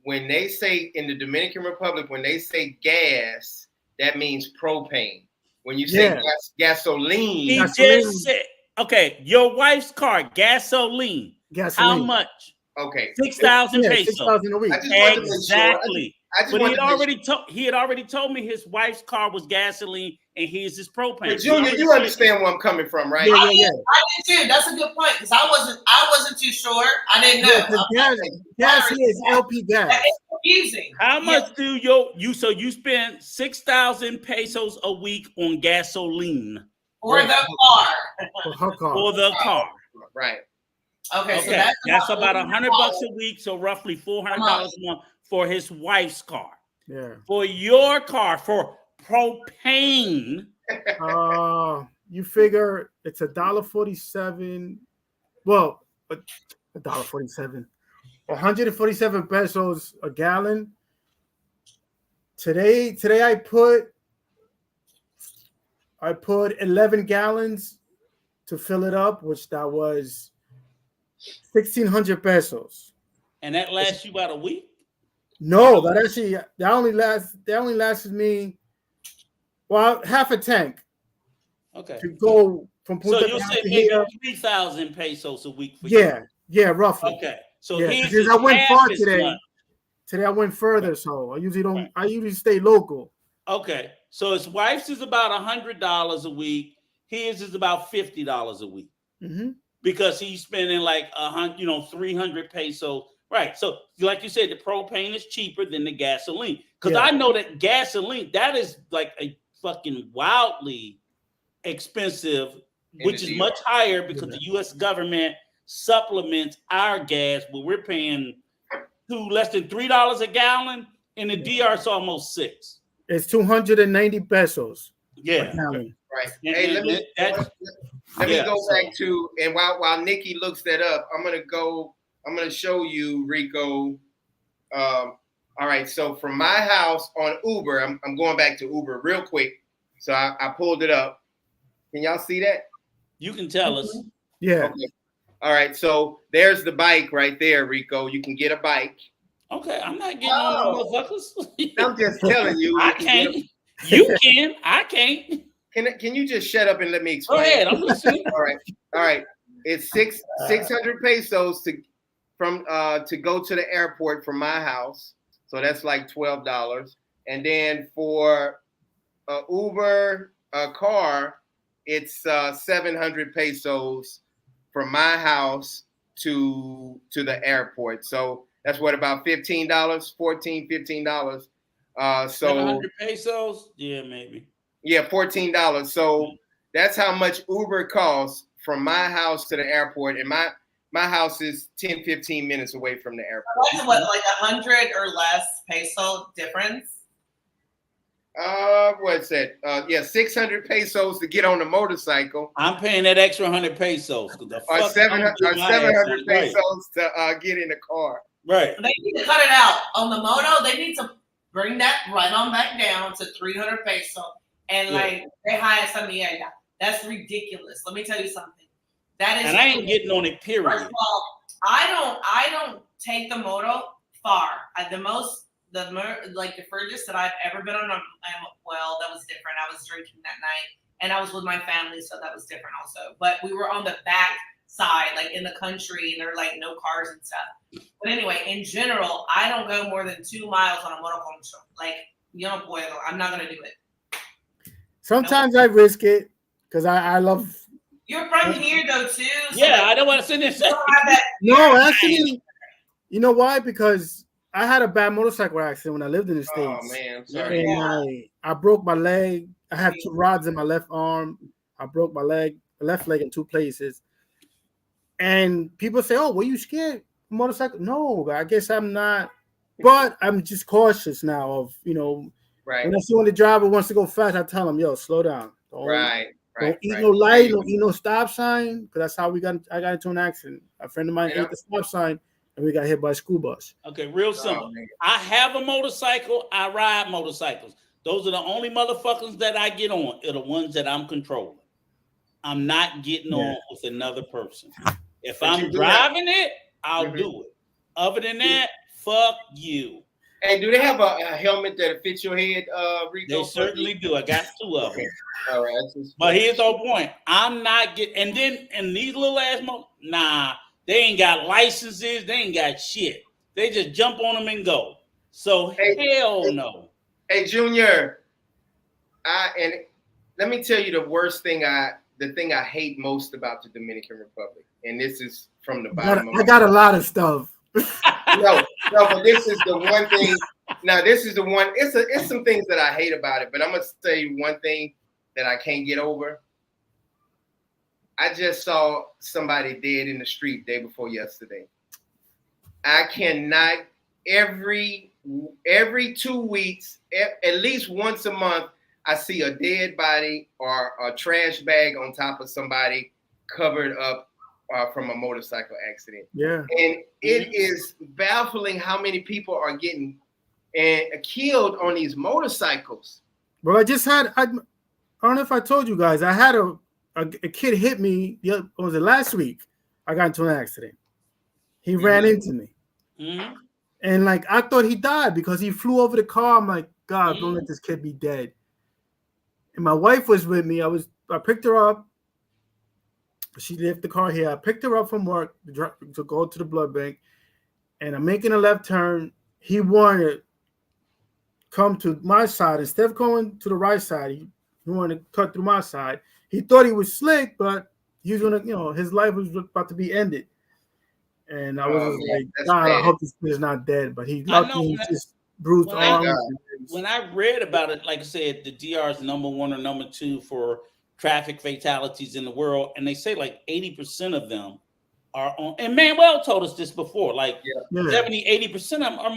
When they say in the Dominican Republic, when they say gas, that means propane. When you say gasoline,
he just said, okay, your wife's car, gasoline. How much?
Okay,
6,000 pesos.
6,000 a week.
Exactly. But he had already told me his wife's car was gasoline and his is propane.
But Junior, you understand where I'm coming from, right?
Yeah.
I did too. That's a good point because I wasn't too sure. I didn't know.
Gas is LP gas.
It's confusing.
How much do you spend 6,000 pesos a week on gasoline
for the car?
For her car.
For the car.
Right.
Okay. So
that's about $100 a week, so roughly $400 a month for his wife's car.
Yeah.
For your car, for propane.
You figure it's $1.47. Well, $1.47. 147 pesos a gallon. Today I put 11 gallons to fill it up, which that was 1,600 pesos.
And that lasts you about a week?
No, that only lasted me half a tank.
Okay.
To go from Punta
so you'll say maybe 3,000 pesos a week for you.
Yeah, roughly.
Okay. So
because I went far today.
Month.
Today I went further, right. So I usually don't. Right. I usually stay local.
Okay, so his wife's is about $100 a week. His is about $50 a week because he's spending like 300 pesos. Right. So, like you said, the propane is cheaper than the gasoline because I know that gasoline that is like a fucking wildly expensive, which is much higher because the U.S. government supplements our gas, but we're paying less than $3 a gallon. In the DR, it's almost $6.
It's 290 pesos.
Yeah. Right. Hey, let me go back to, and while Nikki looks that up, I'm gonna show you, Rico. All right, so from my house on Uber, I'm going back to Uber real quick. So I pulled it up. Can y'all see that?
You can tell us.
Yeah.
Okay. All right, so there's the bike right there, Rico. You can get a bike.
Okay, I'm not getting on the motherfuckers.
I'm just telling you.
I can't. You can. I can't.
Can you just shut up and let me explain?
Go ahead. I'm listening.
All right. It's 600 pesos to go to the airport from my house. So that's like $12. And then for Uber car, it's 700 pesos from my house to the airport. So that's what, about $15, $15. So
700 pesos? Yeah, maybe.
Yeah, $14. So that's how much Uber costs from my house to the airport. And my house is 10, 15 minutes away from the airport.
That's what, like 100 or less peso difference?
What's that? 600 pesos to get on the motorcycle.
I'm paying that extra 100 pesos.
Or 700 pesos to get in the car.
Right.
They need to cut it out. On the moto, they need to bring that right on back down to 300 peso. And like they hire somebody. That's ridiculous. Let me tell you something. That is.
And I ain't getting on it. Period.
First of all, I don't take the moto far. The furthest that I've ever been on that was different. I was drinking that night, and I was with my family, so that was different also. But we were on the back side, like in the country, and there were like no cars and stuff. But anyway, in general, I don't go more than 2 miles on a motorcycle. Like, I'm not gonna do it.
Sometimes I risk it because I love.
You're from here though too.
So I don't want to sit there and say.
No, actually, you know why? Because I had a bad motorcycle accident when I lived in the States.
Oh man, I'm sorry.
And I broke my leg. I had 2 rods in my left arm. I broke my left leg in 2 places. And people say, "Oh, were you scared of motorcycle?" No, I guess I'm not. But I'm just cautious now of
Right.
When I see when the driver wants to go fast, I tell him, "Yo, slow down. Don't eat no light. Don't eat no stop sign." Because that's how I got into an accident. A friend of mine ate the stop sign, and we got hit by a school bus.
Okay, real simple. I have a motorcycle. I ride motorcycles. Those are the only motherfuckers that I get on. Are the ones that I'm controlling. I'm not getting on with another person. If I'm driving it, I'll do it. Other than that, fuck you.
Hey, do they have a helmet that fits your head, Rico?
They certainly do. I got 2 of them.
All right.
But here's the point. I'm not getting, and then in these little ass they ain't got licenses. They ain't got shit. They just jump on them and go. So hell no.
Hey, Junior, and let me tell you the thing I hate most about the Dominican Republic, and this is from the bottom of my heart.
I got a lot of stuff.
No, but this is the one thing. Now, this is the one. It's some things that I hate about it, but I'm gonna tell you one thing that I can't get over. I just saw somebody dead in the street day before yesterday. I cannot. Every 2 weeks, at least once a month, I see a dead body or a trash bag on top of somebody covered up from a motorcycle accident.
Yeah.
And it is baffling how many people are getting killed on these motorcycles.
Well, I don't know if I told you guys, I had a kid hit me, was it last week? I got into an accident. He ran into me.
Mm-hmm.
And like, I thought he died because he flew over the car. I'm like, God, don't let this kid be dead. And my wife was with me. I picked her up. She left the car here. I picked her up from work to go to the blood bank. And I'm making a left turn. He wanted to come to my side. Instead of going to the right side, he wanted to cut through my side. He thought he was slick, but he was going to, his life was about to be ended. And I was like, God, I hope this kid is not dead. But he's just bruised arms.
When I read about it, like I said, the DR is number 1 or number 2 for traffic fatalities in the world. And they say like 80% of them are on. And Manuel told us this before, like 70, 80% of them are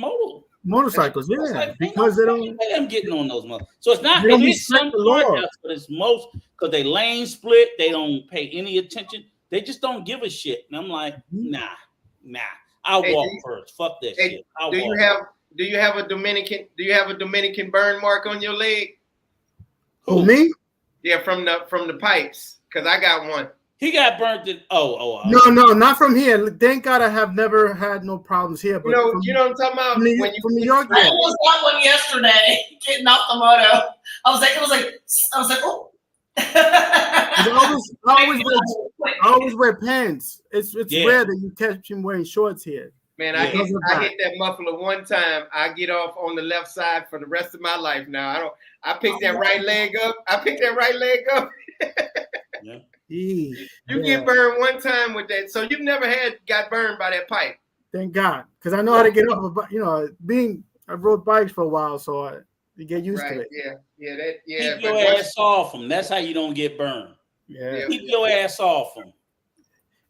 motorcycles.
Yeah,
like,
because they don't.
I'm getting on those mothers. So it's not. It is some car deaths, but it's most because they lane split. They don't pay any attention. They just don't give a shit. And I'm like, nah. I'll walk first. Fuck that shit.
Do you have a Dominican burn mark on your leg?
Who, me?
Yeah, from the pipes. Because I got one.
He got burnt.
No, not from here. Thank God I have never had no problems here. But
you know what I'm talking about?
From New York.
I almost got one yesterday getting off the moto. I was like, oh.
I always wear pants. It's rare that you catch him wearing shorts here.
Man, I hit that muffler one time. I get off on the left side for the rest of my life now. I picked that right leg up.
Yeah.
You get burned one time with that. So you've never got burned by that pipe.
Thank God. Because I know how to get off I rode bikes for a while, so you get used to it.
Keep your ass off them. That's how you don't get burned.
Yeah.
Keep your ass off them.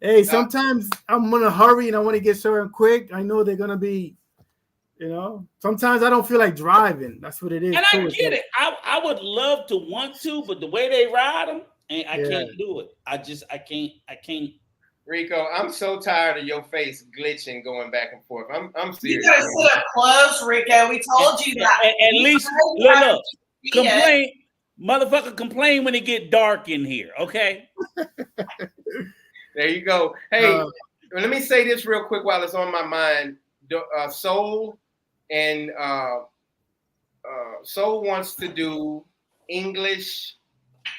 Hey, sometimes I'm in a hurry and I want to get somewhere quick. I know they're gonna be, Sometimes I don't feel like driving. That's what it is.
And I get it. I would love to want to, but the way they ride them, and I can't do it. I can't.
Rico, I'm so tired of your face glitching, going back and forth. I'm serious.
You gotta sit up close, Rico. We told you that.
At least look. Complain, motherfucker. Complain when it get dark in here. Okay.
There you go. Hey, let me say this real quick while it's on my mind. Soul wants to do English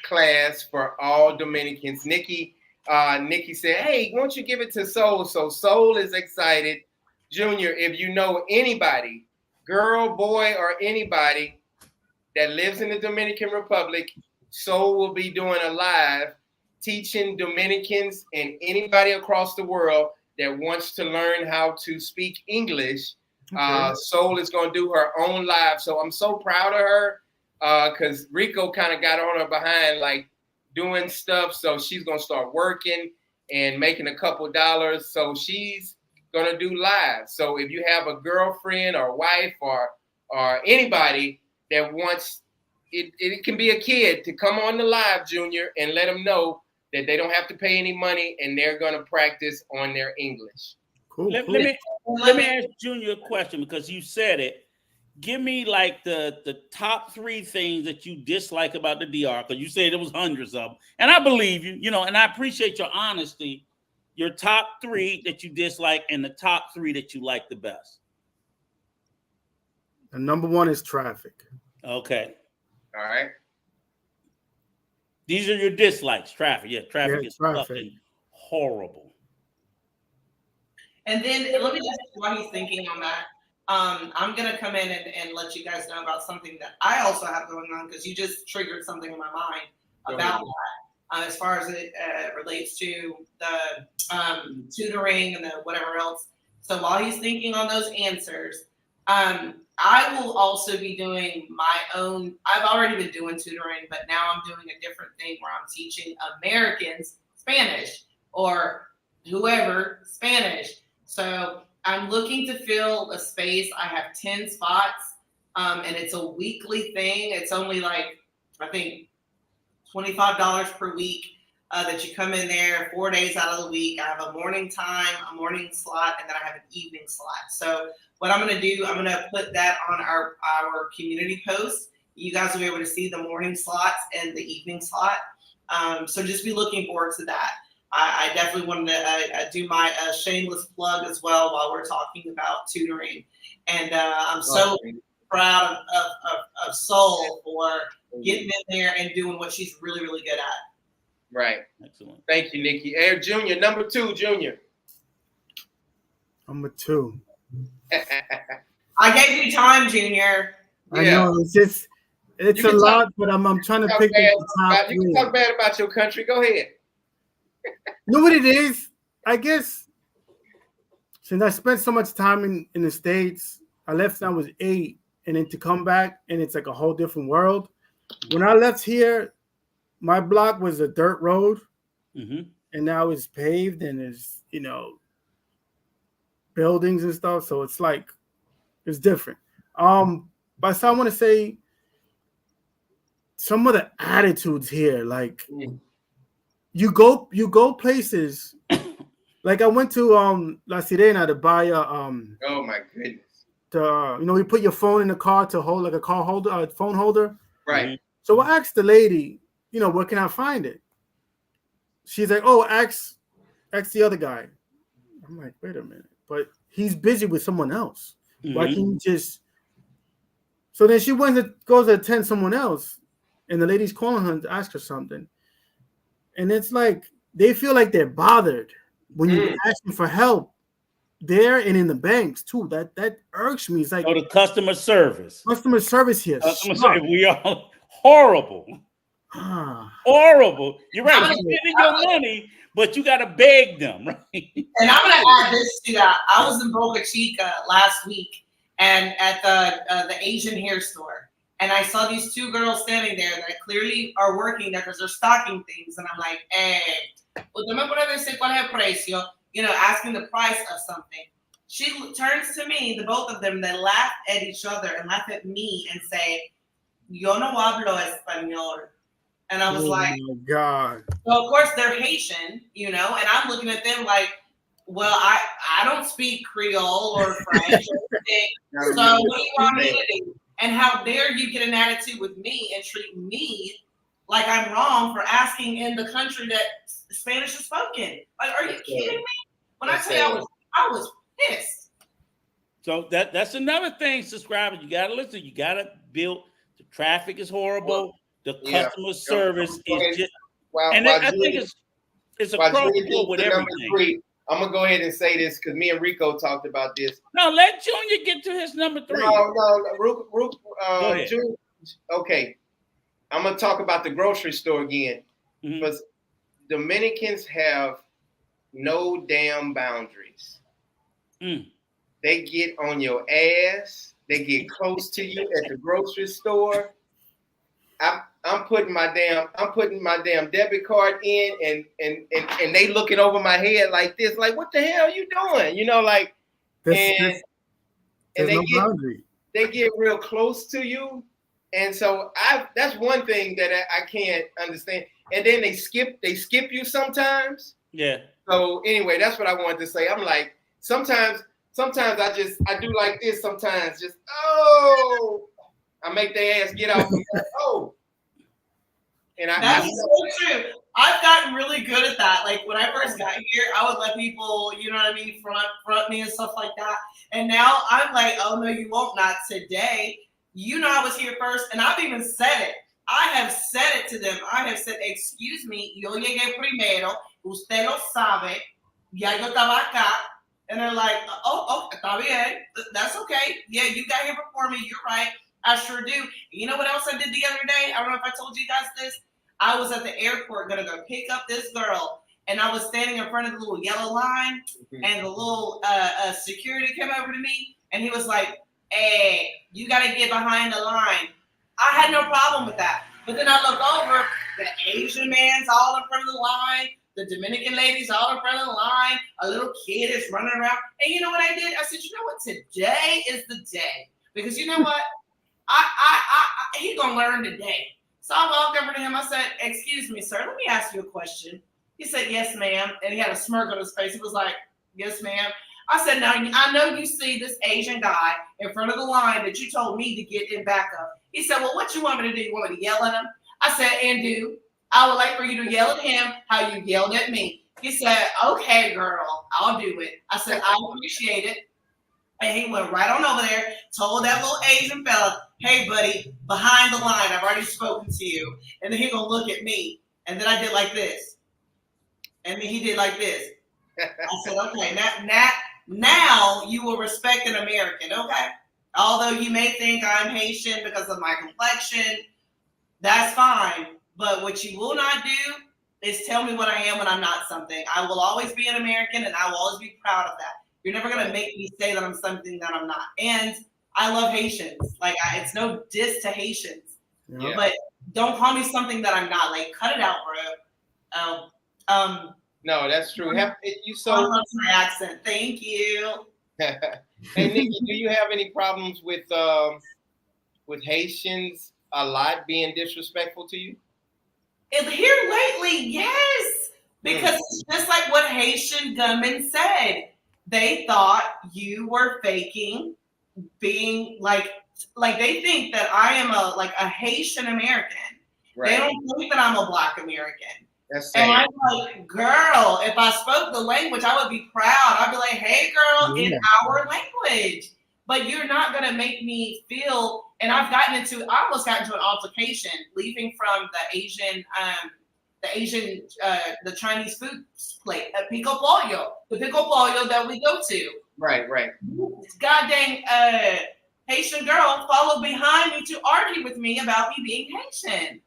class for all Dominicans. Nikki said, hey, won't you give it to Soul? So Soul is excited. Junior, if you know anybody, girl, boy, or anybody that lives in the Dominican Republic, Soul will be doing a live teaching Dominicans and anybody across the world that wants to learn how to speak English. Okay. Soul is going to do her own live. So I'm so proud of her because Rico kind of got on her behind, like doing stuff. So she's going to start working and making a couple dollars. So she's going to do live. So if you have a girlfriend or wife or anybody that wants, it can be a kid to come on the live, Junior, and let them know that they don't have to pay any money and they're going to practice on their English.
Cool.
Let me ask Junior a question because you said it. Give me like the top 3 things that you dislike about the DR, because you said it was hundreds of them. And I believe you, and I appreciate your honesty. Your top 3 that you dislike and the top 3 that you like the best.
And number 1 is traffic.
Okay.
All right.
These are your dislikes. Traffic. Yeah, traffic is fucking horrible.
And then let me just, while he's thinking on that, I'm going to come in and let you guys know about something that I also have going on, because you just triggered something in my mind about that, as far as it relates to the tutoring and the whatever else. So while he's thinking on those answers, I will also be doing my own. I've already been doing tutoring, but now I'm doing a different thing where I'm teaching Americans Spanish, or whoever Spanish. So I'm looking to fill a space. I have 10 spots, and it's a weekly thing. It's only like, I think, $25 per week. that you come in there 4 days out of the week. I have a morning time, a morning slot, and then I have an evening slot. So what I'm going to do, I'm going to put that on our community post. You guys will be able to see the morning slots and the evening slot. So just be looking forward to that. I definitely wanted to do my shameless plug as well while we're talking about tutoring. And I'm so proud of Soul for getting in there and doing what she's really, really good at.
Right.
Excellent.
Thank you, Nikki. Hey, Junior, number 2, Junior.
Number 2.
I gave you time, Junior.
I know, it's a lot, but I'm trying to pick the top 3.
You can talk bad about your country. Go ahead.
You know what it is? I guess since I spent so much time in the States, I left when I was 8, and then to come back, and it's like a whole different world. When I left here, my block was a dirt road, and now it's paved, and there's, buildings and stuff. So it's like, it's different. But so I want to say some of the attitudes here, like you go places. Like I went to La Sirena to buy
oh my goodness.
You put your phone in the car to hold like a car holder, phone holder.
Right.
So I asked the lady, where can I find it? She's like, oh, ask the other guy. I'm like, wait a minute, but he's busy with someone else. Why can't you just? So then she goes to attend someone else, and the lady's calling her to ask her something. And it's like they feel like they're bothered when you ask them for help there and in the banks too. That irks me. It's like
the customer service.
Customer service here.
Customer service. We are horrible. Horrible. You're right. You're spending your money, but you got to beg them, right?
And I'm going to add this to that. I was in Boca Chica last week and at the Asian hair store. And I saw these 2 girls standing there that clearly are working there because they're stocking things. And I'm like, hey, usted me puede decir cuál es el precio? Asking the price of something. She turns to me, the both of them, they laugh at each other and laugh at me and say, yo no hablo español. And I was like,
oh my God.
Well, of course they're Haitian, and I'm looking at them like, well, I don't speak Creole or French or anything. So what do you want me to do? And how dare you get an attitude with me and treat me like I'm wrong for asking in the country that Spanish is spoken? Like, are you kidding me? When I tell you I was pissed.
So that's another thing, subscribers. You gotta listen. You gotta build. The traffic is horrible. The customer service is just. I think it's across the board with everything.
I'm gonna go ahead and say this because me and Rico talked about this.
No, let Junior get to his number 3.
No. Junior, okay. I'm gonna talk about the grocery store again because Dominicans have no damn boundaries. They get on your ass. They get close to you at the grocery store. I'm putting my damn debit card in and they looking over my head like this, like what the hell are you doing? They get real close to you. And so that's one thing that I can't understand. And then they skip you sometimes.
Yeah.
So anyway, that's what I wanted to say. I'm like, sometimes I do like this sometimes, just I make their ass get off. And
that's so true. I've gotten really good at that. Like when I first got here, I would let people, front me and stuff like that. And now I'm like, oh no, you won't, not today. I was here first, and I've even said it. I have said it to them. I have said, excuse me, yo llegué primero, usted lo sabe, ya yo estaba acá. And they're like, oh, está bien. That's okay. Yeah, you got here before me. You're right. I sure do. You know what else I did the other day? I don't know if I told you guys this. I was at the airport going to go pick up this girl, and I was standing in front of the little yellow line, and the little security came over to me, and he was like, hey, you got to get behind the line. I had no problem with that. But then I look over, the Asian man's all in front of the line, the Dominican ladies all in front of the line, a little kid is running around. And you know what I did? I said, you know what? Today is the day. Because you know what? He's going to learn today. So I walked over to him. I said, "Excuse me, sir. Let me ask you a question." He said, "Yes, ma'am." And he had a smirk on his face. He was like, "Yes, ma'am." I said, "Now, I know you see this Asian guy in front of the line that you told me to get in back of." He said, "Well, what you want me to do? You want me to yell at him?" I said, "And do. I would like for you to yell at him how you yelled at me." He said, "Okay, girl, I'll do it." I said, "I appreciate it." And he went right on over there, told that little Asian fella, "Hey, buddy, behind the line, I've already spoken to you." And then he gonna look at me. And then I did like this. And then he did like this. I said, "Okay, now you will respect an American, okay? Although you may think I'm Haitian because of my complexion, that's fine. But what you will not do is tell me what I am when I'm not something. I will always be an American, and I will always be proud of that. You're never going to make me say that I'm something that I'm not." And I love Haitians. Like, it's no diss to Haitians.
Yeah.
But don't call me something that I'm not. Like, cut it out, bro.
No, that's true. You
I love my accent. Thank you.
Hey, Nikki, do you have any problems with Haitians a lot being disrespectful to you?
Here lately, yes. Because it's just like what Haitian gunmen said. They thought you were faking being like they think that I am a Haitian American. Right. They don't think that I'm a Black American. And I'm like, girl, if I spoke the language, I would be proud. I'd be like, "Hey, girl, in our language." But you're not going to make me feel, and I almost got into an altercation leaving from the Chinese food plate, pico pollo, the pico pollo that we go to.
Right.
God dang Haitian girl followed behind me to argue with me about me being Haitian.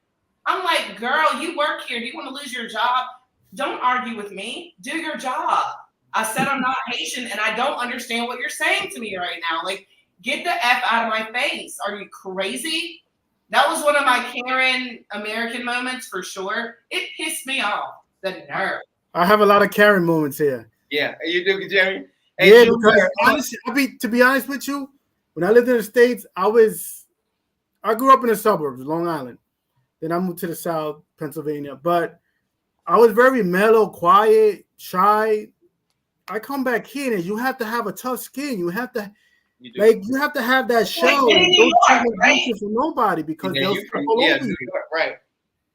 I'm like, girl, you work here. Do you want to lose your job? Don't argue with me. Do your job. I said I'm not Haitian, and I don't understand what you're saying to me right now. Like, get the F out of my face. Are you crazy? That was one of my Karen American moments for sure. It pissed me off. The nerve.
I have a lot of Karen moments here.
Yeah, you do, Jerry?
Hey, yeah, because honestly, to be honest with you, when I lived in the States, I grew up in the suburbs, Long Island. Then I moved to the South, Pennsylvania. But I was very mellow, quiet, shy. I come back here and you have to have a tough skin. You have to have that show. Don't take for nobody because they'll step all over you.
Right.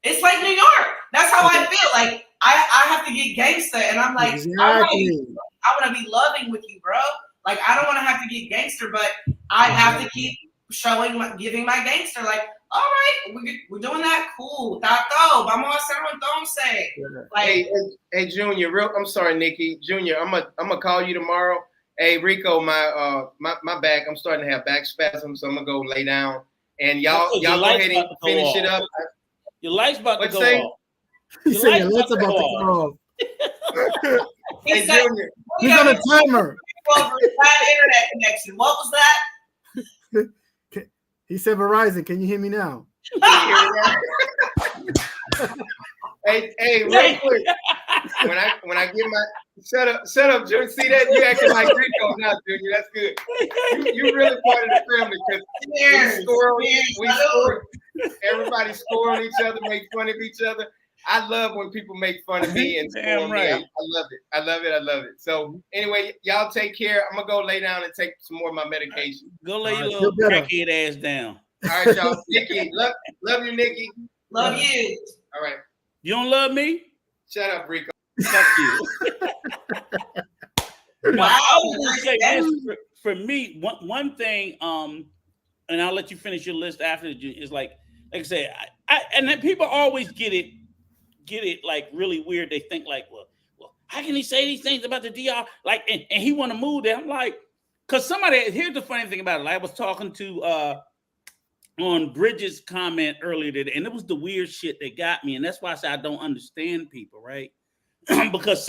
It's like New York. That's how I feel. Like I have to get gangster, and I'm like,
exactly.
I want to be loving with you, bro. Like, I don't want to have to get gangster, but I have to keep giving my gangster. Like, all right, we're doing that. Cool. Tato, vamos a hacerlo entonces. Like,
hey, Junior. I'm sorry, Nikki. Junior, I'm gonna call you tomorrow. Hey, Rico, my back. I'm starting to have back spasms, so I'm gonna go lay down. And y'all go ahead and finish it up.
Your light's about to go off.
He said your light's about to go off.
Hey, Junior.
He's on a timer.
Internet connection. What was that?
He said Verizon. Can you hear me now?
Hey, real quick. When I get my shut up, Junior. See that? You acting like Rico now, Junior. That's good. You really part of the family because we score. Everybody score on each other, make fun of each other. I love when people make fun of me and
damn right.
I love it. I love it. So anyway, y'all take care. I'm gonna go lay down and take some more of my medication.
Go lay your little crackhead ass down.
All right, y'all. Nikki, love you, Nikki.
Love you.
All right.
You don't love me?
Shut up, Rico.
Fuck you. Wow. I was gonna say this for me. One thing, and I'll let you finish your list after. Is like I said, and then people always get it like really weird. They think like, well, how can he say these things about the DR? Like, and he want to move there. I'm like, because here's the funny thing about it. Like, I was talking to on Bridget's comment earlier today, and it was the weird shit that got me, and that's why I said I don't understand people, right? because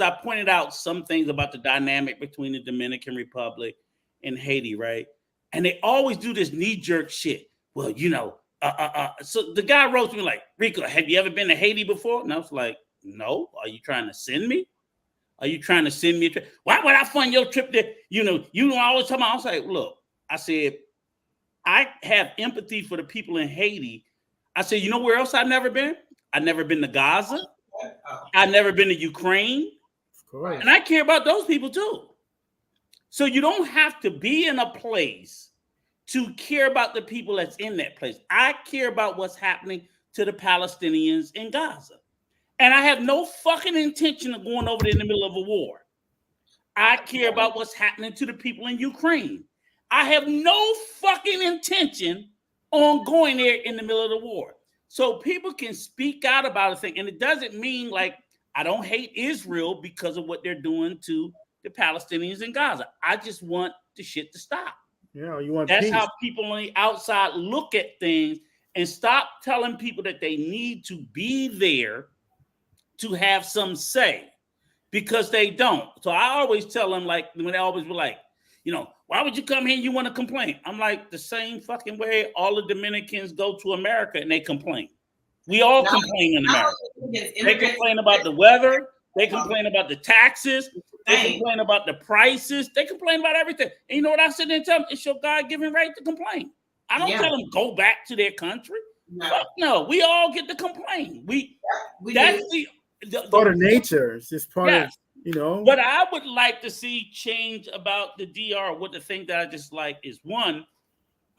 I pointed out some things about the dynamic between the Dominican Republic and Haiti, right? And they always do this knee-jerk shit. Well, you know, so the guy wrote to me like, Rico, have you ever been to Haiti before? And I was like, no. Are you trying to send me? Are you trying to send me a trip? Why would I fund your trip there? You know all the time. I was like, look, I said, I have empathy for the people in Haiti. I said, you know where else I've never been? I've never been to Gaza.
Oh.
I've never been to Ukraine.
Of course.
And I care about those people too. So you don't have to be in a place to care about the people that's in that place. I care about what's happening to the Palestinians in Gaza. And I have no fucking intention of going over there in the middle of a war. I care about what's happening to the people in Ukraine. I have no fucking intention on going there in the middle of the war. So people can speak out about a thing. And it doesn't mean like I don't hate Israel because of what they're doing to the Palestinians in Gaza. I just want the shit to stop.
Yeah, you want
That's
peace.
how people on the outside look at things, and stop telling people that they need to be there to have some say, because they don't. So I always tell them, like, when they always be like, you know, why would you come here and you want to complain? I'm like, the same fucking way all the Dominicans go to America and they complain. We all complain in America. They complain about the weather. They complain about the taxes. They complain about the prices. They complain about everything. And you know what I sit there and tell them? It's your God-given right to complain. I don't tell them go back to their country. No, we all get to complain. That's the
part of nature. It's just part of, you know.
What I would like to see change about the DR, what the thing that I just like is, one,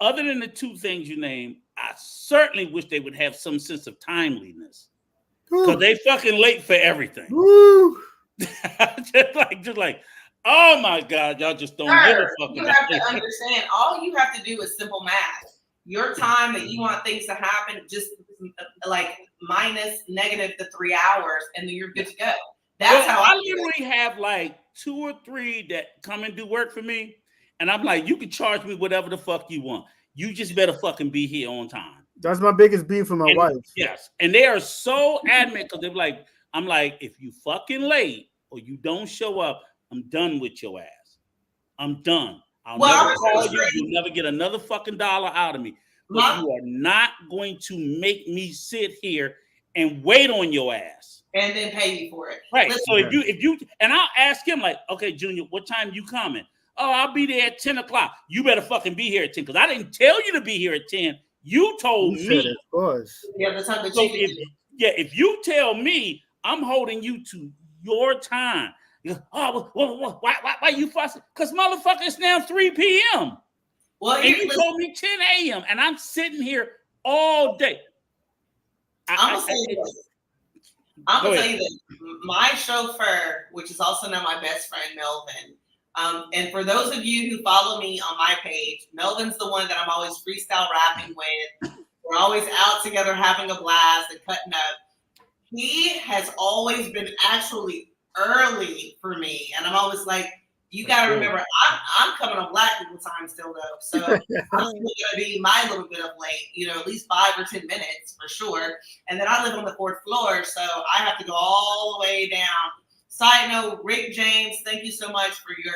other than the two things you named, I certainly wish they would have some sense of timeliness. Because they fucking late for everything.
Woo.
just like, oh my God, y'all just don't give a fuck.
You have to understand, all you have to do is simple math. Your time that you want things to happen, just like minus negative the 3 hours, and then you're good to go. That's how
I literally have like 2 or 3 that come and do work for me. And I'm like, you can charge me whatever the fuck you want. You just better fucking be here on time.
That's my biggest beef with my wife.
Yes. And they are so adamant because they're like, I'm like, if you fucking late or you don't show up, I'm done with your ass. I'm done. I'll never call you. You'll never get another fucking dollar out of me. But you are not going to make me sit here and wait on your ass.
And then pay you for it.
Right.
Listen,
So if you, and I'll ask him like, okay, Junior, what time you coming? Oh, I'll be there at 10 o'clock. You better fucking be here at 10 because I didn't tell you to be here at 10. You told me.
Of course.
Yeah, the time that
so if you tell me, I'm holding you to your time. Oh, why you fussing? Because motherfucker, it's now 3 p.m.
Well,
and you told me 10 a.m. and I'm sitting here all day.
I'm gonna tell you this. My chauffeur, which is also now my best friend, Melvin. And for those of you who follow me on my page, Melvin's the one that I'm always freestyle rapping with. We're always out together having a blast and cutting up. He has always been actually early for me. And I'm always like, you got to remember, I'm coming on Black people time still though. So I'm still going to be my little bit of late, at least 5 or 10 minutes for sure. And then I live on the 4th floor. So I have to go all the way down. Side note, Rick James, thank you so much for your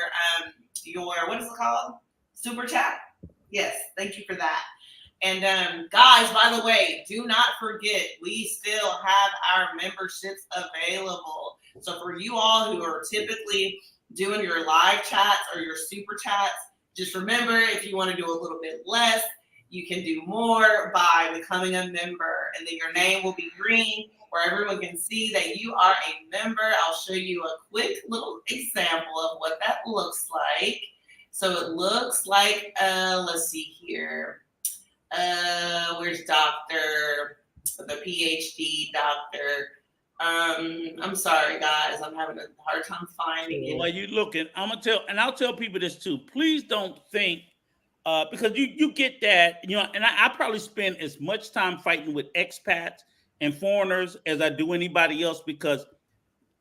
what is it called? Super chat. Yes, thank you for that. And guys, by the way, do not forget, we still have our memberships available. So for you all who are typically doing your live chats or your super chats, just remember, if you want to do a little bit less, you can do more by becoming a member. And then your name will be green, where everyone can see that you are a member. I'll show you a quick little example of what that looks like. So it looks like, let's see here. Where's Dr. the PhD doctor? I'm sorry, guys. I'm having a hard time finding it.
While you looking, I'll tell people this too. Please don't think, because you get that, and I probably spend as much time fighting with expats and foreigners as I do anybody else, because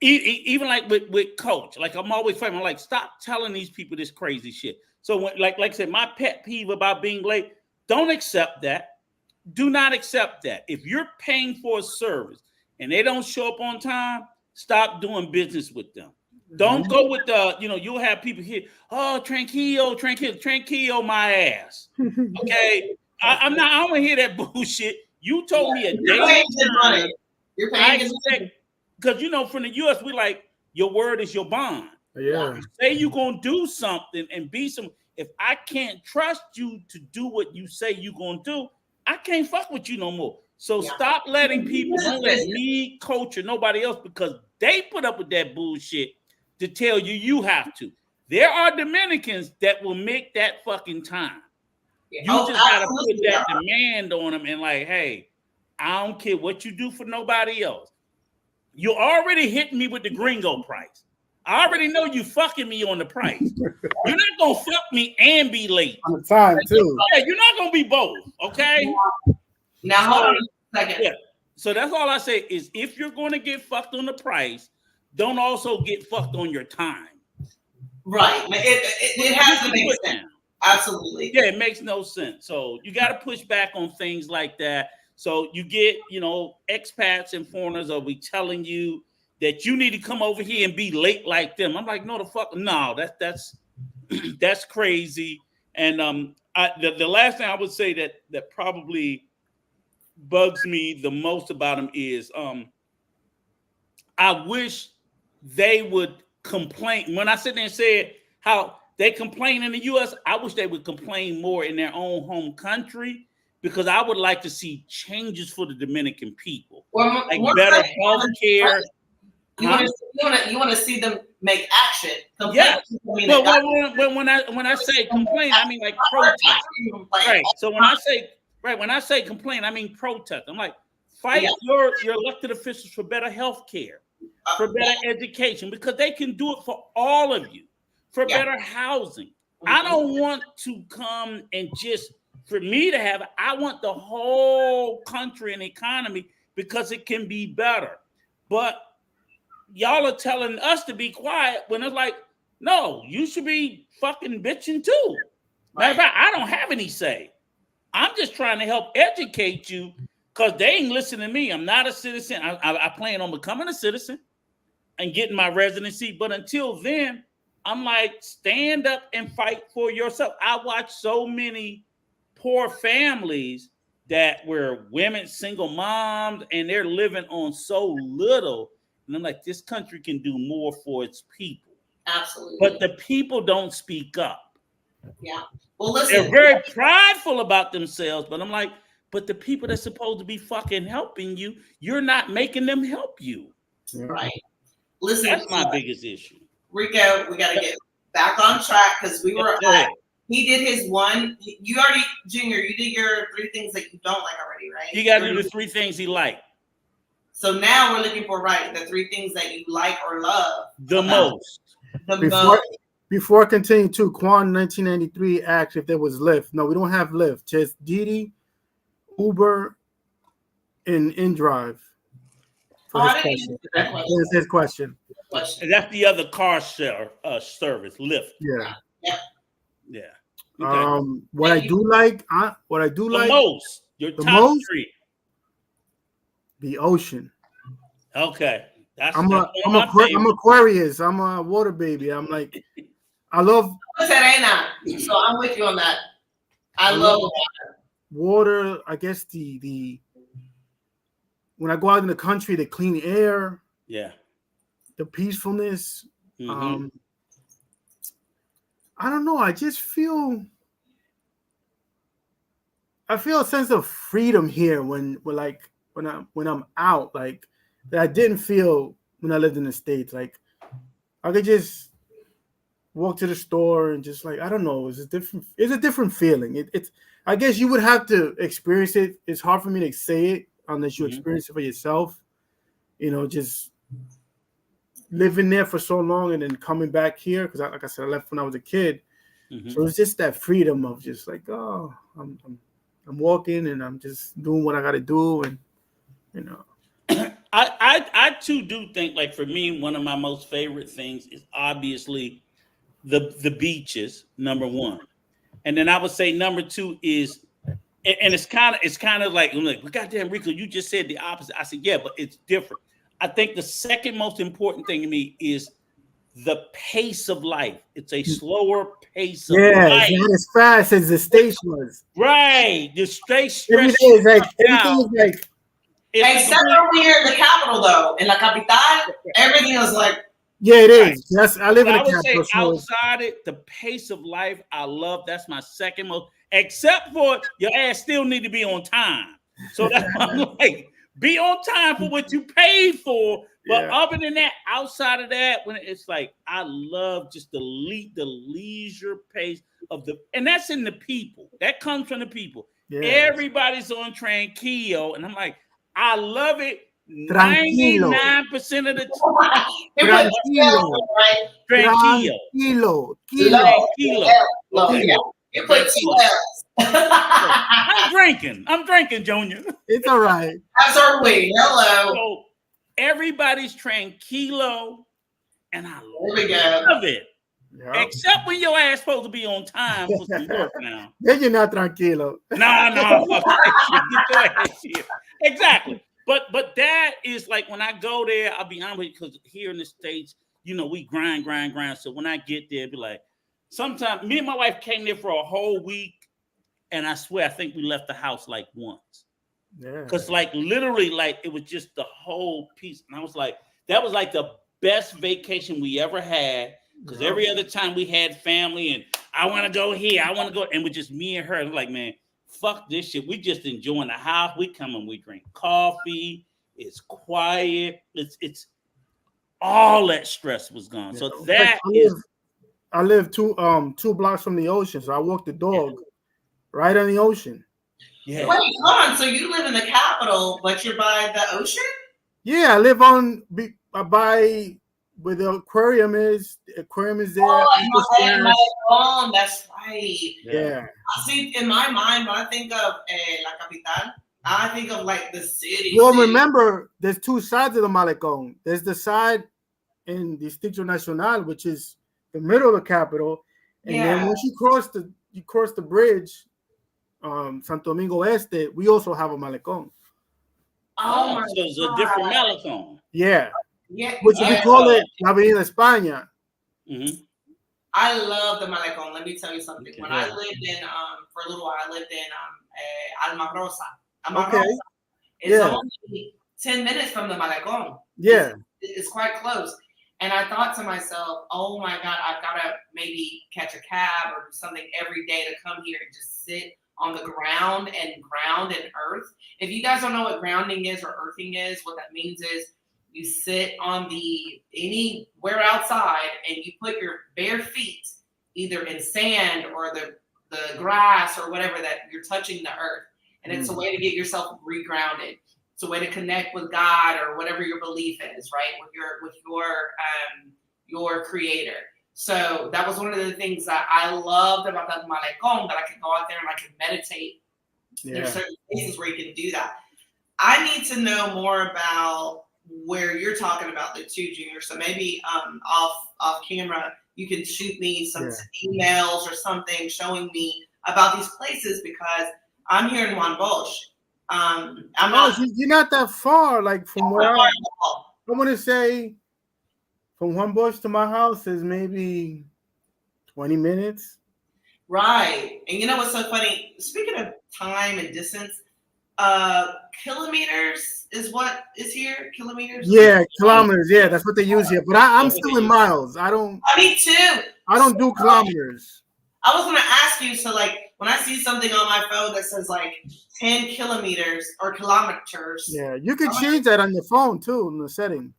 even like with Coach, like I'm always fighting. I'm like, stop telling these people this crazy shit. So when, like I said, my pet peeve about being late, don't accept that. Do not accept that. If you're paying for a service and they don't show up on time, stop doing business with them. Don't go with you'll have people here, oh, tranquilo my ass. Okay. I don't want to hear that bullshit. You told me a day.
You're paying
because from the US, we like, your word is your bond.
Yeah.
You say you're gonna do something and be some. If I can't trust you to do what you say you're gonna do, I can't fuck with you no more. So stop letting people, don't let me, coach, or nobody else, because they put up with that bullshit to tell you you have to. There are Dominicans that will make that fucking time. You just gotta put that demand on them and like, hey, I don't care what you do for nobody else. You already hit me with the gringo price. I already know you fucking me on the price. You're not gonna fuck me and be late.
On the time too.
Yeah, you're not gonna be both, okay?
Now hold on a second.
Yeah. So that's all I say is if you're gonna get fucked on the price, don't also get fucked on your time.
Right. It has to make sense. Absolutely.
Yeah, it makes no sense. So you got to push back on things like that. So you get, expats and foreigners are we telling you that you need to come over here and be late like them. I'm like, no, the fuck, no, that's that's crazy. And the last thing I would say that probably bugs me the most about them is I wish they would complain. When I sit there and said how they complain in the U.S., I wish they would complain more in their own home country, because I would like to see changes for the Dominican people, like better health care.
You want to see them make action.
Yeah. Well, when I say complain, I mean like protest. Right. So when I say complain, I mean protest. I'm like, fight your elected officials for better health care, for better education, because they can do it for all of you, for better housing. I don't want to come and just for me to have it. I want the whole country and economy because it can be better. But y'all are telling us to be quiet when it's like, no, you should be fucking bitching too. Matter of fact, I don't have any say. I'm just trying to help educate you because they ain't listening to me. I'm not a citizen. I plan on becoming a citizen and getting my residency. But until then, I'm like, stand up and fight for yourself. I watch so many poor families that were women, single moms, and they're living on so little. And I'm like, this country can do more for its people.
Absolutely.
But the people don't speak up.
Yeah. Well, listen.
They're very prideful about themselves, but I'm like, but the people that's supposed to be fucking helping you, you're not making them help you.
Right. Listen.
That's my biggest issue.
Rico, we got to get back on track because we were he did his one. You already, Junior, you did your 3 things that you don't like already, right?
You got to do the 3 things he liked.
So now we're looking for the 3 things that you like or love
the most.
Before I continue, too, Quan 1993 asked if there was Lyft. No, we don't have Lyft. Just Didi, Uber, and InDrive. That's his question.
And that's the other car share service, Lyft.
Yeah.
Yeah.
Okay. What I do like
the most. Your
the
top
most,
3.
The ocean.
Okay.
I'm Aquarius. I'm a water baby. I'm like, I love
Serena. So I'm with you on that. I love
water. I guess the when I go out in the country, the clean air.
Yeah.
The peacefulness.
Mm-hmm.
I don't know. I just feel a sense of freedom here when I'm out, like that I didn't feel when I lived in the States. Like I could just walk to the store and just like, I don't know, it's a different feeling. It's I guess you would have to experience it. It's hard for me to say it unless you experience it for yourself. Just living there for so long and then coming back here because, like I said, I left when I was a kid. Mm-hmm. So it's just that freedom of just like, oh, I'm walking and I'm just doing what I got to do, and
I too do think, like, for me, one of my most favorite things is obviously the beaches, number 1, and then I would say number 2 is, and it's kind of like, well, goddamn, Rico, you just said the opposite. I said, yeah, but it's different. I think the second most important thing to me is the pace of life. It's a slower pace of life.
Yeah, not as fast as the station was.
Right. The stress.
Everything is like.
Except for when you're in the capital, though. In La Capital, everything is like.
Yeah, it is. Yes, I live in the capital.
I would say outside it, the pace of life, I love. That's my second most. Except for your ass still need to be on time. So that's why I'm like, be on time for what you paid for. But other than that, outside of that, when it's like, I love just the leisure pace of and that's in the people. That comes from the people. Yeah. Everybody's on tranquilo, and I'm like, I love it. 99% of the time. Tranquilo. Okay.
You put 2 L's.
I'm drinking, Junior.
It's all right.
That's our way. Hello.
So everybody's tranquilo, and I
love
it. Yep. Except when your ass supposed to be on time for some work now.
Then you're not tranquilo.
No. Get your ass here. Exactly. But that is like when I go there, I'll be honest with you, because here in the States, we grind. So when I get there, be like, sometimes me and my wife came there for a whole week, and I swear I think we left the house like once. Yeah. Because like literally, like it was just the whole piece. And I was like, that was like the best vacation we ever had. Because every other time we had family and I want to go here, I want to go, and with just me and her, it was like, man, fuck this shit. We just enjoying the house. We come and we drink coffee. It's quiet. It's all that stress was gone. So that
I live 2 blocks from the ocean, so I walk the dog right on the ocean.
Yeah. Wait, hold on. So you live in the capital, but you're by the ocean?
Yeah, I live by where the aquarium is. The aquarium is there.
Oh, that's right.
Yeah.
See, in my mind, when I think of La Capital, I think of like the city.
Well, remember, there's 2 sides of the Malecón. There's the side in Distrito Nacional, which is the middle of the capital, and then once you cross the bridge, Santo Domingo Este, we also have a Malecón.
Oh,
so it's a different Malecón.
Yeah. Which we call it La Avenida España.
Mm-hmm.
I love the Malecón. Let me tell you something. When I lived in for a little while, I lived in Alma Rosa. It's only 10 minutes from the Malecón.
Yeah.
It's quite close. And I thought to myself, oh my God, I've got to maybe catch a cab or something every day to come here and just sit on the ground and earth. If you guys don't know what grounding is or earthing is, what that means is you sit on anywhere outside and you put your bare feet either in sand or the grass or whatever that you're touching the earth. And it's a way to get yourself regrounded. It's a way to connect with God or whatever your belief is, right? With your creator. So that was one of the things that I loved about the Malecón, that I could go out there and I could meditate. Yeah. There's certain places where you can do that. I need to know more about where you're talking about the 2, Junior. So maybe off camera, you can shoot me some emails or something showing me about these places, because I'm here in Juan Bosch.
You're not that far, like from where I want to say from Juan Bosch to my house is maybe 20 minutes.
Right. And you know what's so funny? Speaking of time and distance, kilometers is what is here. Kilometers.
Yeah, kilometers. Yeah, that's what they use here. But I'm still in miles.
Me too.
I don't do kilometers.
I was gonna ask you. So like when I see something on my phone that says like 10 kilometers or kilometers.
Yeah, you can change that on your phone too in the setting.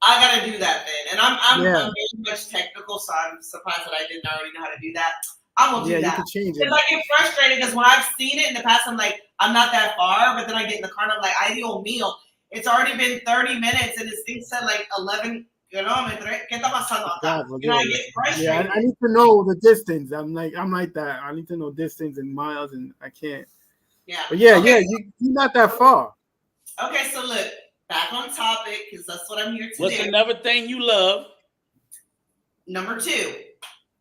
I gotta do that then. And I'm very much technical, so I'm surprised that I didn't already know how to do that. I'm gonna do that.
Yeah, you can change it.
Because I get frustrated because when I've seen it in the past, I'm like, I'm not that far, but then I get in the car and I'm like, ay Dios mío, it's already been 30 minutes and this thing said like 11 kilometers. ¿Qué está pasando acá? I get frustrated.
Yeah, I need to know the distance. I'm like that. I need to know distance in miles, and I can't.
Yeah.
But you're not that far.
Okay, so look, back on topic, because that's what I'm here to do.
What's another thing you love?
Number 2,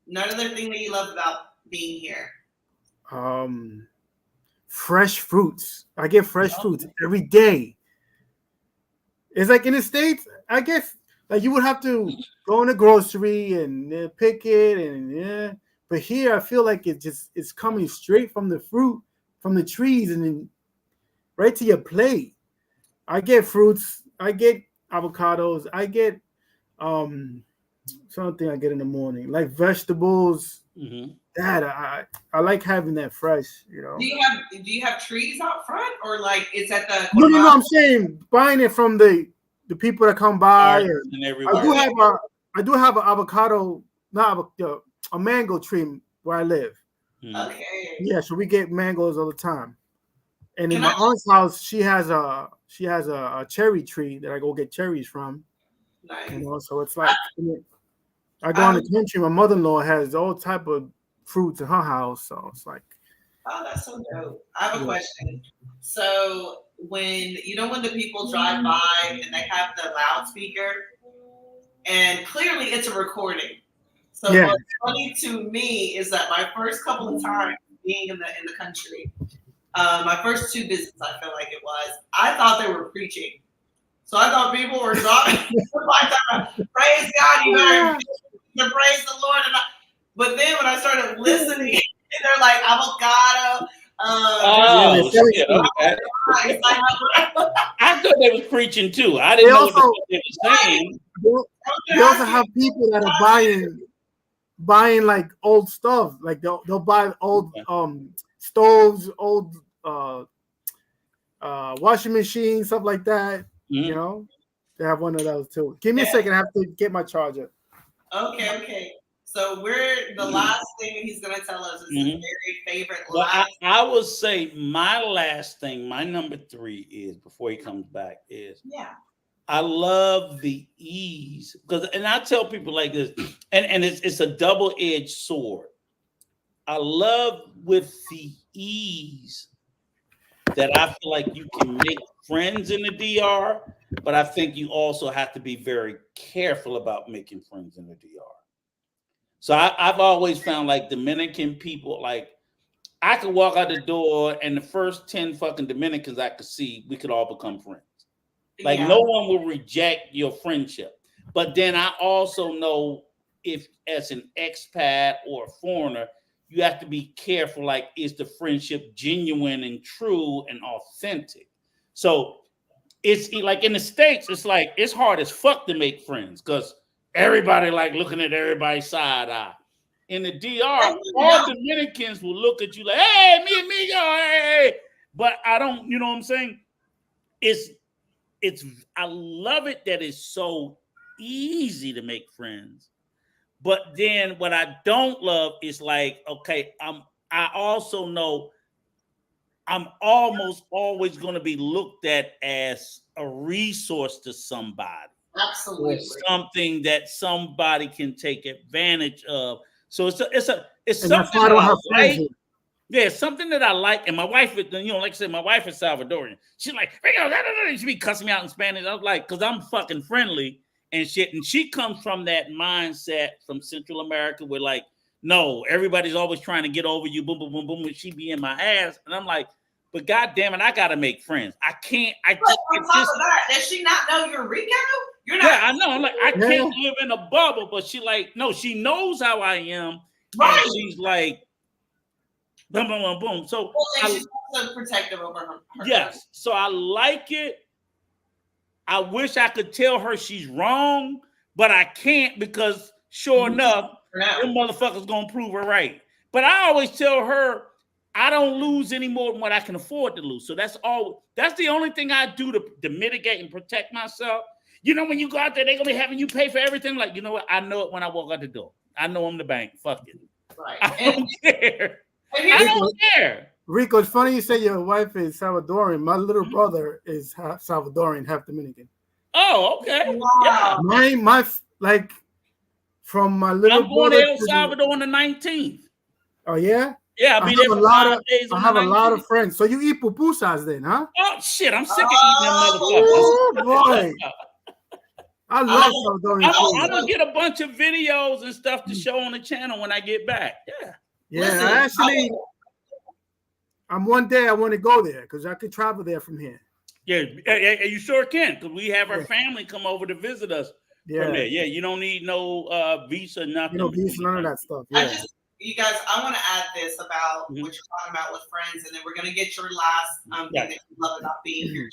another thing that you love about being here.
Fresh fruits. I get fresh fruits every day. It's like in the States, I guess, like you would have to go in the grocery and pick it, and but here I feel like it's coming straight from the fruit, from the trees, and then right to your plate. I get fruits, I get avocados, I get something I get in the morning, like vegetables,
Mm-hmm.
That I like having that fresh, you know.
Do you have trees out front, or like it's at the?
No. I'm saying buying it from the people that come by.
And
I do have an avocado, not a mango tree where I live.
Okay.
Yeah, so we get mangoes all the time. And in my aunt's house, she has a cherry tree that I go get cherries from.
Nice.
You know, so it's like I go on the country. My mother-in-law has all type of fruits in her house, so it's like.
Oh, that's so dope. I have a question. So when the people drive by and they have the loudspeaker, and clearly it's a recording. So what's funny to me is that my first couple of times being in the country, my first 2 visits, I feel like it was, I thought they were preaching. So I thought people were talking, praise God, you better praise the Lord. But then when I started listening, they're like avocado.
Shit, okay. I thought they was preaching too. I didn't know what they were saying.
They also have people that are buying like old stuff. Like they'll buy old stoves, old washing machines, stuff like that. You know, they have one of those too. Give me a second. I have to get my charger.
Okay. So the last thing he's gonna tell us is his very favorite.
Well, I will say my last thing, my number 3 is, before he comes back, is I love the ease, and I tell people like this, and it's a double-edged sword. I love with the ease that I feel like you can make friends in the DR, but I think you also have to be very careful about making friends in the DR. So I've always found like Dominican people, like I could walk out the door and the first 10 fucking Dominicans I could see, we could all become friends. Like no one will reject your friendship. But then I also know if as an expat or a foreigner, you have to be careful. Like, is the friendship genuine and true and authentic? So it's like in the States, it's like, it's hard as fuck to make friends because everybody like looking at everybody's side eye. In the DR, all Dominicans will look at you like, hey, me, hey. But I don't, you know what I'm saying? I love it that it's so easy to make friends. But then what I don't love is like, okay, I also know I'm almost always going to be looked at as a resource to somebody.
Absolutely.
Or something that somebody can take advantage of. So it's something
that I like.
Yeah, something that I like. And my wife, like I said, my wife is Salvadorian. She's like, she be cussing me out in Spanish. I was like, because I'm fucking friendly and shit. And she comes from that mindset from Central America where like, no, everybody's always trying to get over you. Boom, boom, boom, boom. And she be in my ass. And I'm like, but God damn it, I got to make friends. I can't.
On top of that, does she not know you're Rico? You're not.
Yeah, I know. I'm like, I can't live in a bubble. But she like, no, she knows how I am.
Right.
And she's like, boom, boom, boom, boom. So
she's also protective over her.
Yes. So I like it. I wish I could tell her she's wrong, but I can't because sure enough, them motherfuckers gonna prove her right. But I always tell her I don't lose any more than what I can afford to lose. So that's the only thing I do to mitigate and protect myself. You know, when you go out there, they're gonna be having you pay for everything. Like, you know what? I know it when I walk out the door. I know I'm the bank. Fuck it.
Right.
I don't care. I don't care.
Rico, it's funny you say your wife is Salvadorian. My little brother is half Salvadorian, half Dominican.
Oh, okay.
Wow.
Yeah.
My like from my little
I'm born
brother
in El Salvador on the 19th.
Oh yeah?
Yeah, I'll be there for 5 days.
I have a lot of friends. So you eat pupusas then, huh?
Oh shit, I'm sick of eating them motherfuckers.
Oh boy. I love Salvadorian food.
I'm gonna get a bunch of videos and stuff to show on the channel when I get back. Yeah.
Yeah,
Listen,
one day I want to go there because I could travel there from here.
Yeah, you sure can, because we have our family come over to visit us from there. Yeah, you don't need no visa, nothing.
Visa, none of that stuff. Yeah.
You guys, I want to add this about what you're talking about with friends, and then we're going to get your last thing that you love about being here.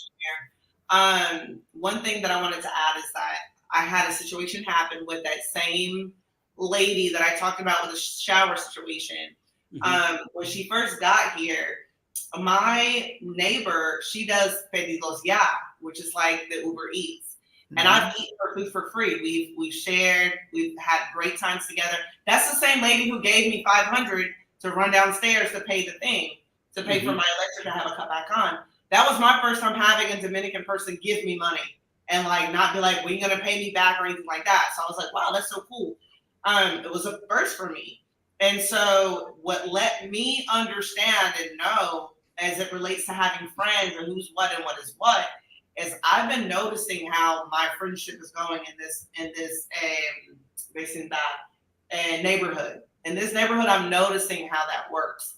One thing that I wanted to add is that I had a situation happen with that same lady that I talked about with the shower situation. When she first got here, my neighbor, she does pedidos ya, which is like the Uber Eats. And I've eaten her food for free. We've shared, we've had great times together. That's the same lady who gave me $500 to run downstairs to pay the thing, to pay for my electric to have a cut back on. That was my first time having a Dominican person give me money and like not be like, well, you're gonna pay me back or anything like that. So I was like, wow, that's so cool. It was a first for me. And so what let me understand and know as it relates to having friends and who's what and what is what is I've been noticing how my friendship is going in this neighborhood. In this neighborhood, I'm noticing how that works,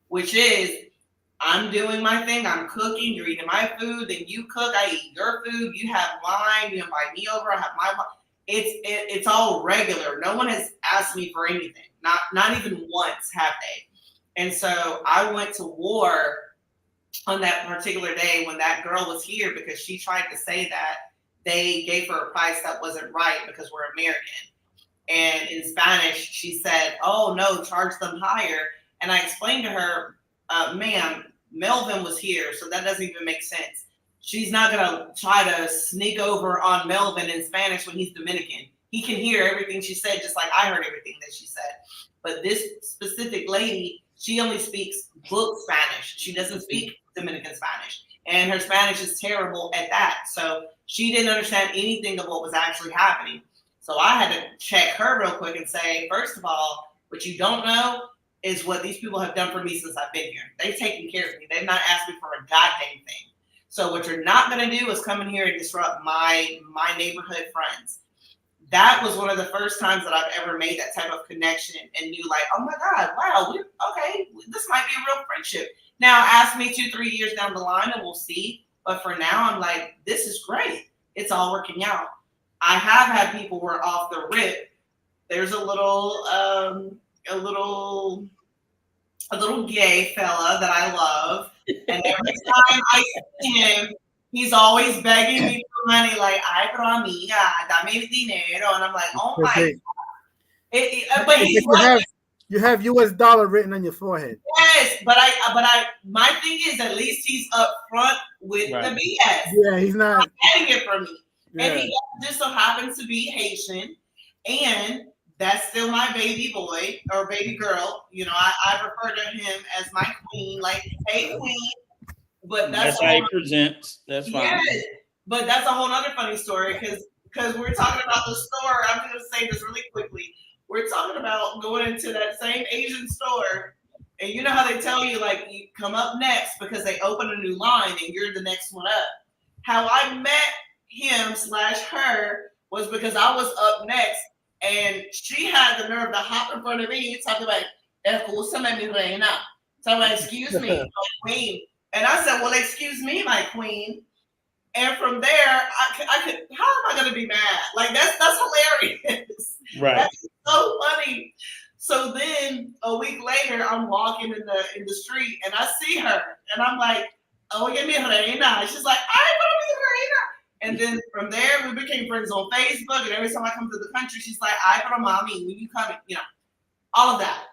which is I'm doing my thing. I'm cooking. You're eating my food. Then you cook. I eat your food. You have wine. You invite me over. I have my wine. It's all regular. No one has asked me for anything. Not even once have they. And so I went to war on that particular day when that girl was here because she tried to say that they gave her a price that wasn't right because we're American. And in Spanish, she said, oh, no, charge them higher. And I explained to her, ma'am, Melvin was here, so that doesn't even make sense. She's not going to try to sneak over on Melvin in Spanish when he's Dominican. He can hear everything she said, just like I heard everything that she said. But this specific lady, she only speaks book Spanish. She doesn't speak Dominican Spanish. And her Spanish is terrible at that. So she didn't understand anything of what was actually happening. So I had to check her real quick and say, first of all, what you don't know is what these people have done for me since I've been here. They've taken care of me. They've not asked me for a goddamn thing. So what you're not going to do is come in here and disrupt my neighborhood friends. That was one of the first times that I've ever made that type of connection and knew like, oh my God, wow, okay, this might be a real friendship. Now ask me 2-3 years down the line and we'll see. But for now, I'm like, this is great. It's all working out. I have had people who are off the rip. There's a little gay fella that I love. And every time I see him, he's always begging me for money, like, ay, pero amiga, dame dinero. And I'm like, oh my God. But he's like,
you have US dollar written on your forehead.
Yes, but my thing is at least he's upfront with the BS.
Yeah, he's not
getting it from me. Yeah. And he just so happens to be Haitian, and that's still my baby boy or baby girl. You know, I refer to him as my queen, like, hey, queen. But that's
how he presents. That's fine.
Yes, but that's a whole other funny story because we're talking about the store. I'm going to say this really quickly. We're talking about going into that same Asian store, and you know how they tell you, like, you come up next because they open a new line and you're the next one up. How I met him/her was because I was up next, and she had the nerve to hop in front of me and talk about, "Excúsame, mi reina." So I'm like, excuse me, my queen. And I said, well, excuse me, my queen. And from there, I could. How am I going to be mad? Like that's hilarious.
Right. That's
so funny. So then a week later, I'm walking in the street and I see her, and I'm like, "Oh, mi reina." She's like, "Ay, pero mi reina." And then from there, we became friends on Facebook. And every time I come to the country, she's like, "Ay, pero mommy, when you come, you know, all of that."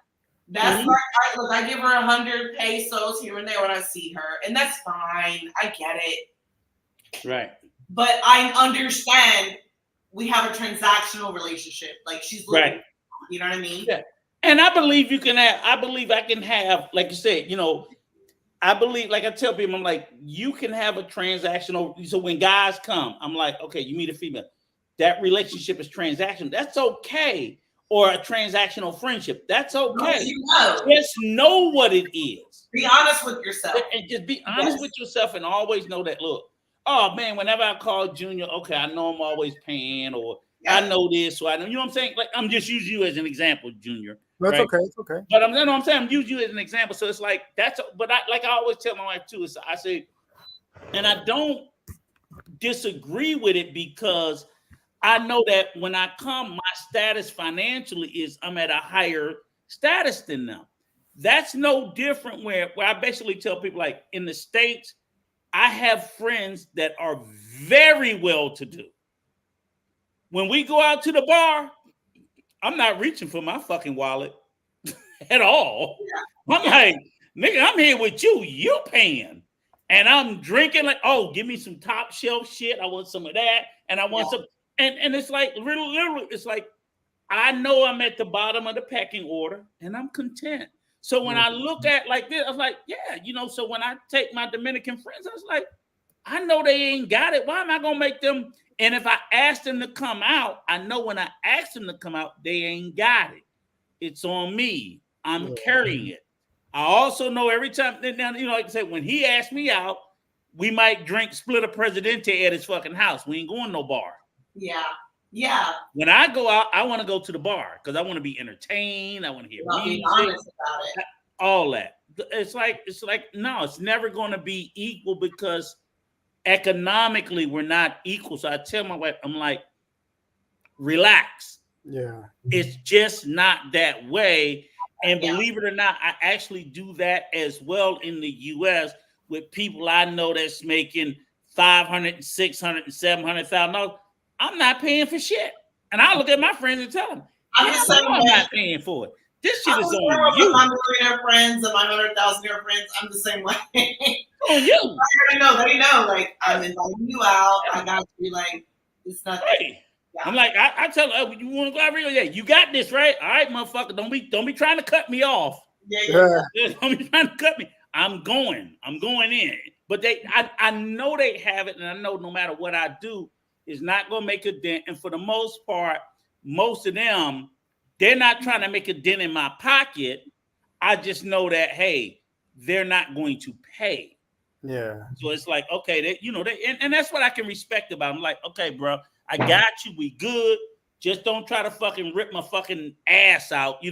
That's like I give her 100 pesos here and there when I see her, and that's fine. I get it.
Right.
But I understand we have a transactional relationship. Like she's looking,
right.
You know what I mean?
Yeah. And I believe you can have. I believe I can have, like you said, you know. I believe, like I tell people, I'm like, you can have a transactional. So when guys come, I'm like, okay, you meet a female, that relationship is transactional. That's okay. Or a transactional friendship. That's okay.
You know.
Just know what it is.
Be honest with yourself.
And just be honest with yourself and always know that, look, oh man, whenever I call Junior, okay, I know I'm always paying, or I know this, so I know, you know what I'm saying? Like, I'm just using you as an example, Junior.
That's
right?
okay. It's okay.
But you know what I'm saying? I'm using you as an example. So it's like, but I always tell my wife too, is I say, and I don't disagree with it because I know that when I come, my status financially is I'm at a higher status than them. That's no different where I basically tell people, like in the States, I have friends that are very well to do. When we go out to the bar, I'm not reaching for my fucking wallet at all.
Yeah.
I'm like, nigga, I'm here with you. You paying. And I'm drinking like, oh, give me some top shelf shit. I want some of that. And I want some. And it's like, literally, it's like, I know I'm at the bottom of the pecking order and I'm content. So when I look at like this, I was like, yeah, you know, so when I take my Dominican friends, I was like, I know they ain't got it. Why am I going to make them? And if I ask them to come out, I know when I ask them to come out, they ain't got it. It's on me. I'm carrying it. I also know every time, now, you know, like I said, when he asked me out, we might drink split a Presidente at his fucking house. We ain't going no bar.
Yeah. Yeah.
When I go out, I want to go to the bar because I want to be entertained. I want to hear music.
Being honest about it.
All that. It's like, no, it's never going to be equal because economically we're not equal. So I tell my wife, I'm like, relax.
Yeah.
It's just not that way. And believe it or not, I actually do that as well in the US with people I know that's making $500,000, $600,000, and $700,000. I'm not paying for shit. And I look at my friends and tell them, I'm not paying for it. This shit is on you.
My millionaire friends and my 100,000-year friends, I'm the same way.
On you.
I already know. They know. Like, I'm inviting you out. I got you. Like, it's not.
Hey. Yeah. I'm like, I tell her, you want to go out here? Yeah, you got this, right? All right, motherfucker. Don't be trying to cut me off.
Yeah.
Don't be trying to cut me. I'm going in. But I know they have it, and I know no matter what I do, it's not gonna make a dent. And for the most part, most of them, they're not trying to make a dent in my pocket. I just know that, hey, they're not going to pay.
Yeah.
So it's like, okay, and that's what I can respect about them. I'm like, okay, bro, I got you. We good. Just don't try to fucking rip my fucking ass out,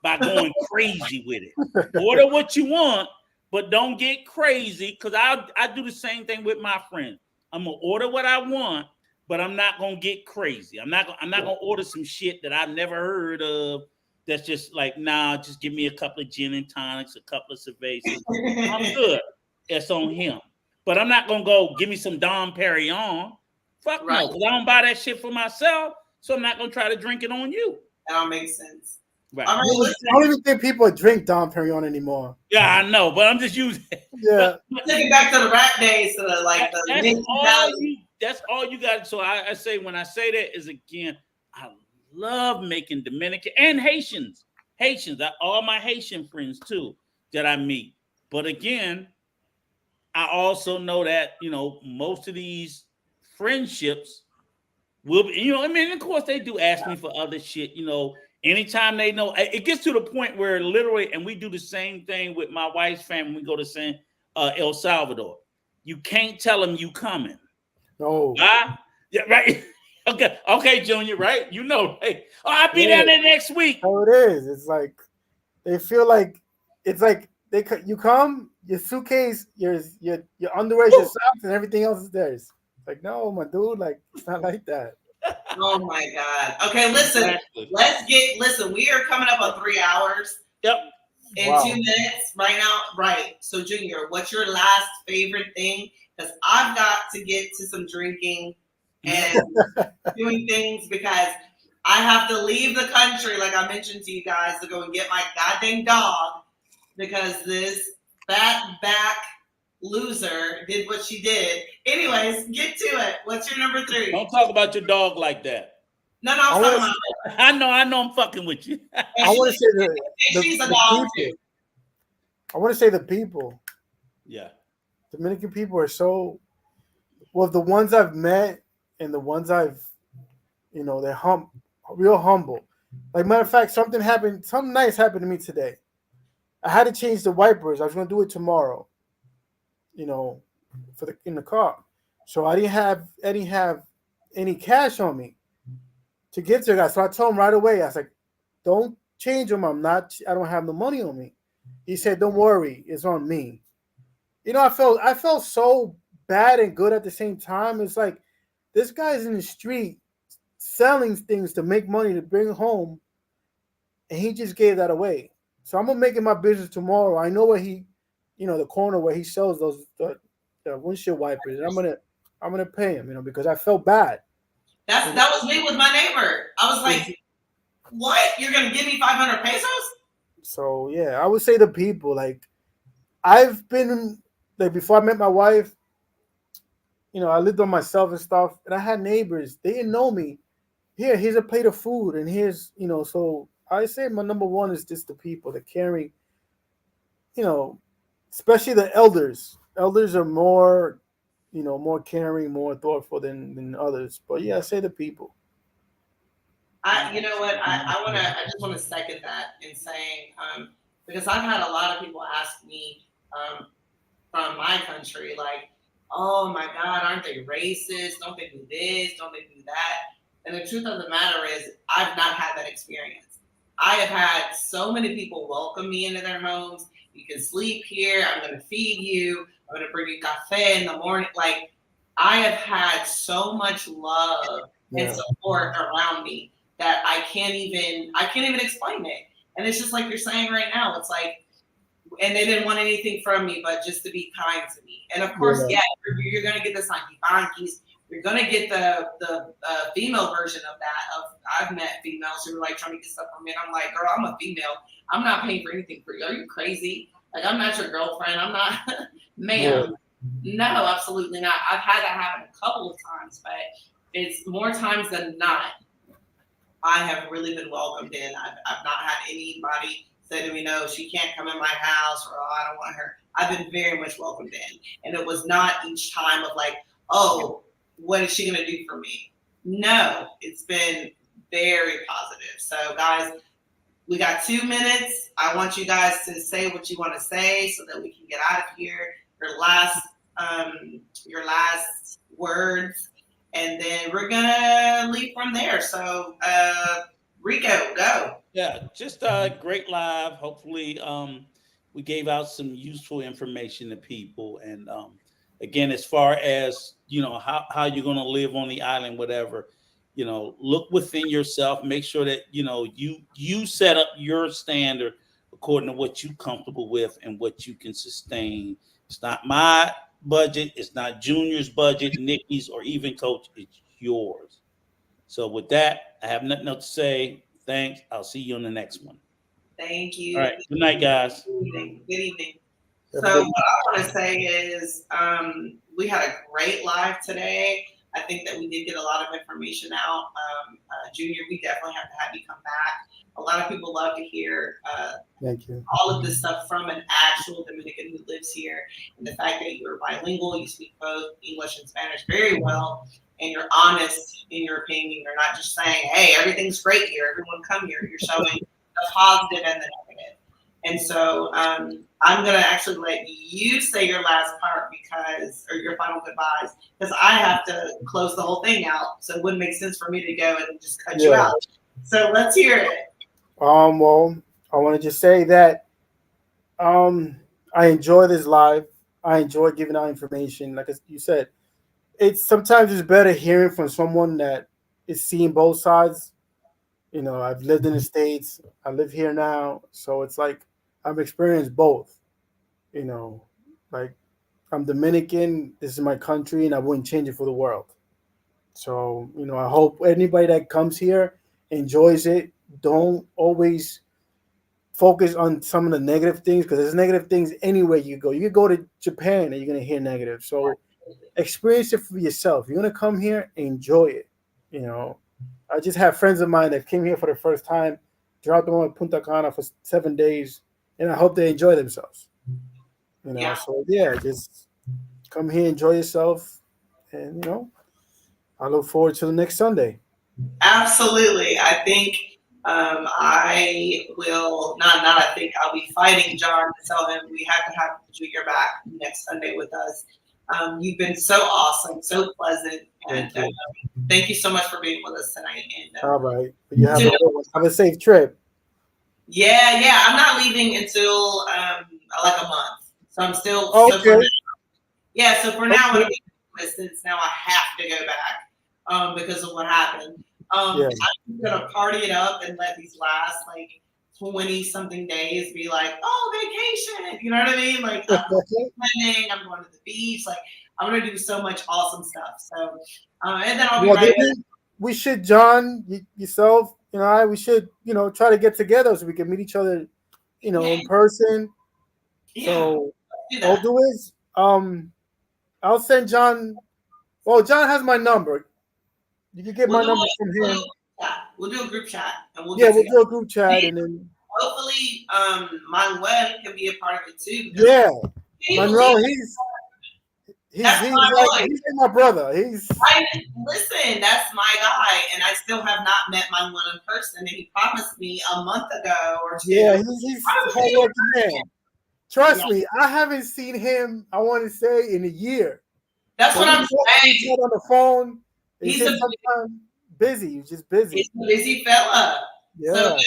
by going crazy with it. Order what you want, but don't get crazy. Cause I do the same thing with my friends. I'm gonna order what I want, but I'm not gonna get crazy. I'm not gonna order some shit that I've never heard of. That's just like, nah, just give me a couple of gin and tonics, a couple of cervezas. I'm good. It's on him. But I'm not gonna go give me some Dom Perignon. Fuck no, because I don't buy that shit for myself. So I'm not gonna try to drink it on you.
That don't make sense.
Right.
I don't even think people drink Dom Perignon anymore.
Yeah, I know, but I'm just using it.
Yeah.
Taking back to the rap days, to
that's all you got. So I say, when I say that is, again, I love making Dominican and Haitians. All my Haitian friends too that I meet. But again, I also know that, most of these friendships will be, of course they do ask me for other shit, anytime they know. It gets to the point where literally, and we do the same thing with my wife's family. We go to El Salvador. You can't tell them you coming.
No.
Yeah, right. Okay, Junior, right? Hey, I'll be down there next week.
Oh, it is. It's like they feel like it's like you come, your suitcase, your underwear, your socks, and everything else is theirs. Like, no, my dude, like, it's not like that.
Oh my God. Okay, listen. Exactly. We are coming up on 3 hours.
Yep.
In 2 minutes right now. Right. So, Junior, what's your last favorite thing? Because I've got to get to some drinking and doing things, because I have to leave the country, like I mentioned to you guys, to go and get my goddamn dog, because this fat back loser did what she did. Anyways, get to it. What's your number 3?
Don't talk about your dog like that.
No, I'm talking about
it. I know I'm fucking with you.
I want to say
she's a dog too.
I want to say the people.
Yeah.
Dominican people are so, well, the ones I've met and the ones I've, they're real humble. Like, matter of fact, something nice happened to me today. I had to change the wipers. I was going to do it tomorrow, in the car. So I didn't have any cash on me to give to the guy. So I told him right away, I was like, don't change them. I don't have the money on me. He said, don't worry, it's on me. I felt so bad and good at the same time. It's like, this guy's in the street selling things to make money to bring home, and he just gave that away. So I'm gonna make it my business tomorrow. I know where he, the corner where he sells those the windshield wipers, and I'm gonna pay him, because I felt bad.
That was me with my neighbor. I was like, What? You're gonna give me 500 pesos?
So yeah, I would say the people. Like I've been like before I met my wife, you know, I lived on myself and stuff, and I had neighbors. They didn't know me. Here's a plate of food, and here's, you know. So I say my number one is just the people, the caring. You know, especially the elders. Elders are more, you know, more caring, more thoughtful than others. But yeah, I say the people.
You know what? I just want to second that in saying, because I've had a lot of people ask me from my country, like, oh my God, aren't they racist? Don't they do this? Don't they do that? And the truth of the matter is, I've not had that experience. I have had so many people welcome me into their homes. You can sleep here. I'm going to feed you. I'm going to bring you cafe in the morning. Like, I have had so much love and support around me that I can't even explain it. And it's just like you're saying right now. It's like, and they didn't want anything from me but just to be kind to me. And of course, you're gonna get the sankipankis. You're gonna get the female version of that. I've met females who are like trying to get stuff from me. And I'm like, girl, I'm a female. I'm not paying for anything for you. Are you crazy? Like, I'm not your girlfriend. I'm not, ma'am. No, absolutely not. I've had that happen a couple of times, but it's more times than not. I have really been welcomed in. I've not had anybody say to me, no, she can't come in my house, or oh, I don't want her. I've been very much welcomed in. And it was not each time of like, oh, what is she going to do for me? No, it's been very positive. So guys, we got 2 minutes. I want you guys to say what you want to say so that we can get out of here. Your last words. And then we're gonna leave from there. So, Rico, go.
Yeah, just great live. Hopefully, we gave out some useful information to people. And again, as far as how you're gonna live on the island, whatever, look within yourself. Make sure that you set up your standard according to what you're comfortable with and what you can sustain. It's not my budget, it's not Junior's budget, Nikki's, or even Coach, it's yours. So with that, I have nothing else to say. Thanks. I'll see you on the next one.
Thank you.
All right. Good night, guys.
Good evening. So what I want to say is we had a great live today. I think that we did get a lot of information out. Junior, we definitely have to have you come back. A lot of people love to hear
Thank you.
all of this stuff from an actual Dominican who lives here. And the fact that you're bilingual, you speak both English and Spanish very well, and you're honest in your opinion. You're not just saying, hey, everything's great here, everyone come here. You're showing the positive and the negative. And so I'm going to actually let you say your last part or your final goodbyes, because I have to close the whole thing out. So it wouldn't make sense for me to go and just cut you out. So let's hear it.
Well, I want to just say that I enjoy this live. I enjoy giving out information. Like you said, sometimes it's better hearing from someone that is seeing both sides. I've lived in the States. I live here now. So it's like I've experienced both. Like I'm Dominican. This is my country, and I wouldn't change it for the world. So, I hope anybody that comes here enjoys it. Don't always focus on some of the negative things, because there's negative things anywhere you go. You could go to Japan and you're going to hear negative. So experience it for yourself. You're going to come here, enjoy it. I just have friends of mine that came here for the first time, dropped them on Punta Cana for 7 days, and I hope they enjoy themselves. So just come here, enjoy yourself, and I look forward to the next Sunday.
Absolutely. I think I will I think I'll be fighting John to tell him we have to have Junior back next Sunday with us. You've been so awesome, so pleasant, and thank you so much for being with us tonight. And
all right, you have a safe trip.
Yeah, I'm not leaving until like a month, so I'm still
okay.
So for now, since now I have to go back because of what happened. I'm gonna party it up and let these last like 20-something days be like, oh, vacation. You know what I mean? Like I'm spending, I'm going to the beach. Like I'm gonna do so much awesome stuff. So and then I'll be ready.
We should, John, yourself, we should, try to get together so we can meet each other, in person.
Yeah,
So
do
I'll
that.
do is, I'll send John. Well, John has my number. You can get
We'll
my
do
number
a,
from
we'll do
him.
a chat. We'll do a group chat and we'll
Yeah,
get
we'll
together.
do a group chat, and then
Hopefully, Manuel can be a part of it too.
yeah,
Can you
Manuel,
believe
he's
that's my boy?
like my brother.
Listen, that's my guy, and I still have not met Manuel in person. And he promised me a month ago or two.
Yeah, he's a hardworking man. Trust me, I haven't seen him, I want to say, in a year.
That's what I'm saying.
On the phone.
He's
sometimes busy. He's just busy.
He's a busy fella.
Yeah.
So,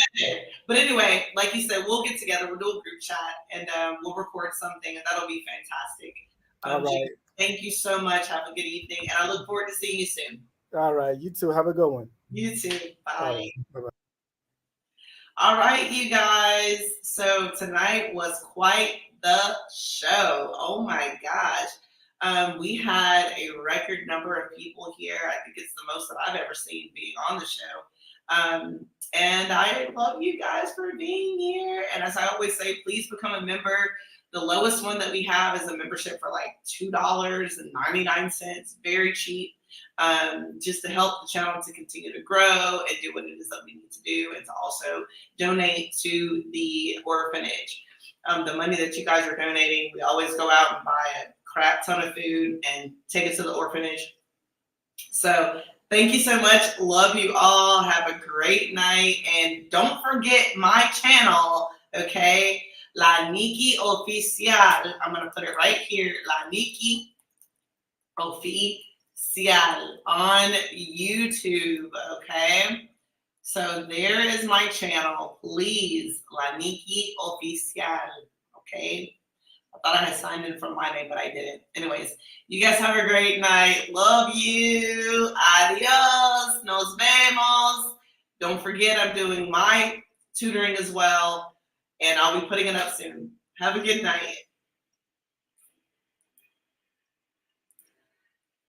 but anyway, like you said, we'll get together. We'll do a group chat and we'll record something, and that'll be fantastic.
All right.
Thank you so much. Have a good evening, and I look forward to seeing you soon.
All right. You too. Have a good one.
You too. Bye.
Bye-bye.
All right, you guys. So tonight was quite the show. Oh my gosh. We had a record number of people here. I think it's the most that I've ever seen being on the show. And I love you guys for being here. And as I always say, please become a member. The lowest one that we have is a membership for like $2.99. Very cheap. Just to help the channel to continue to grow and do what it is that we need to do, and to also donate to the orphanage. The money that you guys are donating, we always go out and buy a crap ton of food and take it to the orphanage. So thank you so much. Love you all. Have a great night. And don't forget my channel, okay? La Nikki Oficial. I'm going to put it right here. La Nikki Oficial on YouTube, okay? So there is my channel. Please, La Nikki Oficial, okay? I thought I had signed in for my name, but I didn't. Anyways, you guys have a great night. Love you. Adios. Nos vemos. Don't forget, I'm doing my tutoring as well, and I'll be putting it up soon. Have a good night.